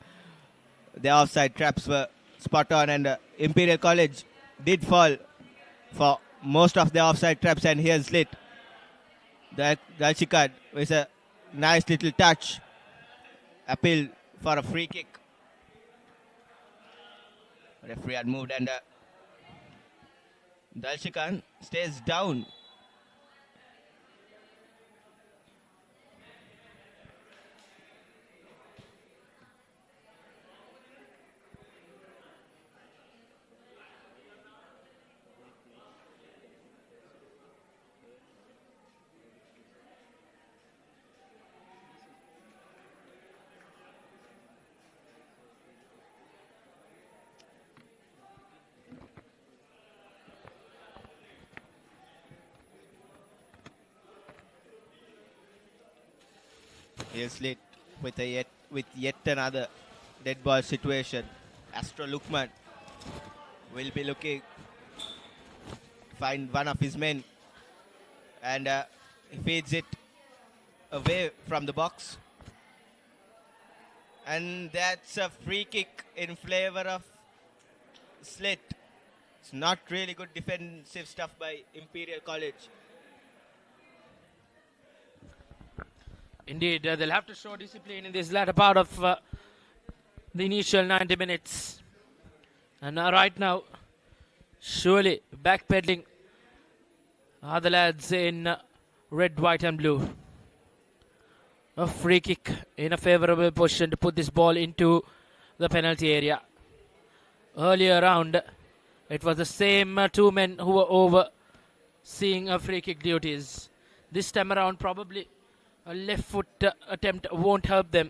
their offside traps were spot on, and Imperial College did fall for most of their offside traps, and here's SLIIT. Dalchikad with a nice little touch. Appeal for a free kick. Referee had moved, and Dalchikad stays down. Here's SLIIT with yet another dead ball situation. Astro Lukman will be looking to find one of his men, and feeds it away from the box. And that's a free kick in favor of SLIIT. It's not really good defensive stuff by Imperial College. Indeed, they'll have to show discipline in this latter part of the initial 90 minutes. And right now, surely backpedaling are the lads in red, white and blue. A free kick in a favourable position to put this ball into the penalty area. Earlier round, it was the same two men who were overseeing free kick duties. This time around, probably a left foot attempt won't help them.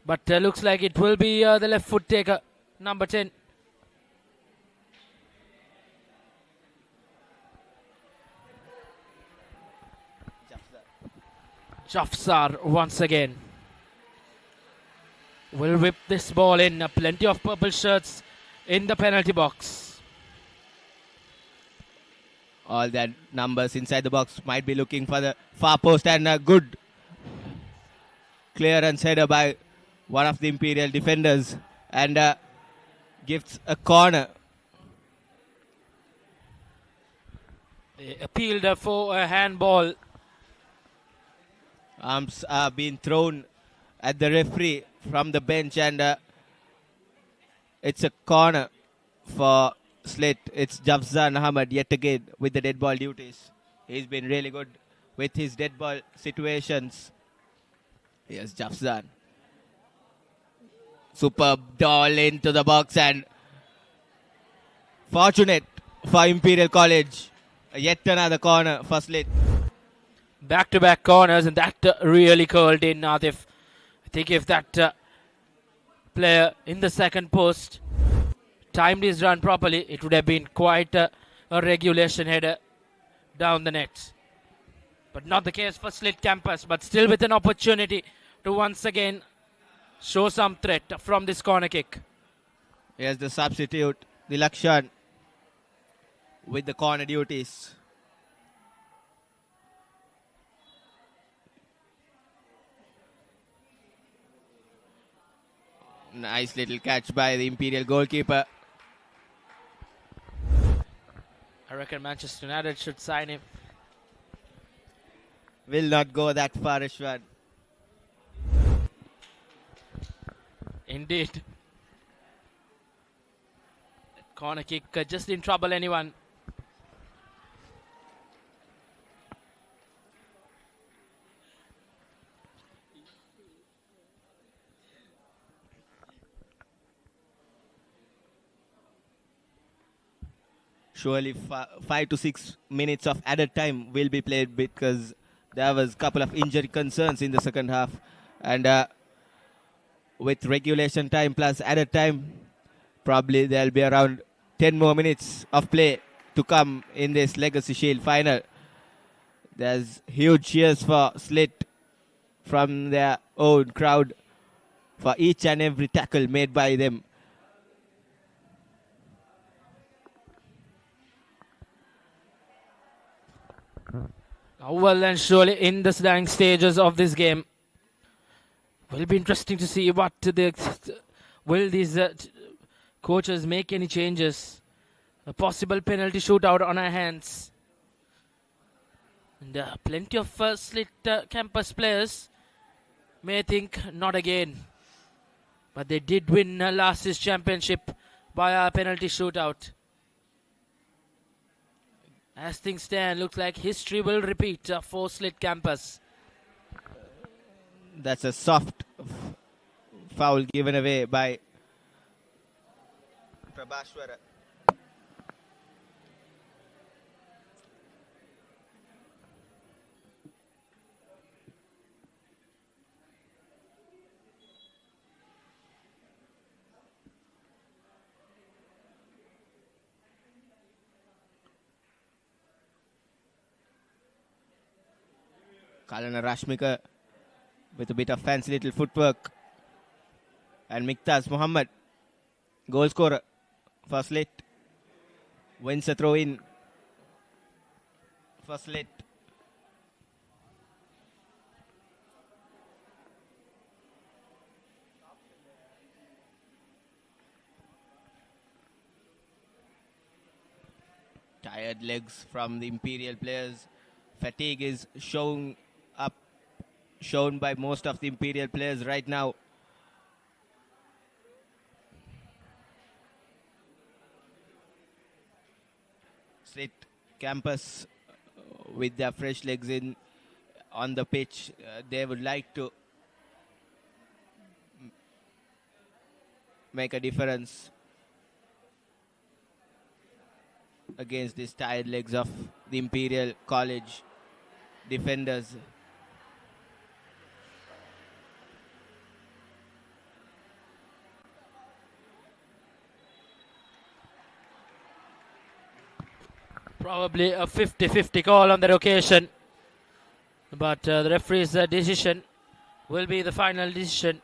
But looks like it will be the left foot taker, number 10. Jafsar once again will whip this ball in. Plenty of purple shirts in the penalty box. All that numbers inside the box might be looking for the far post, and a good clearance header by one of the Imperial defenders, and gives a corner. They appealed for a handball. Arms are being thrown at the referee from the bench, and it's a corner for SLIIT. It's Jafzan Ahmad yet again with the dead ball duties. He's been really good with his dead ball situations. Here's Jafzan. Superb ball into the box, and fortunate for Imperial College. Yet another corner for SLIIT. Back-to-back corners, and that really curled in, Atif. I think if that player in the second post timed his run properly, it would have been quite a regulation header down the net. But not the case for SLIIT Campus, but still with an opportunity to once again show some threat from this corner kick. Here's the substitute, the Lakshan, with the corner duties. Nice little catch by the Imperial goalkeeper. I reckon Manchester United should sign him. Will not go that far, Ishwan. Indeed. Corner kick just didn't trouble anyone. Surely 5 to 6 minutes of added time will be played, because there was a couple of injury concerns in the second half. And with regulation time plus added time, probably there'll be around 10 more minutes of play to come in this Legacy Shield final. There's huge cheers for SLIIT from their own crowd for each and every tackle made by them. Well and surely in the dying stages of this game. Will be interesting to see what will these coaches make any changes. A possible penalty shootout on our hands. And plenty of SLIIT campus players may think not again. But they did win last year's championship by a penalty shootout. As things stand, looks like history will repeat for SLIIT campus. That's a soft foul given away by Prabhaswara. Kalana Rashmika with a bit of fancy little footwork. And Miktaz Muhammad, goal scorer for SLIIT, wins a throw in for SLIIT. Tired legs from the Imperial players. Fatigue is shown by most of the Imperial players right now. SLIIT campus with their fresh legs in on the pitch. They would like to make a difference against these tired legs of the Imperial College defenders. Probably a 50-50 call on that occasion. But the referee's decision will be the final decision.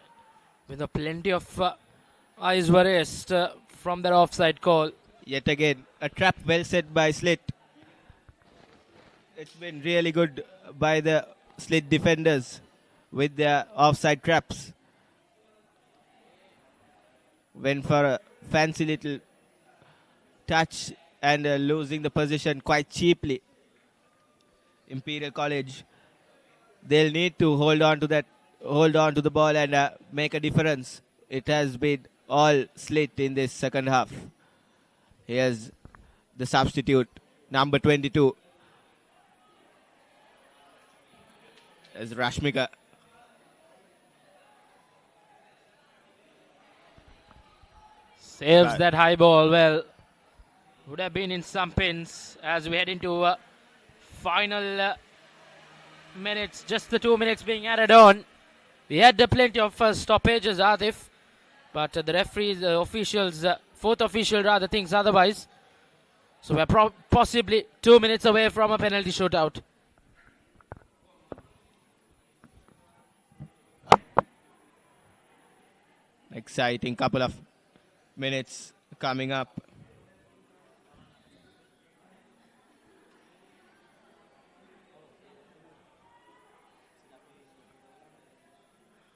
With plenty of eyes were raised from that offside call. Yet again, a trap well set by SLIIT. It's been really good by the SLIIT defenders with their offside traps. Went for a fancy little touch and losing the position quite cheaply. Imperial College, they'll need to hold on to the ball and make a difference. It has been all SLIIT in this second half. Here's the substitute, number 22. As Rashmika. Saves that high ball well. Would have been in some pins as we head into final minutes. Just the 2 minutes being added on. We had plenty of stoppages, Atif. But the referees, the officials, fourth official rather thinks otherwise. So we're possibly 2 minutes away from a penalty shootout. Exciting couple of minutes coming up.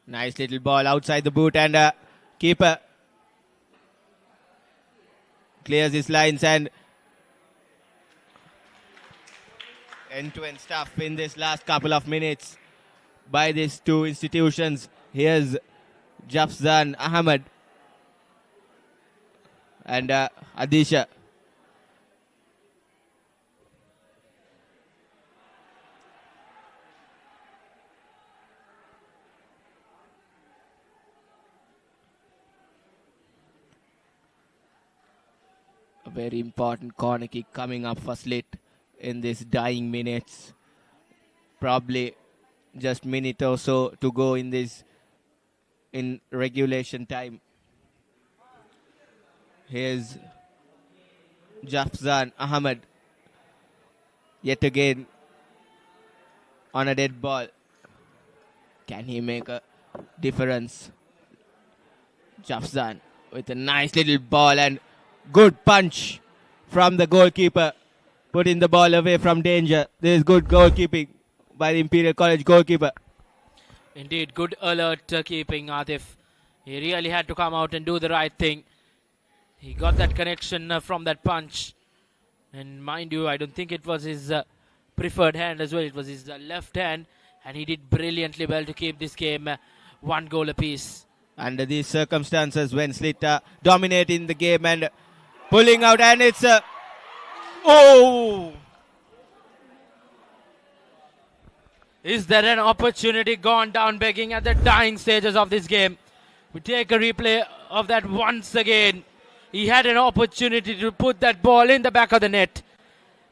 Nice little ball outside the boot, and keeper clears his lines, and end-to-end stuff in this last couple of minutes by these two institutions. Here's Jafzan Ahmed and Adisha. A very important corner kick coming up for SLIIT in this dying minutes. Probably just minute or so to go in regulation time. Here's Jafzan Ahmed yet again on a dead ball. Can he make a difference? Jafzan with a nice little ball and good punch from the goalkeeper, putting the ball away from danger. This is good goalkeeping by the Imperial College goalkeeper. Indeed, good alert keeping, Atif. He really had to come out and do the right thing. He got that connection from that punch. And mind you, I don't think it was his preferred hand as well. It was his left hand. And he did brilliantly well to keep this game 1 goal apiece. Under these circumstances, when SLIIT are dominating the game and pulling out, and it's a... Oh! Is there an opportunity gone down begging at the dying stages of this game? We take a replay of that once again. He had an opportunity to put that ball in the back of the net.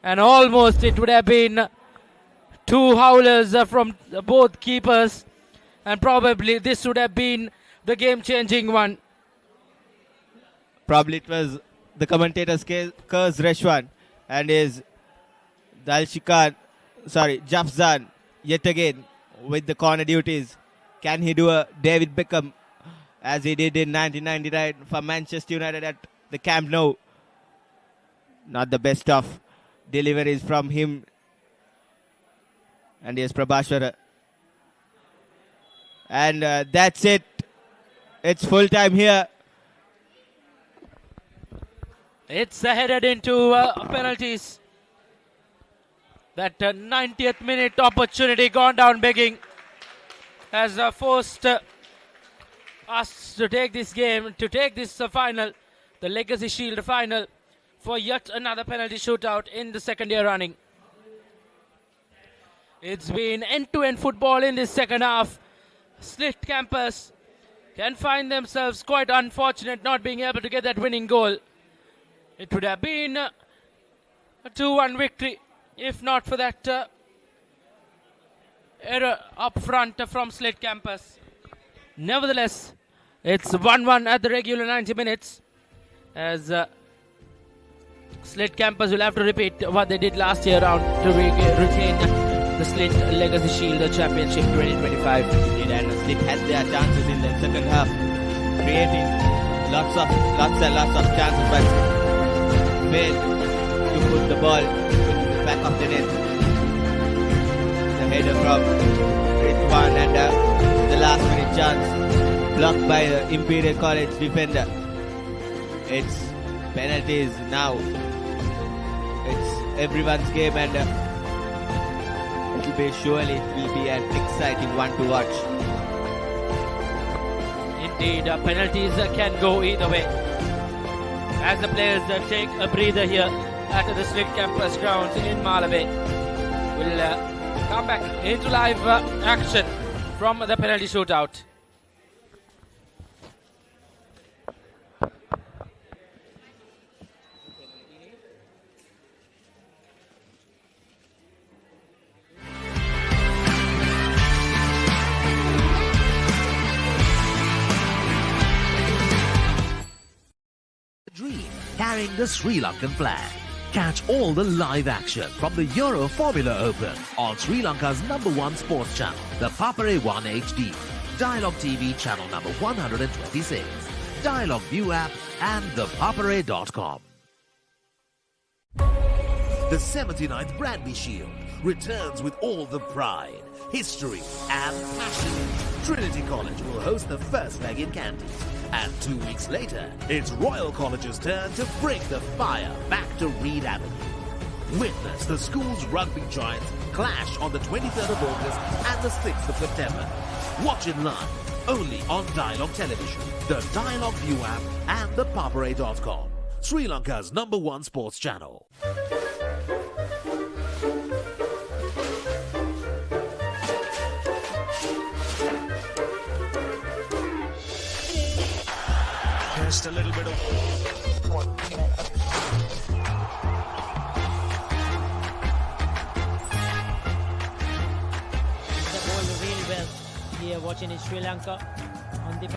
And almost it would have been 2 howlers from both keepers. And probably this would have been the game-changing one. Probably it was the commentator's curse Reshwan and his Jafzan yet again with the corner duties. Can he do a David Beckham as he did in 1999 for Manchester United at the Camp Nou? Not the best of deliveries from him. And here's Prabhashwara. And that's it. It's full time here. It's headed into penalties. That 90th minute opportunity gone down begging has forced us to take this game, to take this final, the Legacy Shield final, for yet another penalty shootout in the second year running. It's been end-to-end football in this second half. SLIIT Campus can find themselves quite unfortunate not being able to get that winning goal. It would have been a 2-1 victory if not for that error up front from SLIIT Campus. Nevertheless, it's 1-1 at the regular 90 minutes as SLIIT Campus will have to repeat what they did last year round to retain the SLIIT Legacy Shield Championship 2025. And SLIIT had their chances in the second half, creating lots and lots of chances, but failed to put the ball in the back of the net. The header from Ritwan and the last minute chance blocked by the Imperial College defender. It's penalties now. It's everyone's game and surely it will be an exciting one to watch. Indeed, penalties can go either way. As the players take a breather here at the SLIIT Campus Grounds in Malabe, we'll come back into live action from the penalty shootout. Dream carrying the Sri Lankan flag. Catch all the live action from the Euro Formula Open on Sri Lanka's #1 sports channel, the Papare 1 HD, Dialog TV channel number 126, Dialog ViU app and ThePapare.com. The 79th Bradley Shield returns with all the pride, history and passion. Trinity College will host the first leg in Kandy. And 2 weeks later, it's Royal College's turn to bring the fire back to Reed Avenue. Witness the school's rugby giants clash on the 23rd of August and the 6th of September. Watch it live, only on Dialog Television, the Dialog ViU app and ThePapare.com. Sri Lanka's #1 sports channel. Just a little bit of... watching in Sri Lanka on the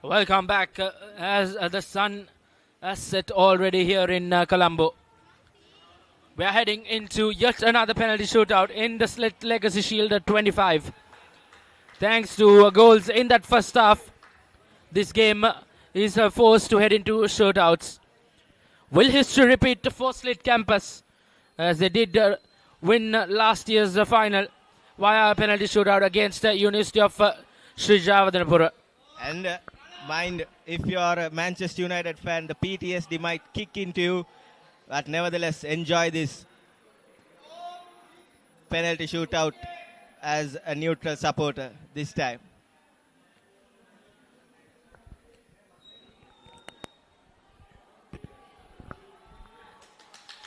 Welcome back as the sun has set already here in Colombo. We are heading into yet another penalty shootout in the SLIIT Legacy Shield at 25. Thanks to goals in that first half, this game is forced to head into shootouts. Will history repeat for SLIIT Campus as they did win last year's final via a penalty shootout against the University of Sri Jawadanapura? And mind, if you are a Manchester United fan, the PTSD might kick into you, but nevertheless enjoy this penalty shootout as a neutral supporter this time.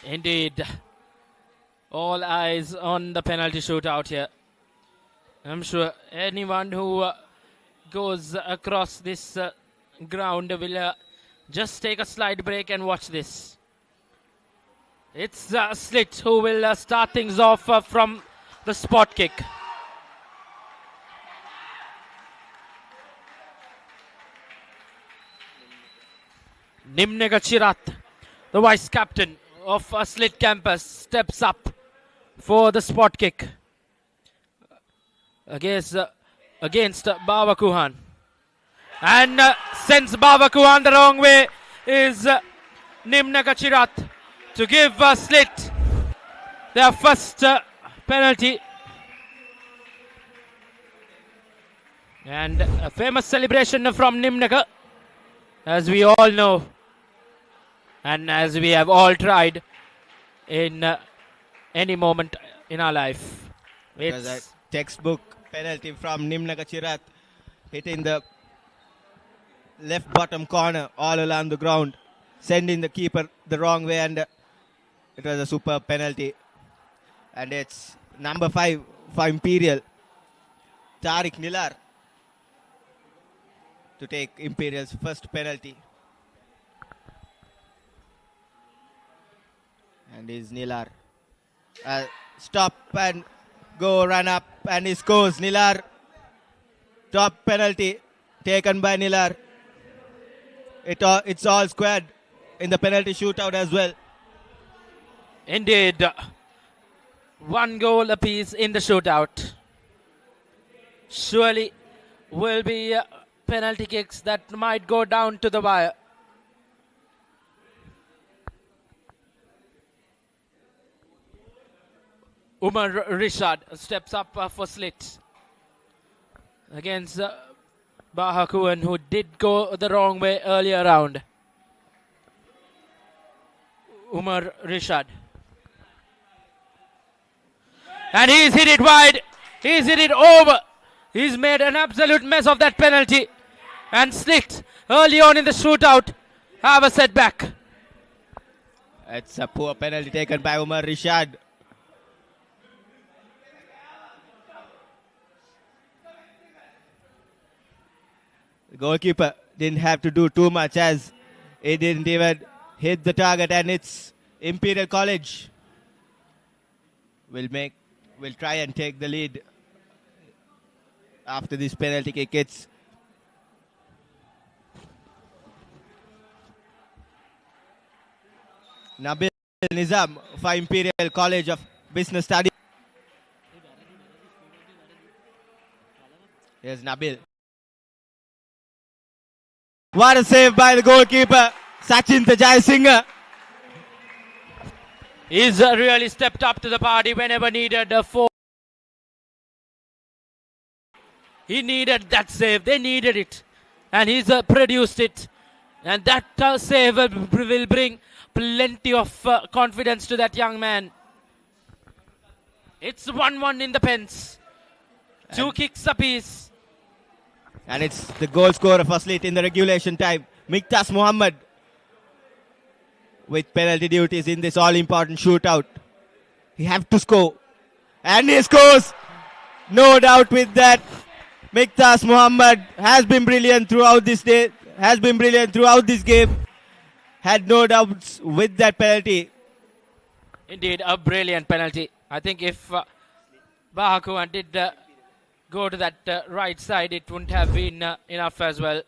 Indeed, all eyes on the penalty shootout here. I'm sure anyone who goes across this ground will just take a slight break and watch this. It's SLIIT who will start things off from the spot kick. Nimnega Chirat, the vice captain of SLIIT Campus, steps up for the spot kick against Baba Kuhan, and sends Baba Kuhan the wrong way is Nimnega Chirat to give SLIIT their first penalty. And a famous celebration from Nimnega, as we all know, and as we have all tried in any moment in our life. It's a textbook penalty from Nimnega Chirat, hitting the left bottom corner all along the ground, sending the keeper the wrong way, and it was a superb penalty. And it's number 5 for Imperial, Tariq Nilar, to take Imperial's first penalty. And is Nilar. Stop and go, run up, and he scores. Nilar, top penalty taken by Nilar. It's all squared in the penalty shootout as well. Indeed, one goal apiece in the shootout. Surely will be penalty kicks that might go down to the wire. Umar Rishad steps up for SLIIT against Bahakuan, who did go the wrong way earlier round. Umar Rishad. And he's hit it wide. He's hit it over. He's made an absolute mess of that penalty. And SLIIT, early on in the shootout, have a setback. It's a poor penalty taken by Umar Rishad. The goalkeeper didn't have to do too much, as he didn't even hit the target, and it's Imperial College will try and take the lead after this penalty kick. It's Nabil Nizam for Imperial College of Business Studies. Here's Nabil. What a save by the goalkeeper, Sachin Jayasinghe. He's really stepped up to the party whenever needed. He needed that save. They needed it. And he's produced it. And that save will bring plenty of confidence to that young man. It's 1-1 in the pens. Two kicks apiece. And it's the goal scorer for SLIIT in the regulation time, Miktas Muhammad, with penalty duties in this all-important shootout. He have to score. And he scores! No doubt with that. Miktas Muhammad has been brilliant throughout this day, has been brilliant throughout this game. had no doubts with that penalty. Indeed, a brilliant penalty. I think if Bahakuan did go to that right side, it wouldn't have been enough as well.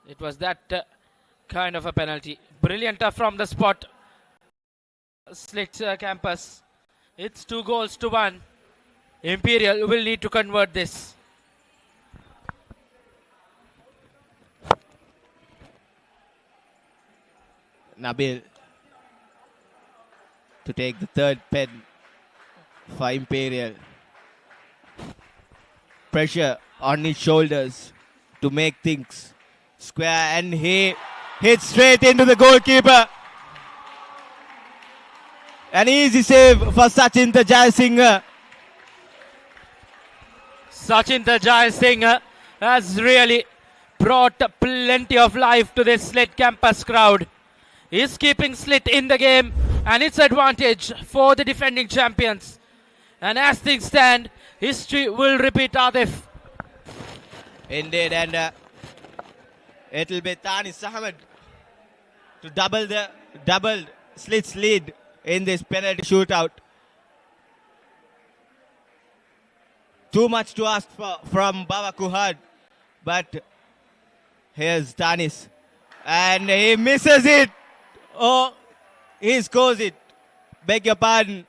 It was that kind of a penalty. Brilliant from the spot. SLIIT Campus. It's 2-1. Imperial will need to convert this. Nabil to take the third pen for Imperial. Pressure on his shoulders to make things square, and he hits straight into the goalkeeper. An easy save for Sachin Jayasinghe. Sachin Jayasinghe has really brought plenty of life to this SLIIT Campus crowd. He's keeping SLIIT in the game, and it's advantage for the defending champions. And as things stand, history will repeat, Adif. Indeed, and it'll be Tanis Ahmed to double SLIIT's lead in this penalty shootout. Too much to ask for from Baba Kuhad, but here's Tanis, and he misses it. Oh, he scores it. Beg your pardon.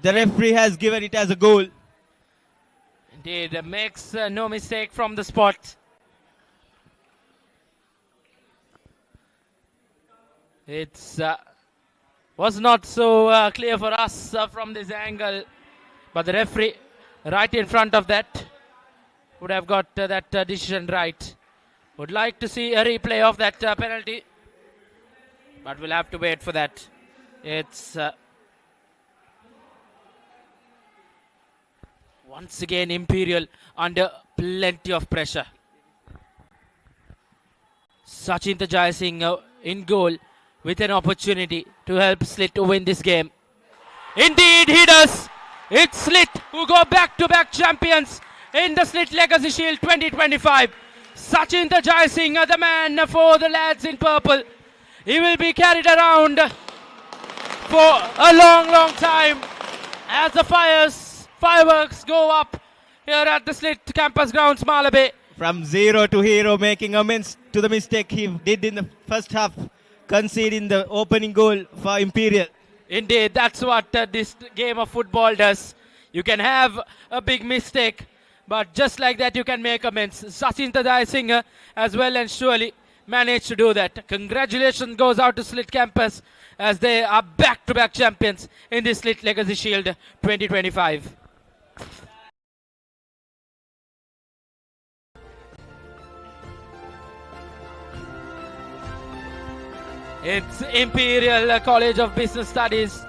The referee has given it as a goal. Indeed, makes no mistake from the spot. It's was not so clear for us from this angle, but the referee right in front of that would have got that decision right. Would like to see a replay of that penalty, but we'll have to wait for that. It's once again Imperial under plenty of pressure. Sachin Jayasinghe in goal with an opportunity to help SLIIT win this game. Indeed, he does. It's SLIIT who go back-to-back champions in the SLIIT Legacy Shield 2025. Sachin Jayasinghe, the man for the lads in purple. He will be carried around for a long time as the fireworks go up here at the SLIIT Campus Grounds, Malabe. From zero to hero, making amends to the mistake he did in the first half, conceding the opening goal for Imperial. Indeed, that's what this game of football does. You can have a big mistake, but just like that you can make amends. Sachin Jayasinghe as well and surely managed to do that. Congratulations goes out to SLIIT Campus as they are back-to-back champions in this SLIIT Legacy Shield 2025. It's Imperial College of Business Studies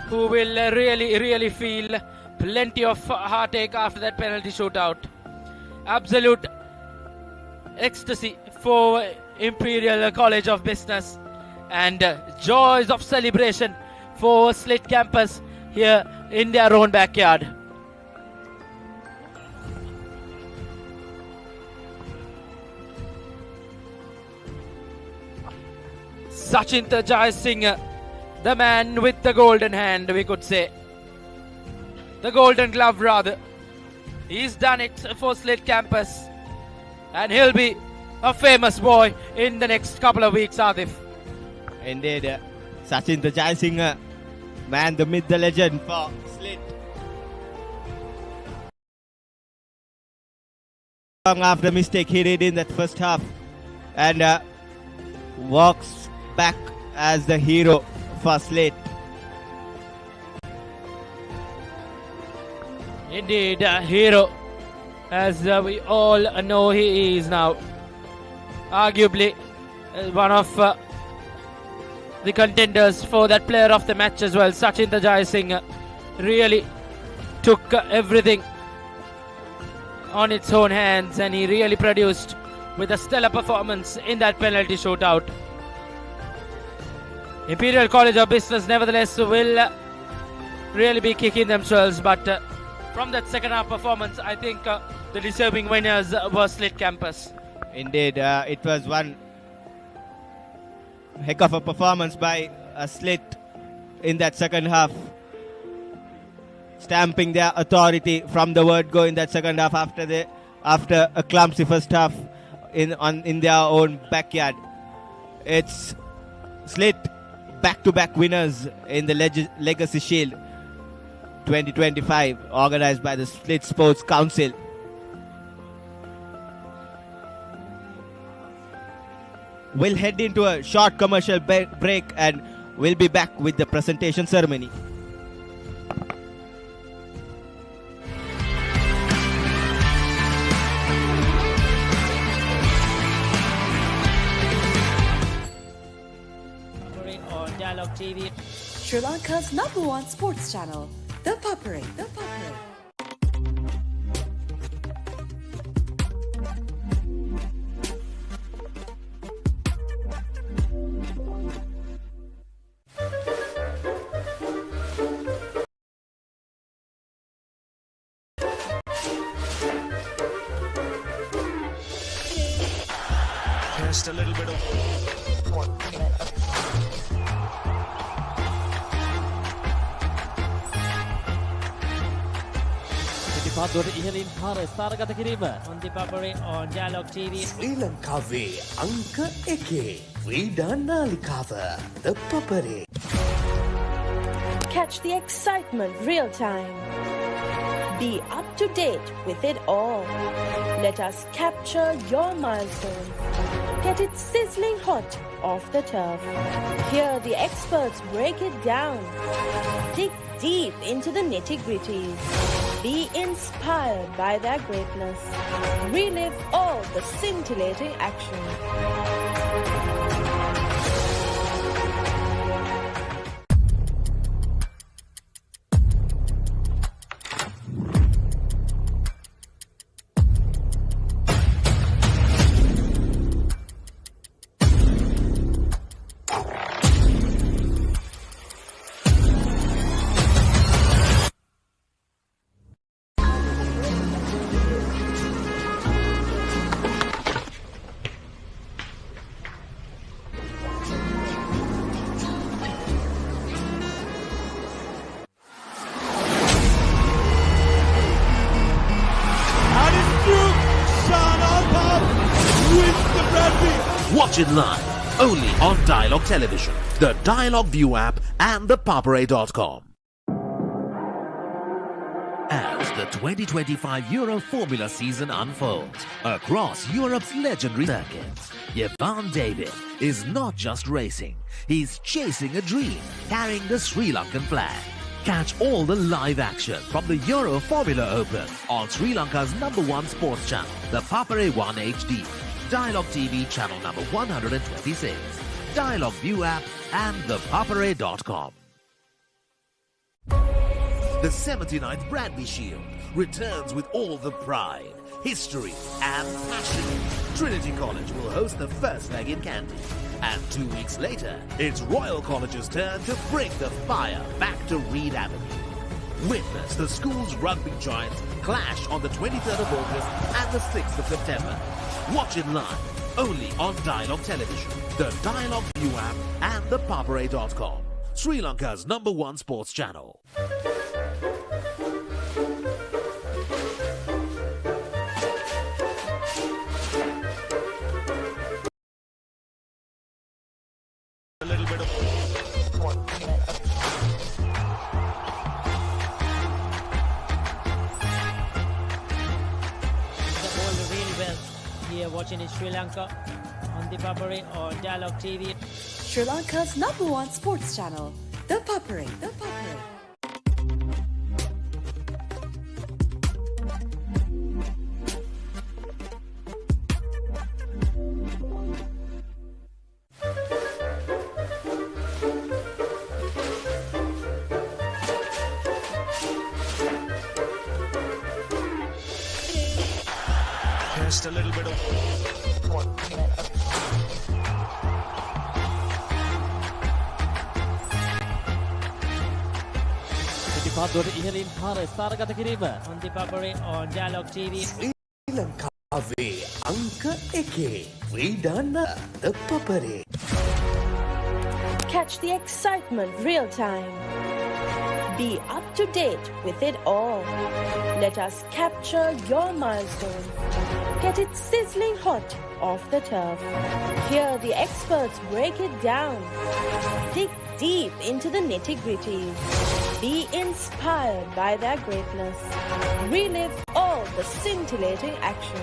who will really feel plenty of heartache after that penalty shootout. Absolute ecstasy for Imperial College of Business and joys of celebration for SLIIT Campus here in their own backyard. Sachin Jayasinghe, the man with the golden hand, we could say. The golden glove, rather. He's done it for SLIIT Campus. And he'll be a famous boy in the next couple of weeks, Adif. Indeed, Sachin Jayasinghe, man, the myth, the legend for SLIIT. Long after mistake he did in that first half, and walks back as the hero for SLIIT. Indeed, a hero, as we all know he is now. Arguably one of the contenders for that player of the match as well. Sachin Jayasinghe really took everything on its own hands, and he really produced with a stellar performance in that penalty shootout. Imperial College of Business nevertheless will really be kicking themselves, but from that second half performance, I think the deserving winners were SLIIT Campus. Indeed, it was one heck of a performance by SLIIT in that second half, stamping their authority from the word go in that second half after a clumsy first half in their own backyard. It's SLIIT back-to-back winners in the Legacy Shield 2025, organized by the SLIIT Sports Council. We'll head into a short commercial break and we'll be back with the presentation ceremony. On Dialog TV. Sri Lanka's #1 sports channel, ThePapare. Just a little bit of on ThePapare on Dialog TV. ශ්‍රී ලංකාවේ අංක 1 ක්‍රීඩා නාලිකාව ThePapare. Catch the excitement real time. Be up to date with it all. Let us capture your milestones. Get it sizzling hot off the turf. Hear the experts break it down. Dig deep into the nitty-gritties. Be inspired by their greatness. Relive all the scintillating action. Watch it live, only on Dialog Television, the Dialog ViU app and ThePapare.com. As the 2025 Euro Formula season unfolds across Europe's legendary circuits, David is not just racing, he's chasing a dream, carrying the Sri Lankan flag. Catch all the live action from the Euro Formula Open on Sri Lanka's #1 sports channel, the Papare 1 HD, Dialog TV channel number 126, Dialog ViU app and ThePapare.com. The 79th Bradley Shield returns with all the pride, history and passion. Trinity College will host the first leg in Kandy. And 2 weeks later, it's Royal College's turn to bring the fire back to Reed Avenue. Witness the school's rugby giants clash on the 23rd of August and the 6th of September. Watch it live, only on Dialog Television, the Dialog ViU app and ThePapare.com, Sri Lanka's #1 sports channel. a little bit of Here watching in Sri Lanka on ThePapare or Dialog TV. Sri Lanka's #1 sports channel, ThePapare. just a little bit of on ThePapare on Dialog TV. Sri Lanka Lanka Anka Eke Vidana ThePapare. Catch the excitement real time. Be up to date with it all. Let us capture your milestones. Get it sizzling hot off the turf. Hear the experts break it down. Dig deep into the nitty-gritties. Be inspired by their greatness. Relive all the scintillating action.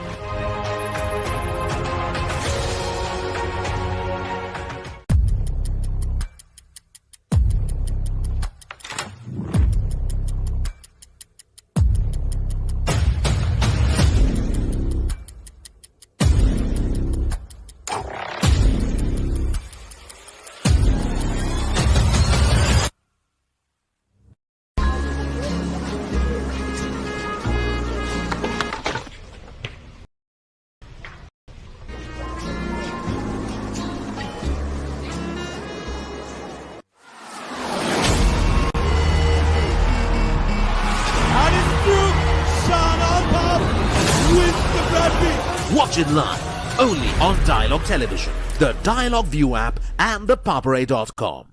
Watch it live, only on Dialog Television, the Dialog ViU app and ThePapare.com.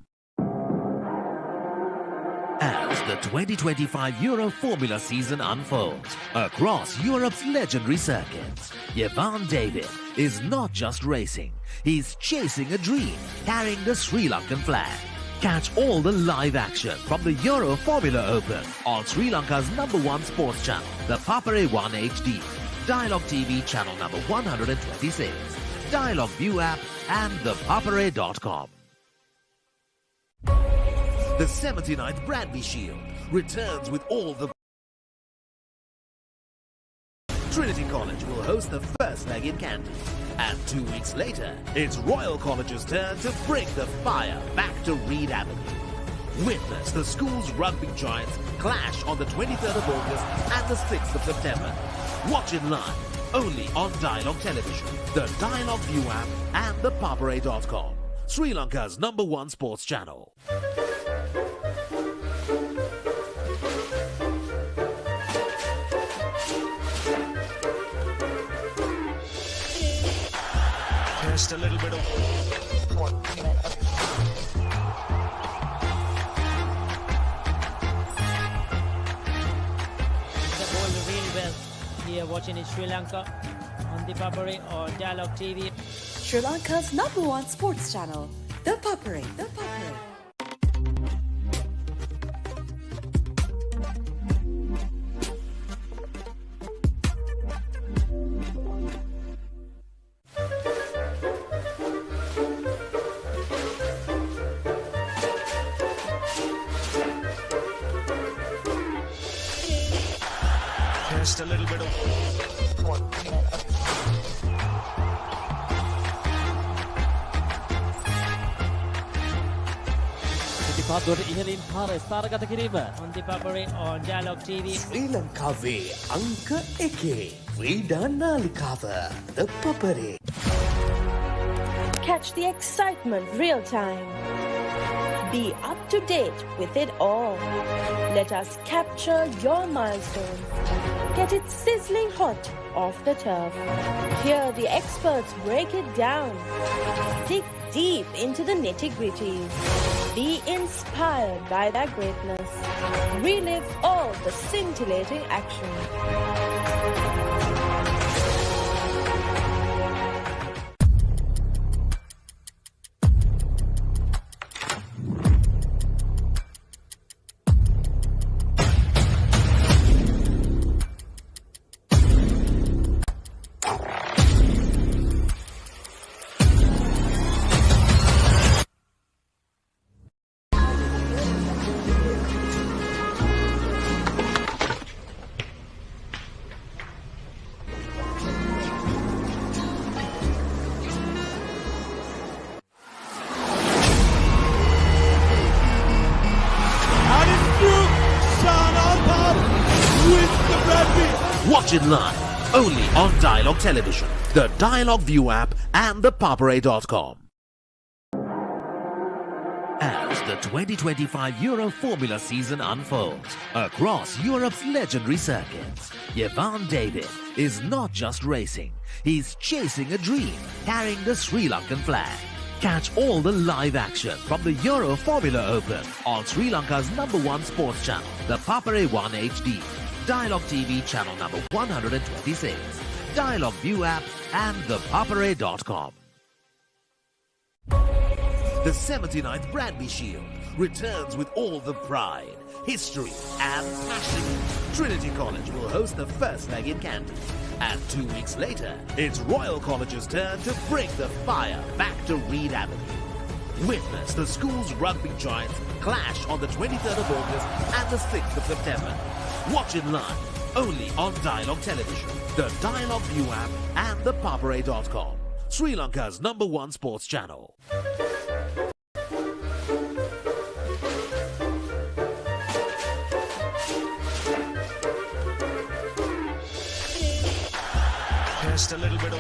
As the 2025 Euro Formula season unfolds across Europe's legendary circuits, Jevan David is not just racing, he's chasing a dream, carrying the Sri Lankan flag. Catch all the live action from the Euro Formula Open on Sri Lanka's #1 sports channel, the Papare 1 HD, Dialog TV channel number 126, Dialog ViU app and ThePapare.com. The 79th Bradby Shield returns with all the... Trinity College will host the first leg in Kandy. And 2 weeks later, it's Royal College's turn to bring the fire back to Reed Avenue. Witness the school's rugby giants clash on the 23rd of August and the 6th of September. Watch it live, only on Dialog Television, the Dialog ViU app and ThePapare.com, Sri Lanka's #1 sports channel. Just a little bit of... Here watching in Sri Lanka on ThePapare or Dialog TV. Sri Lanka's #1 sports channel, ThePapare. Just a little bit of... On ThePapare or Dialog TV. Sri Lanka Anka Eke Vidana ThePapare. Catch the excitement real time. Be up to date with it all. Let us capture your milestones. Get it sizzling hot off the turf. Hear the experts break it down. Dig deep into the nitty-gritties. Be inspired by their greatness. Relive all the scintillating action. Watch it live, only on Dialog Television, the Dialog ViU app and ThePapare.com. As the 2025 Euro Formula season unfolds across Europe's legendary circuits, Jevan David is not just racing, he's chasing a dream, carrying the Sri Lankan flag. Catch all the live action from the Euro Formula Open on Sri Lanka's #1 sports channel, the Papare 1 HD, Dialog TV channel number 126, Dialog ViU app and ThePapare.com. The 79th Bradby Shield returns with all the pride, history and passion. Trinity College will host the first leg in Canton. And 2 weeks later, it's Royal College's turn to bring the fire back to Reed Avenue. Witness the school's rugby giants clash on the 23rd of August and the 6th of September. Watch it live, only on Dialog Television, the Dialog ViU app and ThePapare.com, Sri Lanka's #1 sports channel. Just a little bit of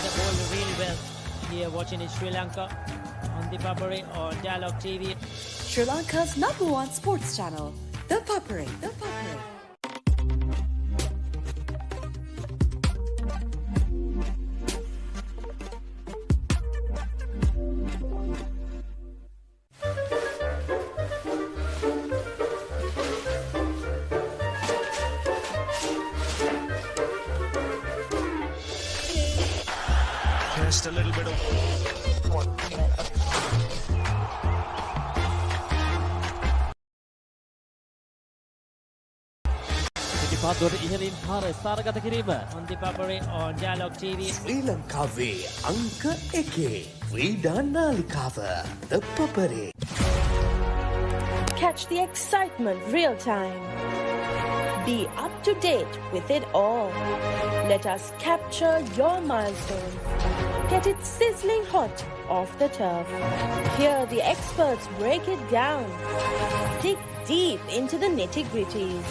The ball really well here watching in Sri Lanka on ThePapare or Dialog TV. Sri Lanka's #1 sports channel, ThePapare. just a little bit of පාදුවට ඉහළින් පාර ස්ථානගත කිරීම on ThePapare on Dialog TV. ශ්‍රී ලංකාවේ අංක 1 ක්‍රීඩා නාලිකාව ThePapare. Catch the excitement real time. Be up to date with it all. Let us capture your milestones. Get it sizzling hot off the turf. Hear the experts break it down. Dig deep into the nitty-gritties.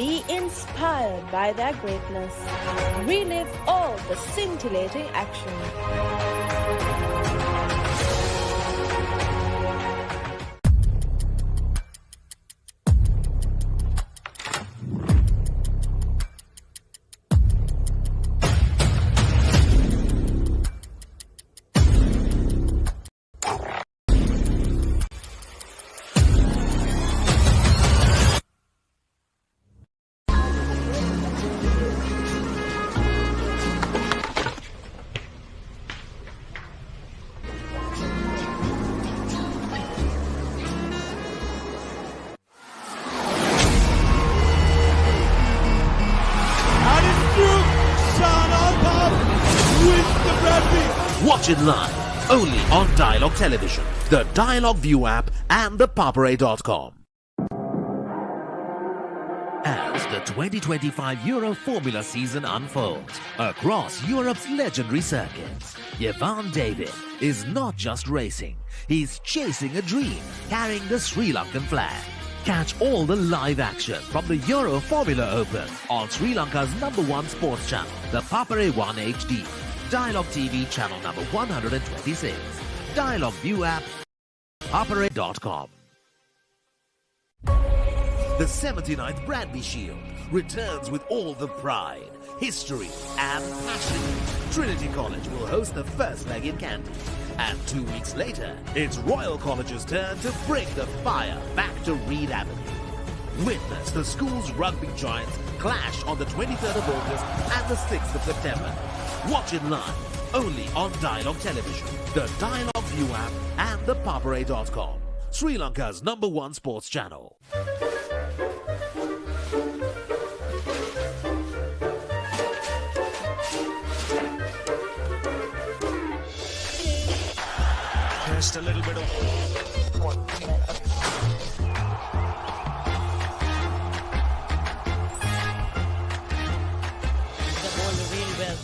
Be inspired by their greatness. Relive all the scintillating action. Watch it live, only on Dialog Television, the Dialog ViU app and ThePapare.com. As the 2025 Euro Formula season unfolds across Europe's legendary circuits, Jevan David is not just racing, he's chasing a dream, carrying the Sri Lankan flag. Catch all the live action from the Euro Formula Open on Sri Lanka's #1 sports channel, the Papare 1 HD, Dialog TV channel number 126, Dialog ViU app, Papare.com. The 79th Bradby Shield returns with all the pride, history and passion. Trinity College will host the first leg in Canton. And 2 weeks later, it's Royal College's turn to bring the fire back to Reed Avenue. Witness the school's rugby giants clash on the 23rd of August and the 6th of September. Watch it live, only on Dialog Television, the Dialog ViU app and ThePapare.com, Sri Lanka's #1 sports channel. just a little bit of The ball really well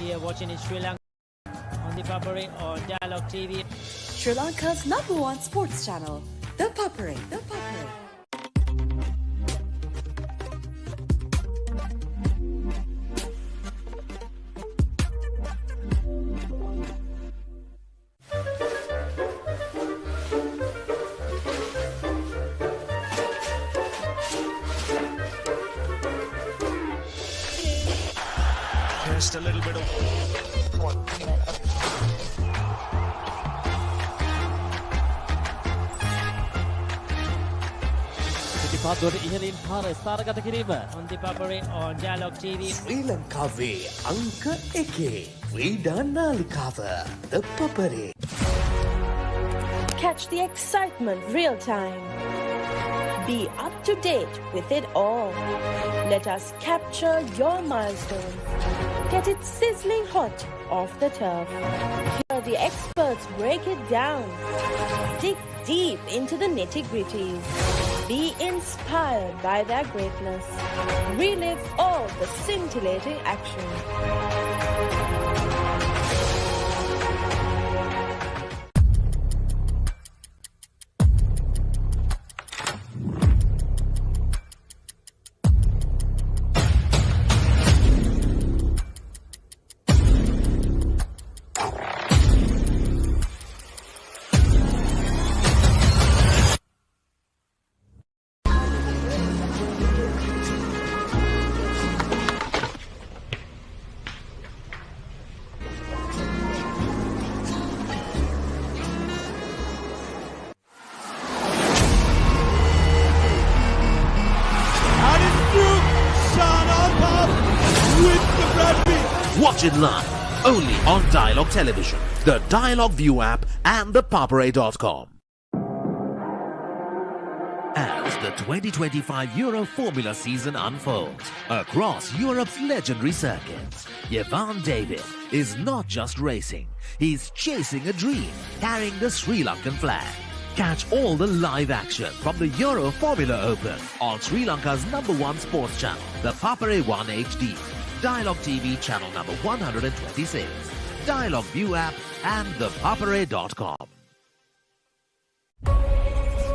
here watching in Sri Lanka on ThePapare or Dialog TV. Sri Lanka's #1 sports channel, ThePapare. Just a little bit of ඉහලින් පාර ස්ථානගත කිරීම on ThePapare on Dialog TV. ශ්‍රී ලංකාවේ අංක 1 ක්‍රීඩා නාලිකාව ThePapare. Catch the excitement real time. Be up to date with it all. Let us capture your milestones. Get it sizzling hot off the turf. Hear the experts break it down. Dig deep into the nitty-gritties. Be inspired by their greatness. Relive all the scintillating action. Watch it live, only on Dialog Television, the Dialog ViU app and ThePapare.com. As the 2025 Euro Formula season unfolds across Europe's legendary circuits, David is not just racing, he's chasing a dream, carrying the Sri Lankan flag. Catch all the live action from the Euro Formula Open on Sri Lanka's #1 sports channel, the Papare 1 HD, Dialog TV channel number 126, Dialog ViU app and ThePapare.com.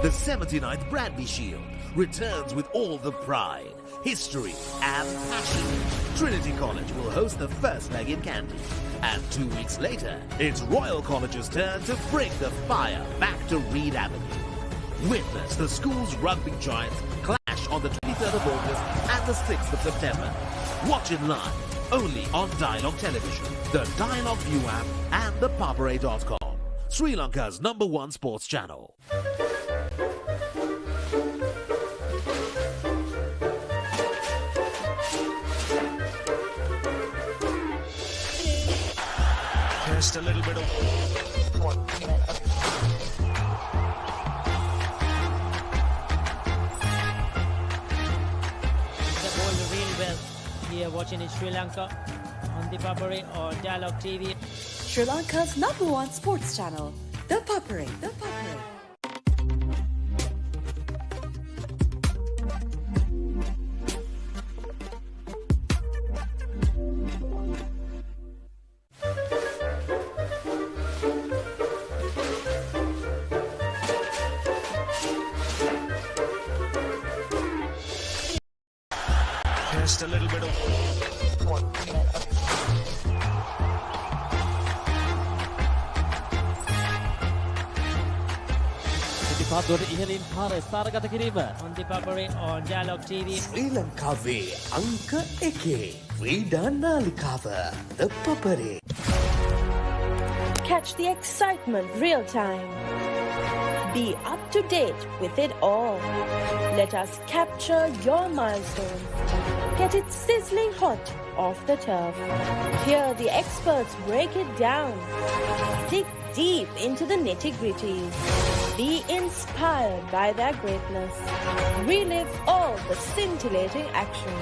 The 79th Bradley Shield returns with all the pride, history and passion. Trinity College will host the first leg in Kandy. And 2 weeks later, it's Royal College's turn to bring the fire back to Reed Avenue. Witness the school's rugby giants clash on the 23rd of August and the 6th of September. Watch it live, only on Dialog Television, the Dialog ViU app and ThePapare.com, Sri Lanka's #1 sports channel. just a little bit of here watching in Sri Lanka on ThePapare or Dialog TV. Sri Lanka's #1 sports channel, ThePapare. just a little bit of ඉහලින් පාර ස්ථානගත කිරීම on ThePapare on Dialog TV. ශ්‍රී ලංකාවේ අංක 1 ක්‍රීඩා නාලිකාව ThePapare. Catch the excitement real time. Be up to date with it all. Let us capture your milestones. Get it sizzling hot off the turf. Hear the experts break it down. Dig deep into the nitty-gritties. Be inspired by their greatness. Relive all the scintillating action.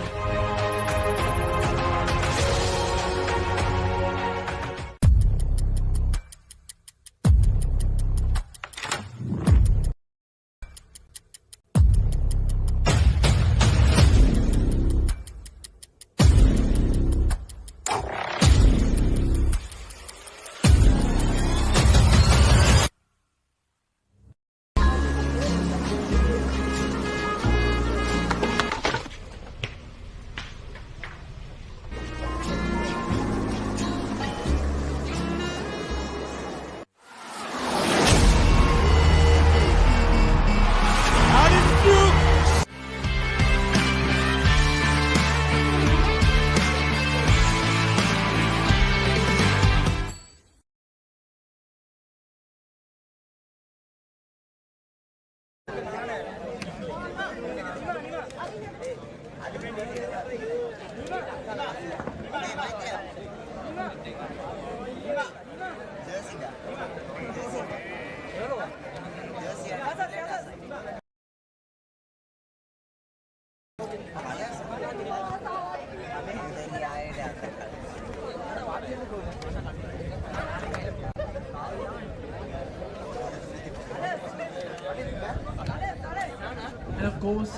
course.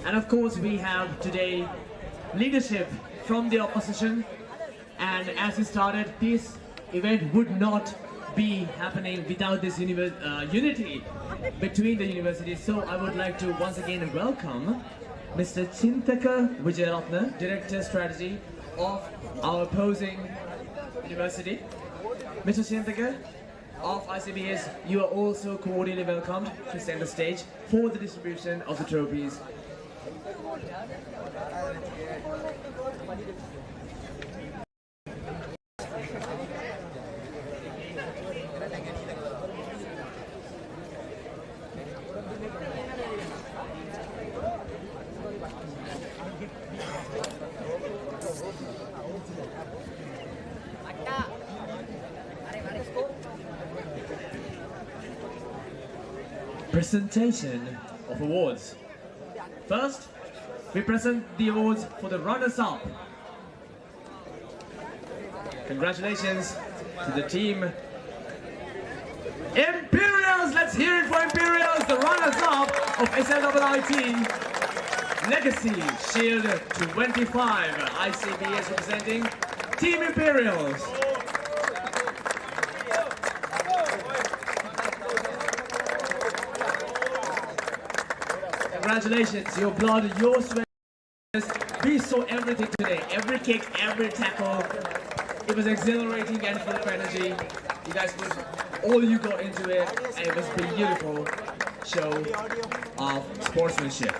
And of course we have today leadership from the opposition, and as we started, this event would not be happening without this unity between the universities. So I would like to once again welcome Mr. Chintaka Vijayaratna, Director Strategy of our opposing university. Mr. Chintaka of ICBS, you are also cordially welcomed to center stage for the distribution of the trophies. Presentation of awards. First, we present the awards for the runners-up. Congratulations to the team Imperials! Let's hear it for Imperials, the runners-up of SLIIT Legacy Shield 25. ICBS representing Team Imperials. Congratulations, your blood, your sweat. We saw everything today, every kick, every tackle. It was exhilarating and full of energy. You guys put all you got into it, and it was a beautiful show of sportsmanship.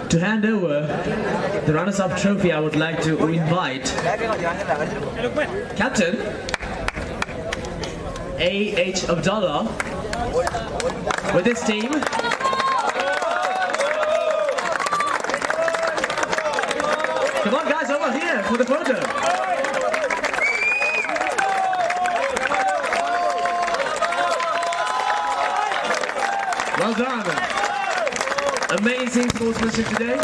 To hand over the runners-up trophy, I would like to invite Captain A.H. Abdullah with his team. Come on guys, over here for the photo. Well done. Amazing sportsmanship today.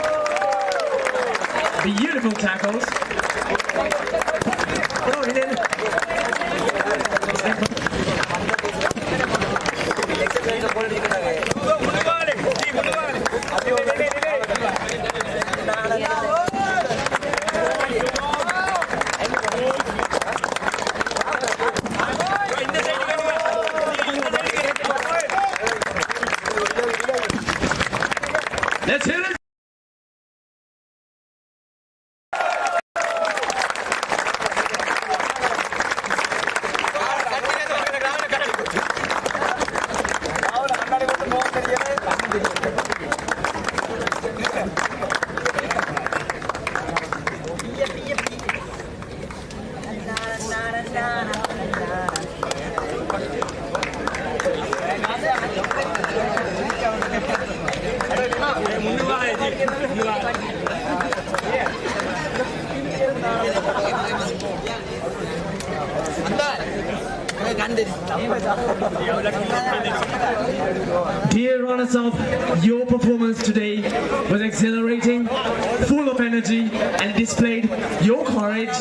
Beautiful tackles. Oh, he did. Let's hear it. Dear runners-up, your performance today was exhilarating, full of energy, and displayed your courage,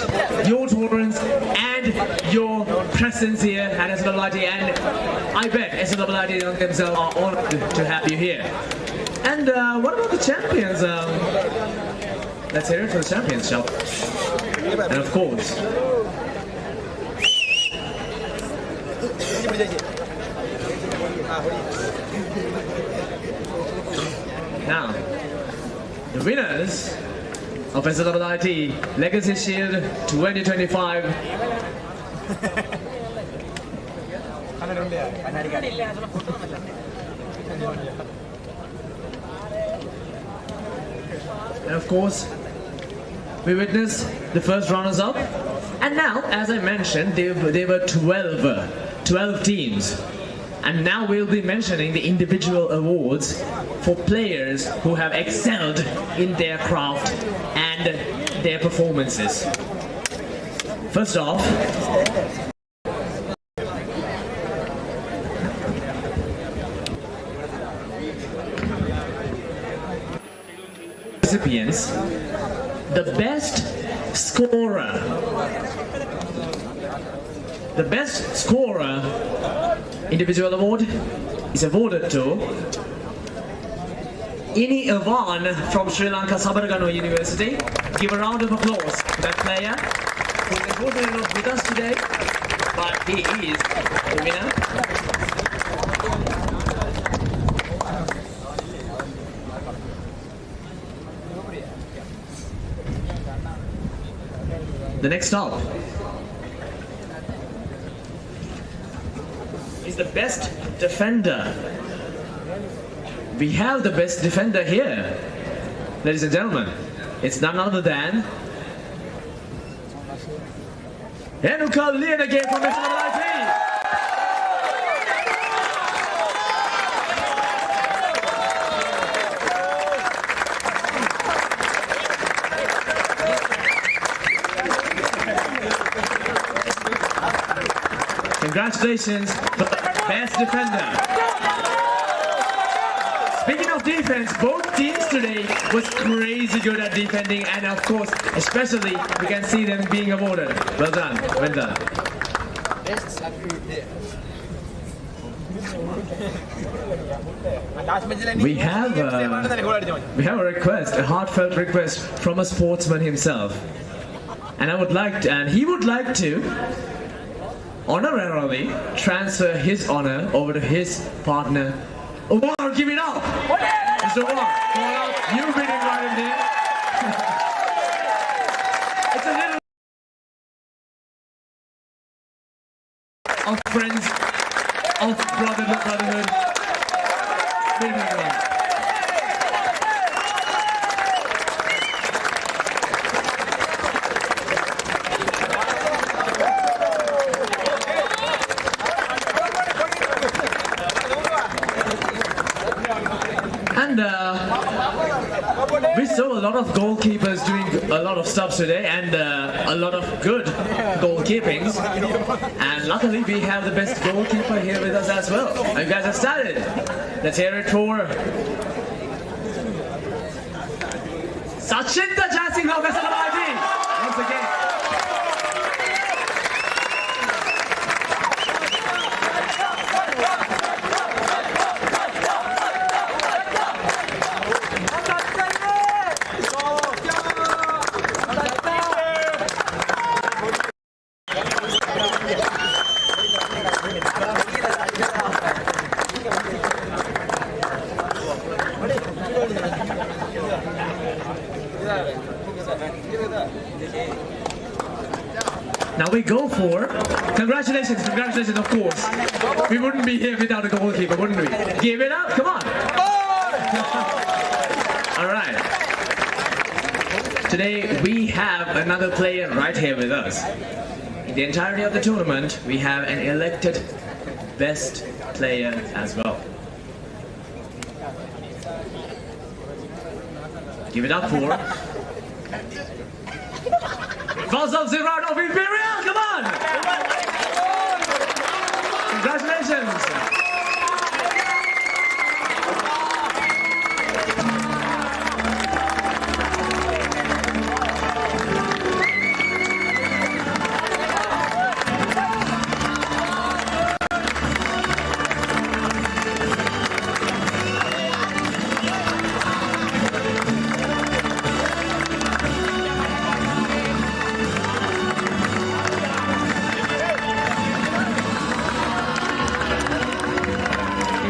your tolerance, and your presence here at SLIIT. And I bet SLIIT themselves are honored to have you here. And what about the champions? Let's hear it for the champions, shall we? And of course, now, the winners of SLIIT Legacy Shield 2025 and of course, we witnessed the first runners-up, and now, as I mentioned, there were 12 teams. And now we'll be mentioning the individual awards for players who have excelled in their craft and their performances. First off, recipients, the best scorer. The best scorer individual award is awarded to Ini Avan from Sri Lanka Sabaragano University. Give a round of applause to that player who is unfortunately not with us today, but he is the winner. The next stop is the best defender. We have the best defender here, ladies and gentlemen. It's none other than Enuka Lien again from SLIIT. Congratulations for the best defender. Speaking of defense, both teams today was crazy good at defending, and of course, especially we can see them being awarded. Well done, well done. We have a request, a heartfelt request from a sportsman himself, and he would like to honorarily transfer his honor over to his partner. Omar, give it up! Mr. Omar, come on out. You've been invited here. It's a little of friends, of brotherhood. We saw a lot of goalkeepers doing a lot of stuff today, and a lot of good goalkeepings. And luckily, we have the best goalkeeper here with us as well. You guys have started. Let's hear it for Sachin the Jassing of SLIIT once again. Now we go for congratulations, of course. We wouldn't be here without a goalkeeper, wouldn't we? Give it up, come on. All right. Today we have another player right here with us. In the entirety of the tournament, we have an elected best player as well. Give it up for... Falls off the round of Imperial, come on! Congratulations!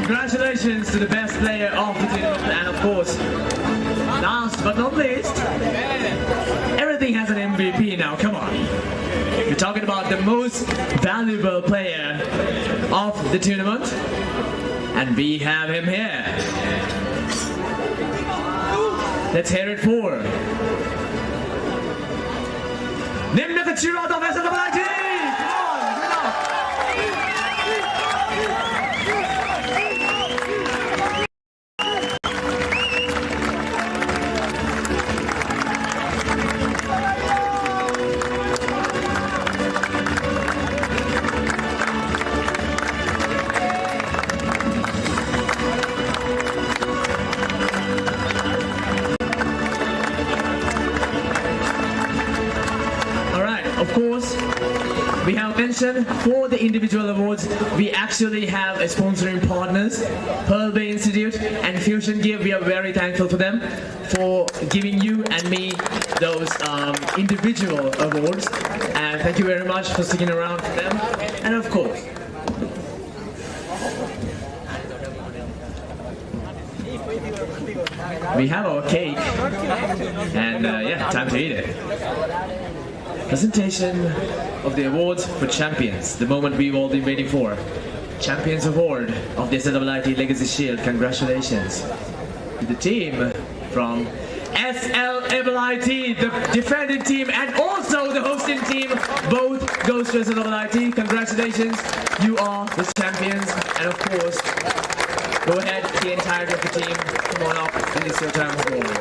Congratulations to the best player of the tournament, and of course, last but not least, everything has an MVP now, come on. We're talking about the most valuable player of the tournament, and we have him here. Let's hear it for Nimna the shootout of SLIIT! We have mentioned for the individual awards, we actually have a sponsoring partners, Pearl Bay Institute and Fusion Gear. We are very thankful for them for giving you and me those individual awards. And thank you very much for sticking around for them. And of course, we have our cake. And yeah, time to eat it. Presentation of the awards for champions, the moment we've all been waiting for. Champions Award of the SLIIT Legacy Shield. Congratulations to the team from SLIIT, the defending team and also the hosting team. Both goes to SLIIT. Congratulations, you are the champions. And of course, go ahead, the entirety of the team, come on up, it is your time of award.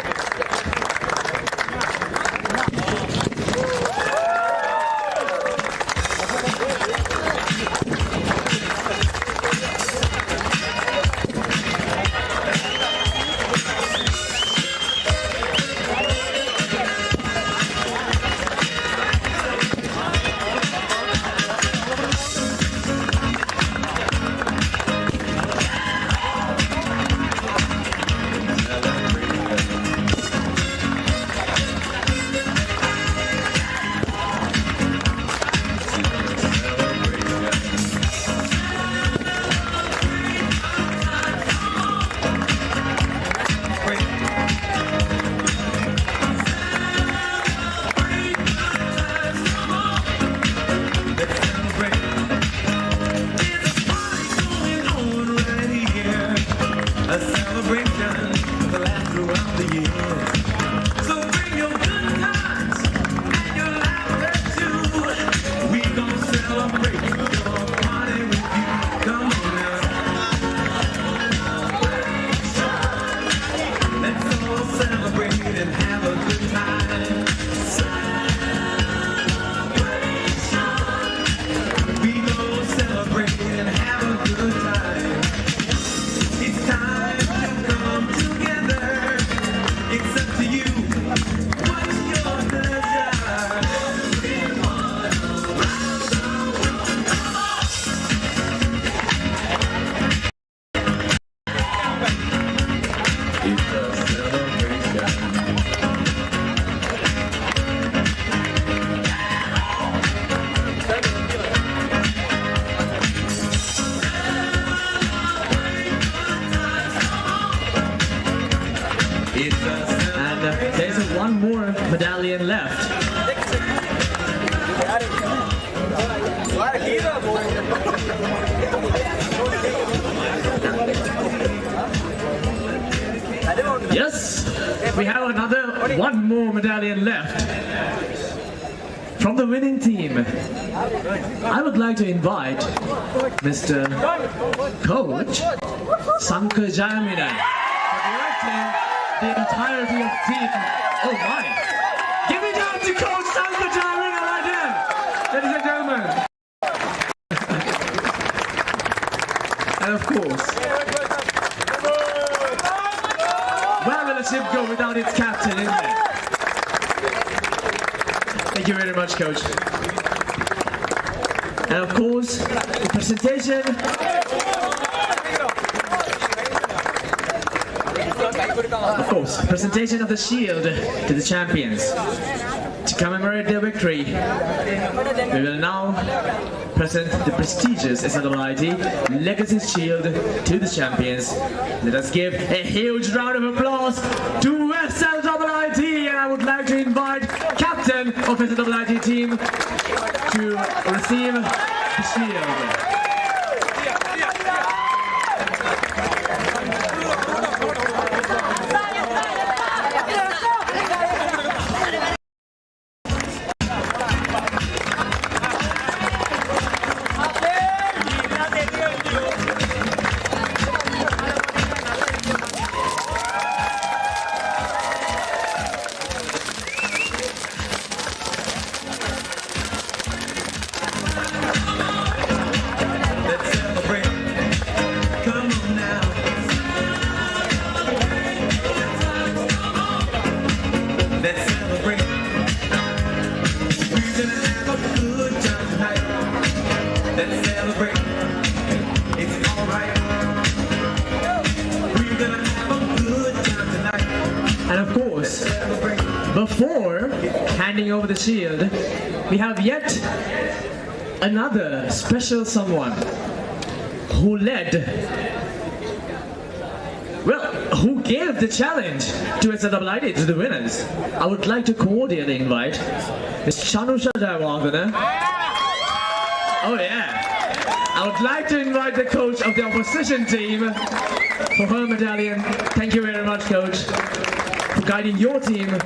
Medallion left. Yes, we have one more medallion left. From the winning team, I would like to invite Mr. Coach Sankar Jayamina for directing the entirety of the team. Oh my! Give it up to Coach Lanka right there, ladies and gentlemen. And of course, where will the ship go without its captain, isn't it? Thank you very much, Coach. And of course, the presentation. Of course, presentation of the shield to the champions. To commemorate their victory, we will now present the prestigious SLIIT Legacy Shield to the champions. Let us give a huge round of applause to SLIIT, and I would like to invite captain of SLIIT team to receive the shield. Before handing over the shield, we have yet another special someone who who gave the challenge to SLIIT, to the winners. I would like to cordially invite Ms. Chanusha Dawagana. Oh yeah. I would like to invite the coach of the opposition team for her medallion. Thank you very much, coach, for guiding your team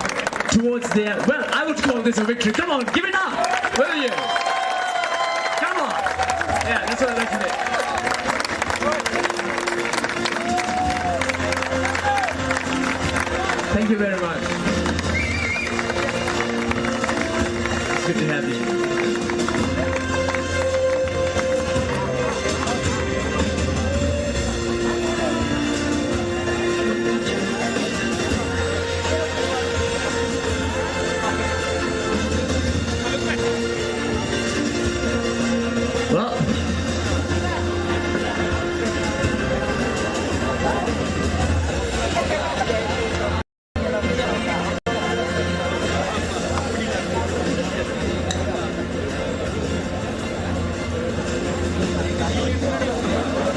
towards their, well, I would call this a victory. Come on, give it up, will you? Come on. Yeah, that's what I like to do. Thank you very much. It's good to have you.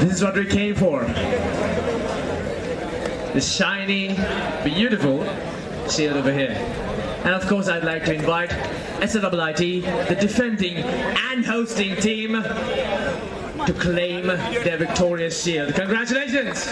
This is what we came for. This shiny, beautiful shield over here. And of course I'd like to invite SLIIT, the defending and hosting team, to claim their victorious shield. Congratulations!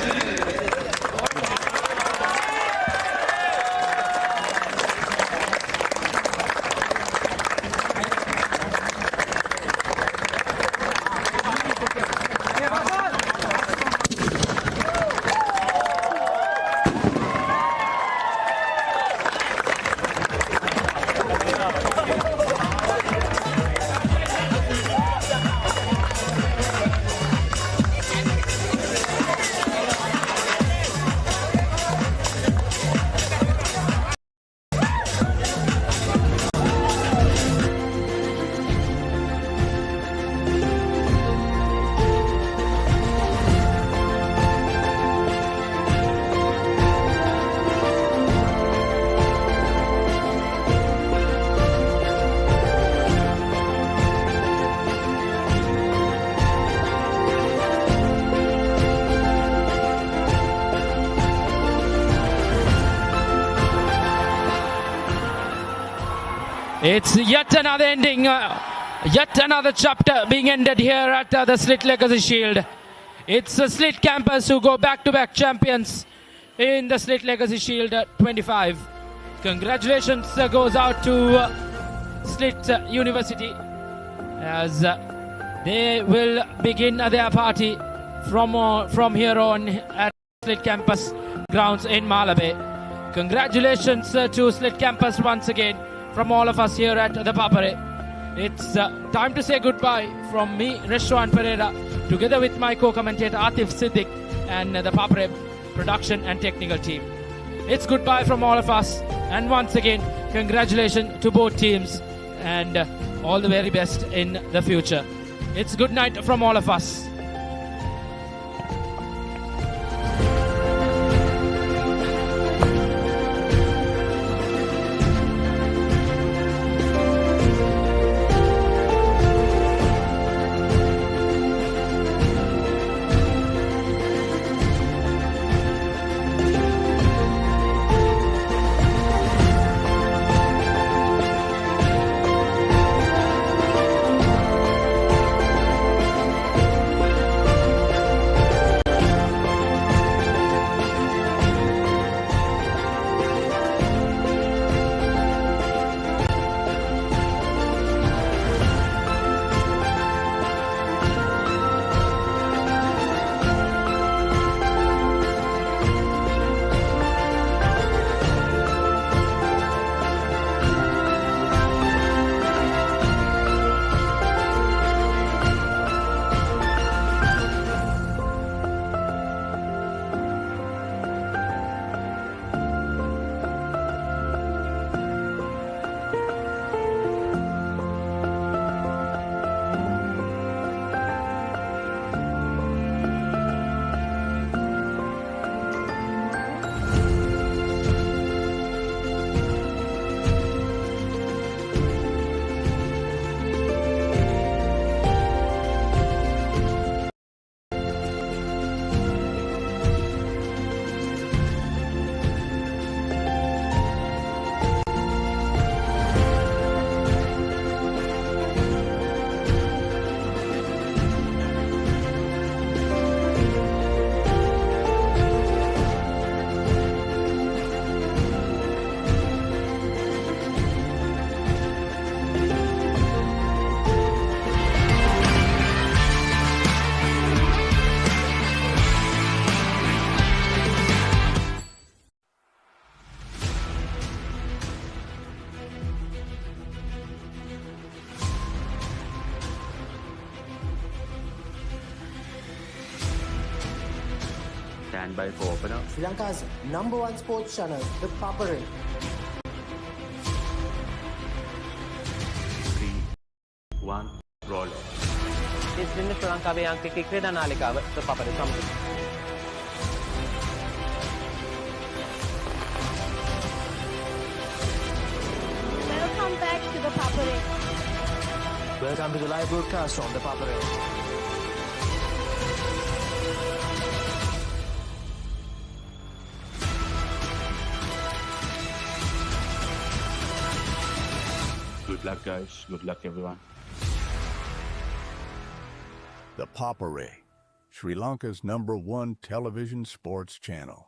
It's yet another ending, yet another chapter being ended here at the SLIIT Legacy Shield. It's the SLIIT campus who go back-to-back champions in the SLIIT Legacy Shield 25. Congratulations goes out to SLIIT University as they will begin their party from here on at SLIIT Campus Grounds in Malabe. Congratulations to SLIIT Campus once again from all of us here at ThePapare. It's time to say goodbye from me, Reshwan Pereira, together with my co-commentator Atif Siddiq and the Papare production and technical team. It's goodbye from all of us, and once again, congratulations to both teams and all the very best in the future. It's good night from all of us. Stand by for opener. Sri Lanka's #1 sports channel, ThePapare. 3, 1, roll. This is Sri Lankaවේ අංක එකේ ක්‍රීඩා නාලිකාව ThePapare සමග. Welcome back to ThePapare. Welcome to the live broadcast on ThePapare. Good luck, guys. Good luck, everyone. ThePapare, Sri Lanka's #1 television sports channel.